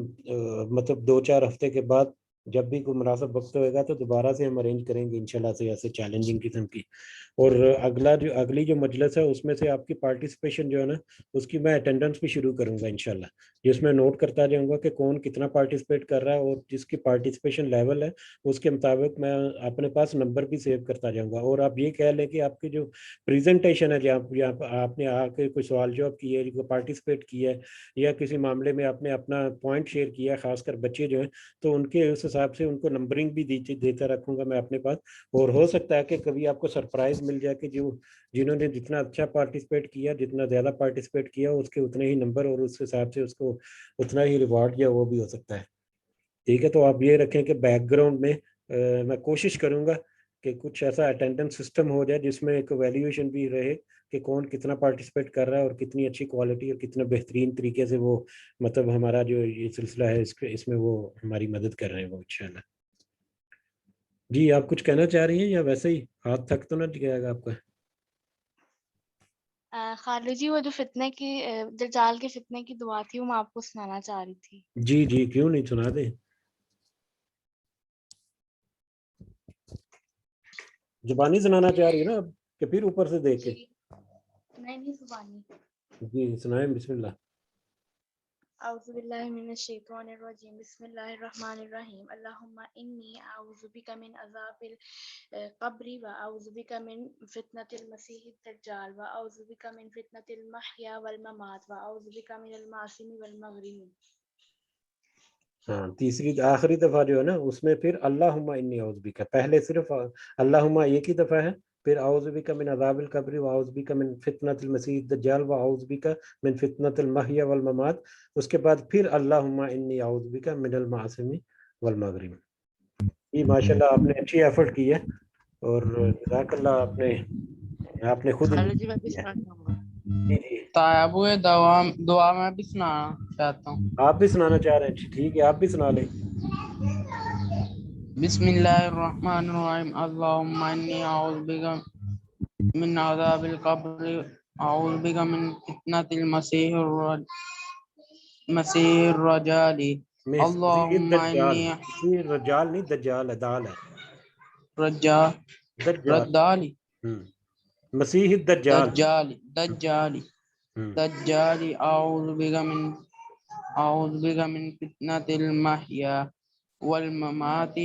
مطلب 2-4 ہفتے کے بعد جب بھی کوئی مناسب وقت ہوئے گا تو دوبارہ سے ہم ارینج کریں گے انشاءاللہ سے ایسے چیلنجنگ قسم کی. اور اگلی جو مجلس ہے اس میں سے آپ کی پارٹیسپیشن جو ہے نا اس کی میں اٹینڈنس بھی شروع کروں گا انشاءاللہ، جس میں نوٹ کرتا جاؤں گا کہ کون کتنا پارٹیسپیٹ کر رہا ہے اور جس کی پارٹیسپیشن لیول ہے اس کے مطابق میں اپنے پاس نمبر بھی سیو کرتا جاؤں گا. اور آپ یہ کہہ لیں کہ آپ کی جو پریزنٹیشن ہے جہاں آپ نے آ کے کوئی سوال جواب کیا ہے، پارٹیسپیٹ کیا ہے یا کسی معاملے میں آپ نے اپنا پوائنٹ شیئر کیا ہے، خاص کر بچے جو ہیں تو ان کے اس حساب سے ان کو نمبرنگ بھی دیتا رکھوں گا میں اپنے پاس. اور ہو سکتا ہے کہ کبھی آپ کو سرپرائز مل جائے کہ جنہوں نے جتنا اچھا پارٹیسپیٹ کیا، جتنا زیادہ پارٹیسپیٹ کیا اس کے اتنے ہی نمبر اور اس حساب سے اس کو اتنا ہی ریوارڈ یا وہ بھی ہو سکتا ہے. ٹھیک ہے، تو آپ یہ رکھیں کہ بیک گراؤنڈ میں میں کوشش کروں گا کہ کچھ ایسا اٹینڈنس سسٹم ہو جائے جس میں ایک ویلیویشن بھی رہے کہ کون کتنا پارٹیسپیٹ کر رہا ہے اور کتنی اچھی کوالٹی اور کتنا بہترین طریقے سے وہ مطلب ہمارا جو یہ سلسلہ ہے اس میں وہ ہماری مدد کر رہے ہیں وہ انشاءاللہ. جی آپ کچھ کہنا چاہ رہی ہیں یا ویسے ہی ہاتھ تک تو نہ گیا گا آپ کا؟ خالد جی وہ جو فتنے کی دجال کے فتنے کی دعا تھی وہ میں آپ کو سنانا چاہ رہی تھی. جی جی کیوں نہیں سنا دیں. زبانی سنانا چاہ رہی ہے نا اب کہ پھر اوپر سے دیکھ کے؟ نہیں زبانی. جی سنائیں بسم اللہ. اعوذ باللہ من الشیطان الرجیم بسم اللہ الرحمن الرحیم اللہم انی اعوذ بک من عذاب القبر و اعوذ بک من فتنة المسیح الدجال و اعوذ بک من فتنة المحیا والممات و اعوذ بک من المعاصم والمغرم. ہاں تیسری آخری دفعہ جو ہے نا اس میں پھر اللہم انی اعوذ بک، پہلے صرف اللہم ایک ہی دفعہ ہے، پھر اعوذ بک من عذاب القبر و اعوذ بک من فتنۃ المسیح الدجال و اعوذ بک من فتنۃ المحیا والممات، اس کے بعد پھر اللہم انی اعوذ بک من المعاصم والمغرم. یہ ماشاءاللہ آپ نے اچھی ایفرٹ کی ہے اور جزاک اللہ، آپ نے خود خالد جی میں بھی سنانا چاہوں گا. جی جی تایابو دعا میں بھی سنانا چاہتا ہوں. آپ بھی سنانا چاہ رہے ہیں؟ ٹھیک ہے آپ بھی سنا لیں. بسم اللہ الرحمن الرحیم اللہم انی اعوذ بک من عذاب القبر اعوذ بک من فتنۃ المسیح الرجال اللہم انی رجال نہیں دجال ہے، دال ہے رجال مسیح الدجال دجال اعوذ بک من فتنۃ المحیا والممات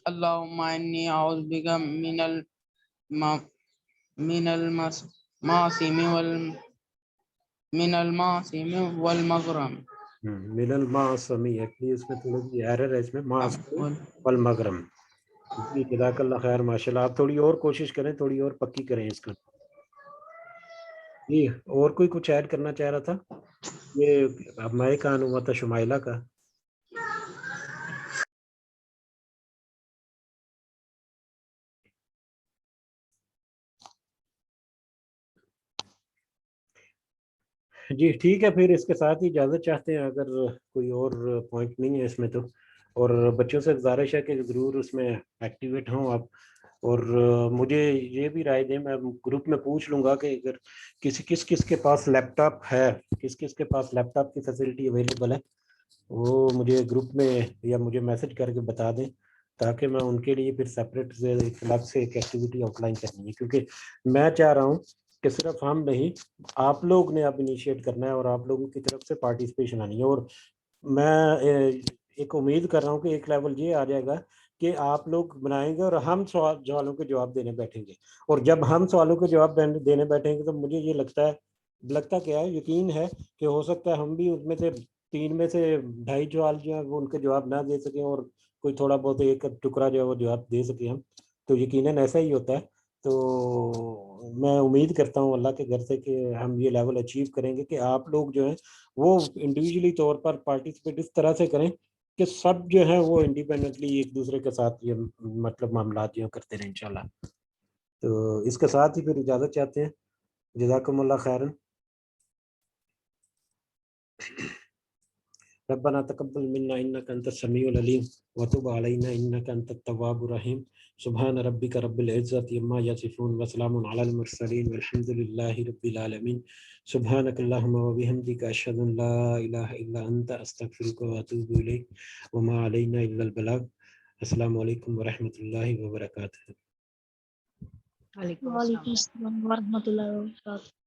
اللہم انی اعوذ بک من المعاصم والمغرم. من المعاصم ایکچولی اس میں تھوڑی سی ایرر ہے اس میں، معاصم والمغرم. جی جزاک اللہ خیر ماشاءاللہ. آپ تھوڑی اور کوشش کریں، تھوڑی اور پکی کریں اس کا. جی اور کوئی کچھ ایڈ کرنا چاہ رہا تھا؟ یہ اب مائک آن ہوا تھا شمائلہ کا. جی ٹھیک ہے پھر اس کے ساتھ ہی اجازت چاہتے ہیں اگر کوئی اور پوائنٹ نہیں ہے اس میں تو. اور بچوں سے گزارش ہے کہ ضرور اس میں ایکٹیویٹ ہوں آپ. اور مجھے یہ بھی رائے دیں، میں گروپ میں پوچھ لوں گا کہ اگر کس کے پاس لیپ ٹاپ ہے، کس کے پاس لیپ ٹاپ کی فیسلٹی اویلیبل ہے، وہ مجھے گروپ میں یا مجھے میسج کر کے بتا دیں تاکہ میں ان کے لیے پھر سیپریٹ الگ سے ایک ایکٹیویٹی آؤٹ لائن کرنی ہے. کیونکہ میں چاہ رہا ہوں کہ صرف ہم نہیں، آپ لوگ نے اب انیشیٹ کرنا ہے اور آپ لوگوں کی طرف سے پارٹیسپیشن آنی ہے. اور میں ایک امید کر رہا ہوں کہ ایک لیول یہ آ جائے گا کہ آپ لوگ بنائیں گے اور ہم سوالوں کے جواب دینے بیٹھیں گے. اور جب ہم سوالوں کے جواب دینے بیٹھیں گے تو مجھے یہ لگتا کیا ہے، یقین ہے کہ ہو سکتا ہے ہم بھی اس میں سے 3 میں سے 2.5 سوال جو ہیں وہ ان کے جواب نہ دے سکیں اور کوئی تھوڑا بہت ایک ٹکڑا جو ہے وہ جواب دے سکیں ہم. تو یقیناً ایسا ہی ہوتا ہے. تو میں امید کرتا ہوں اللہ کے گھر سے کہ ہم یہ لیول اچیو کریں گے کہ آپ لوگ جو ہیں وہ انڈیویجولی طور پر پارٹیسپیٹ اس طرح سے کریں کہ سب جو ہیں وہ انڈیپینڈنٹلی ایک دوسرے کے ساتھ یہ مطلب معاملات جو کرتے رہیں انشاءاللہ. تو اس کے ساتھ ہی پھر اجازت چاہتے ہیں. جزاکم اللہ خیرن. ربنا تقبل منا انك انت السميع العليم وتب علينا انك انت التواب الرحيم. سبحان ربك رب العزة عما يصفون وسلام على المرسلين والحمد لله رب العالمين. سبحانك اللهم وبحمدك اشهد ان لا اله الا انت استغفرك واتوب اليك وما علينا الا البلاغ. السلام علیکم ورحمۃ اللہ وبرکاتہ. وعلیکم السلام ورحمۃ اللہ وبرکاتہ.